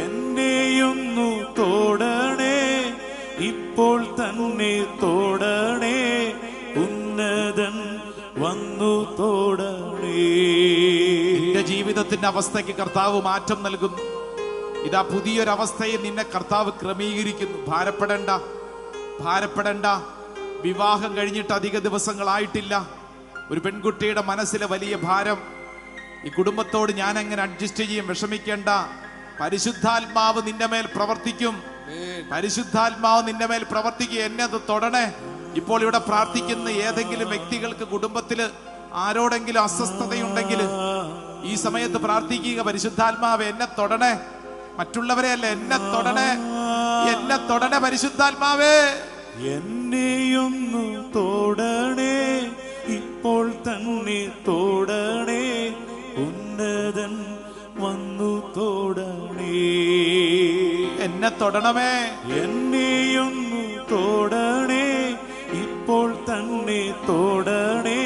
എന്നെയൊന്നു തൊടണേ, ഇപ്പോൾ തന്നെ തൊടണേ, ഉന്നതൻ വന്നു തൊടണേ.
നിന്റെ ജീവിതത്തിന്റെ അവസ്ഥയ്ക്ക് കർത്താവ് മാറ്റം നൽകുന്നു. ഇതാ പുതിയൊരവസ്ഥയെ നിന്നെ കർത്താവ് ക്രമീകരിക്കുന്നു. ഭാരപ്പെടണ്ട. വിവാഹം കഴിഞ്ഞിട്ട് അധിക ദിവസങ്ങളായിട്ടില്ല. ഒരു പെൺകുട്ടിയുടെ മനസ്സിലെ വലിയ ഭാരം, ഈ കുടുംബത്തോട് ഞാൻ എങ്ങനെ അഡ്ജസ്റ്റ് ചെയ്യും? വിഷമിക്കേണ്ട. പരിശുദ്ധാത്മാവ് നിന്റെ മേൽ പ്രവർത്തിക്കും. പരിശുദ്ധാത്മാവ് നിന്റെ മേൽ പ്രവർത്തിക്കുക. എന്നെ അത് തൊടണേ. ഇപ്പോൾ ഇവിടെ പ്രാർത്ഥിക്കുന്ന ഏതെങ്കിലും വ്യക്തികൾക്ക് കുടുംബത്തില് ആരോടെങ്കിലും അസ്വസ്ഥതയുണ്ടെങ്കിൽ ഈ സമയത്ത് പ്രാർത്ഥിക്കുക, പരിശുദ്ധാത്മാവ് എന്നെ തൊടണേ. മറ്റുള്ളവരെ അല്ല, എന്നെ തൊടണേ. എന്നെ തൊടണേ പരിശുദ്ധാത്മാവേ.
എന്നെയൊന്നു തൊടണേ, ഇപ്പോൾ തന്നെ തൊടണേ, ഉന്നതൻ വന്നു തൊടണേ.
എന്നെ തൊടണമേ.
എന്നെയൊന്നു തൊടണേ, ഇപ്പോൾ തന്നെ തൊടണേ,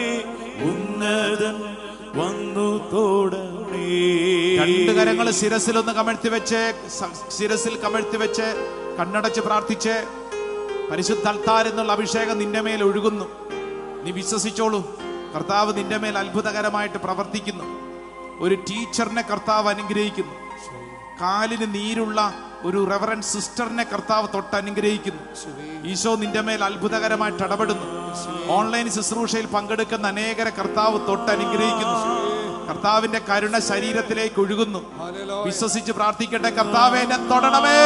ഉന്നതൻ വന്നു തൊടണേ.
2 കരങ്ങൾ ശിരസിൽ കമഴ്ത്തി വെച്ച് കണ്ണടച്ച് പ്രാർത്ഥിച്ച്, പരിശുദ്ധ അൾത്താർ എന്നുള്ള അഭിഷേകം നിന്റെ മേൽ ഒഴുകുന്നു. നീ വിശ്വസിച്ചോളൂ, കർത്താവ് നിന്റെ മേൽ അത്ഭുതകരമായിട്ട് പ്രവർത്തിക്കുന്നു. ഒരു ടീച്ചറിനെ കർത്താവ് അനുഗ്രഹിക്കുന്നു. കാലിന് നീരുള്ള ഒരു റെവറൻഡ് സിസ്റ്ററിനെ കർത്താവ് തൊട്ട് അനുഗ്രഹിക്കുന്നു. ഈശോ നിന്റെ മേൽ അത്ഭുതകരമായിട്ട് ഇടപെടുന്നു. ഓൺലൈൻ ശുശ്രൂഷയിൽ പങ്കെടുക്കുന്ന അനേകരെ കർത്താവ് തൊട്ട് അനുഗ്രഹിക്കുന്നു. കർത്താവിന്റെ കരുണ ശരീരത്തിലേക്ക് ഒഴുകുന്നു. വിശ്വസിച്ച് പ്രാർത്ഥിക്കട്ടെ. കർത്താവേ, എന്നെ തൊടണമേ.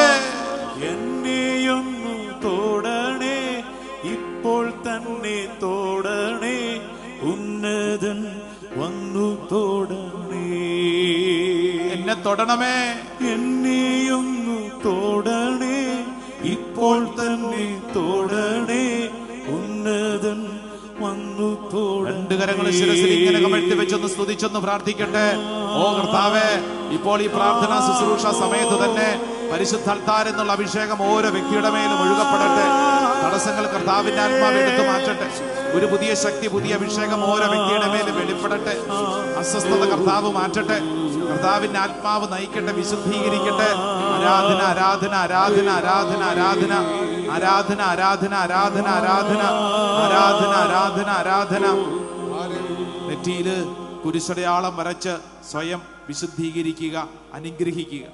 എന്നെയൊന്നു തൊടണേ, ഇപ്പോൾ തന്നെ തൊടണേ, ഉന്നതൻ വന്നു തൊടണേ.
എന്നെ തൊടണമേ.
എന്നെയൊന്നു തൊടണേ, ഇപ്പോൾ തന്നെ തൊടണേ, ഉന്നതൻ വന്നു തൊടണേ.
2 കരങ്ങൾ ശിരസിൽ ഇങ്ങനെ കമഴ്ത്തി വെച്ചൊന്ന് സ്തുതിച്ചൊന്ന് പ്രാർത്ഥിക്കട്ടെ. ഓ കർത്താവേ, ഇപ്പോൾ ഈ പ്രാർത്ഥനാ ശുശ്രൂഷ സമയത്ത് തന്നെ പരിശുദ്ധ അൾത്താർ എന്നുള്ള അഭിഷേകം ഓരോ വ്യക്തിയുടെ മേലും ഒഴുകപ്പെടട്ടെ. തടസ്സങ്ങൾ കർത്താവിന്റെ ആത്മാവ് എടുത്തു മാറ്റട്ടെ. ഒരു പുതിയ ശക്തി, പുതിയ അഭിഷേകം ഓരോ വ്യക്തിയുടെ മേലും വെളിപ്പെടട്ടെ. അസ്വസ്ഥത കർത്താവ് മാറ്റട്ടെ. കർത്താവിന്റെ ആത്മാവ് നയിക്കട്ടെ, വിശുദ്ധീകരിക്കട്ടെ. ആരാധന ആരാധന ആരാധന ആരാധന ആരാധന ആരാധന ആരാധന ആരാധന ആരാധന ആരാധന ആരാധന ആരാധന. നെറ്റിയില് കുരിശടയാളം വരച്ച് സ്വയം വിശുദ്ധീകരിക്കുക, അനുഗ്രഹിക്കുക.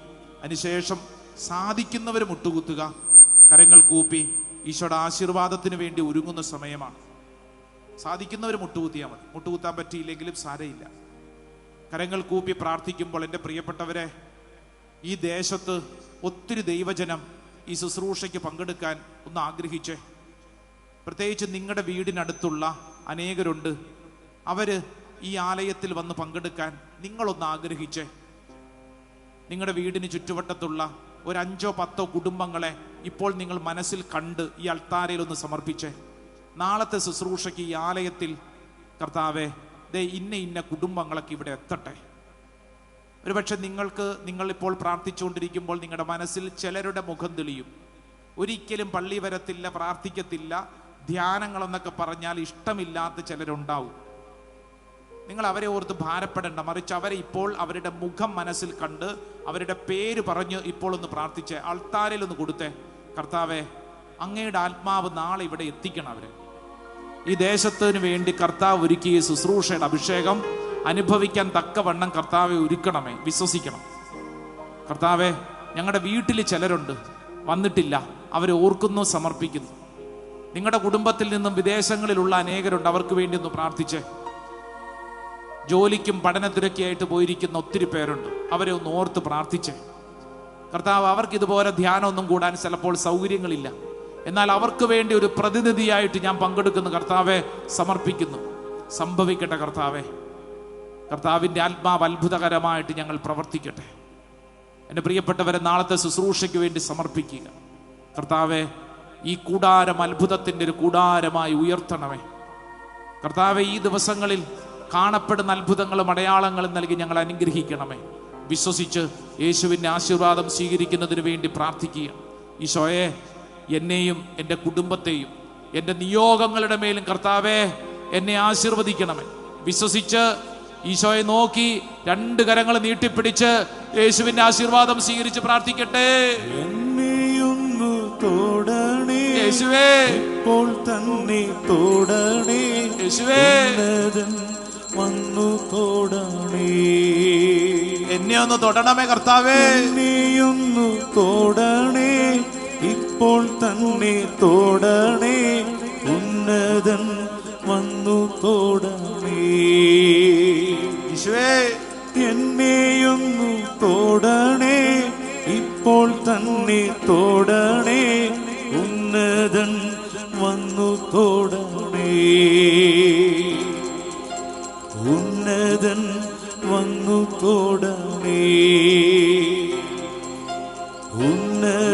അതിനുശേഷം സാധിക്കുന്നവർ മുട്ടുകുത്തുക, കരങ്ങൾ കൂപ്പി
ഈശോയുടെ ആശീർവാദത്തിന് വേണ്ടി ഒരുങ്ങുന്ന സമയമാണ്. സാധിക്കുന്നവർ മുട്ടുകുത്തിയാൽ മതി. മുട്ടുകുത്താൻ പറ്റിയില്ലെങ്കിലും സാരയില്ല. കരങ്ങൾ കൂപ്പി പ്രാർത്ഥിക്കുമ്പോൾ എൻ്റെ പ്രിയപ്പെട്ടവരെ, ഈ ദേശത്ത് ഒത്തിരി ദൈവജനം ഈ ശുശ്രൂഷയ്ക്ക് പങ്കെടുക്കാൻ ഒന്ന് ആഗ്രഹിച്ചേ. പ്രത്യേകിച്ച് നിങ്ങളുടെ വീടിനടുത്തുള്ള അനേകരുണ്ട്, അവര് ഈ ആലയത്തിൽ വന്ന് പങ്കെടുക്കാൻ നിങ്ങളൊന്ന് ആഗ്രഹിച്ചേ. നിങ്ങളുടെ വീടിന് ചുറ്റുവട്ടത്തുള്ള ഒരു 5-10 കുടുംബങ്ങളെ ഇപ്പോൾ നിങ്ങൾ മനസ്സിൽ കണ്ട് ഈ അൾത്താരയിൽ ഒന്ന് സമർപ്പിച്ചേ. നാളത്തെ ശുശ്രൂഷയ്ക്ക് ഈ ആലയത്തിൽ കർത്താവേ, ദേ ഇന്ന കുടുംബങ്ങളൊക്കെ ഇവിടെ എത്തട്ടെ. ഒരുപക്ഷെ നിങ്ങളിപ്പോൾ പ്രാർത്ഥിച്ചുകൊണ്ടിരിക്കുമ്പോൾ നിങ്ങളുടെ മനസ്സിൽ ചിലരുടെ മുഖം തെളിയും. ഒരിക്കലും പള്ളി വരത്തില്ല, പ്രാർത്ഥിക്കത്തില്ല, ധ്യാനങ്ങളെന്നൊക്കെ പറഞ്ഞാൽ ഇഷ്ടമില്ലാത്ത ചിലരുണ്ടാവും. നിങ്ങൾ അവരെ ഓർത്ത് ഭാരപ്പെടേണ്ട, മറിച്ച് അവരെ ഇപ്പോൾ അവരുടെ മുഖം മനസ്സിൽ കണ്ട് അവരുടെ പേര് പറഞ്ഞ് ഇപ്പോൾ ഒന്ന് പ്രാർത്ഥിച്ചേ. അൾത്താരയിൽ ഒന്ന് കൊടുത്തേ. കർത്താവേ, അങ്ങയുടെ ആത്മാവ് നാളെ ഇവിടെ എത്തിക്കണം. അവരെ ഈ ദേശത്തിന് വേണ്ടി കർത്താവ് ഒരുക്കിയ ശുശ്രൂഷയുടെ അഭിഷേകം അനുഭവിക്കാൻ തക്കവണ്ണം കർത്താവെ ഒരുക്കണമേ. വിശ്വസിക്കണം. കർത്താവെ, ഞങ്ങളുടെ വീട്ടിൽ ചിലരുണ്ട്, വന്നിട്ടില്ല, അവരെ ഓർക്കുന്നു, സമർപ്പിക്കുന്നു. നിങ്ങളുടെ കുടുംബത്തിൽ നിന്നും വിദേശങ്ങളിലുള്ള അനേകരുണ്ട്, അവർക്ക് വേണ്ടി ഒന്ന് പ്രാർത്ഥിച്ചേ. ജോലിക്കും പഠനത്തിനൊക്കെയായിട്ട് പോയിരിക്കുന്ന ഒത്തിരി പേരുണ്ട്, അവരെ ഒന്ന് ഓർത്ത് പ്രാർത്ഥിച്ചേ. കർത്താവ്, അവർക്ക് ഇതുപോലെ ധ്യാനമൊന്നും കൂടാൻ ചിലപ്പോൾ സൗകര്യങ്ങളില്ല, എന്നാൽ അവർക്ക് വേണ്ടി ഒരു പ്രതിനിധിയായിട്ട് ഞാൻ പങ്കെടുക്കുന്നു. കർത്താവെ, സമർപ്പിക്കുന്നു. സംഭവിക്കട്ടെ കർത്താവെ. കർത്താവിൻ്റെ ആത്മാവ് അത്ഭുതകരമായിട്ട് ഞങ്ങൾ പ്രവർത്തിക്കട്ടെ. എൻ്റെ പ്രിയപ്പെട്ടവരെ, നാളത്തെ ശുശ്രൂഷയ്ക്ക് വേണ്ടി സമർപ്പിക്കുക. കർത്താവെ, ഈ കൂടാരം അത്ഭുതത്തിൻ്റെ ഒരു കൂടാരമായി ഉയർത്തണമേ. കർത്താവെ, ഈ ദിവസങ്ങളിൽ കാണപ്പെടുന്ന അത്ഭുതങ്ങളും അടയാളങ്ങളും നൽകി ഞങ്ങൾ അനുഗ്രഹിക്കണമേ. വിശ്വസിച്ച് യേശുവിൻ്റെ ആശീർവാദം സ്വീകരിക്കുന്നതിന് വേണ്ടി പ്രാർത്ഥിക്കുക. ഈശോയെ, എന്നെയും എൻ്റെ കുടുംബത്തെയും എൻ്റെ നിയോഗങ്ങളുടെ മേലും കർത്താവെ എന്നെ ആശീർവദിക്കണമേ. വിശ്വസിച്ച് ഈശോയെ നോക്കി 2 കരങ്ങൾ നീട്ടിപ്പിടിച്ച് യേശുവിൻ്റെ ആശീർവാദം സ്വീകരിച്ച് പ്രാർത്ഥിക്കട്ടെ.
എന്നെയൊന്നു തോടണേ
യേശുവേ,
ഇപ്പോൾ തന്നെ തോടണേ
യേശുവേ,
വന്നു തോടണേ.
എന്നെ ഒന്ന് തൊടണമേ കർത്താവേ.
എന്നെയൊന്നു തോടണേ ഇപ്പോൾ തന്നെ തോടണേ. ഉന്നതൻ വന്നു തോടണേ.
യേശുവേ,
എന്നെയൊന്നു തോടണേ ഇപ്പോൾ തന്നെ തോടണേ. ഉന്നതൻ വന്നു തോടണേ. ഉന്നതൻ വന്നു തോടണേ. ഉന്നത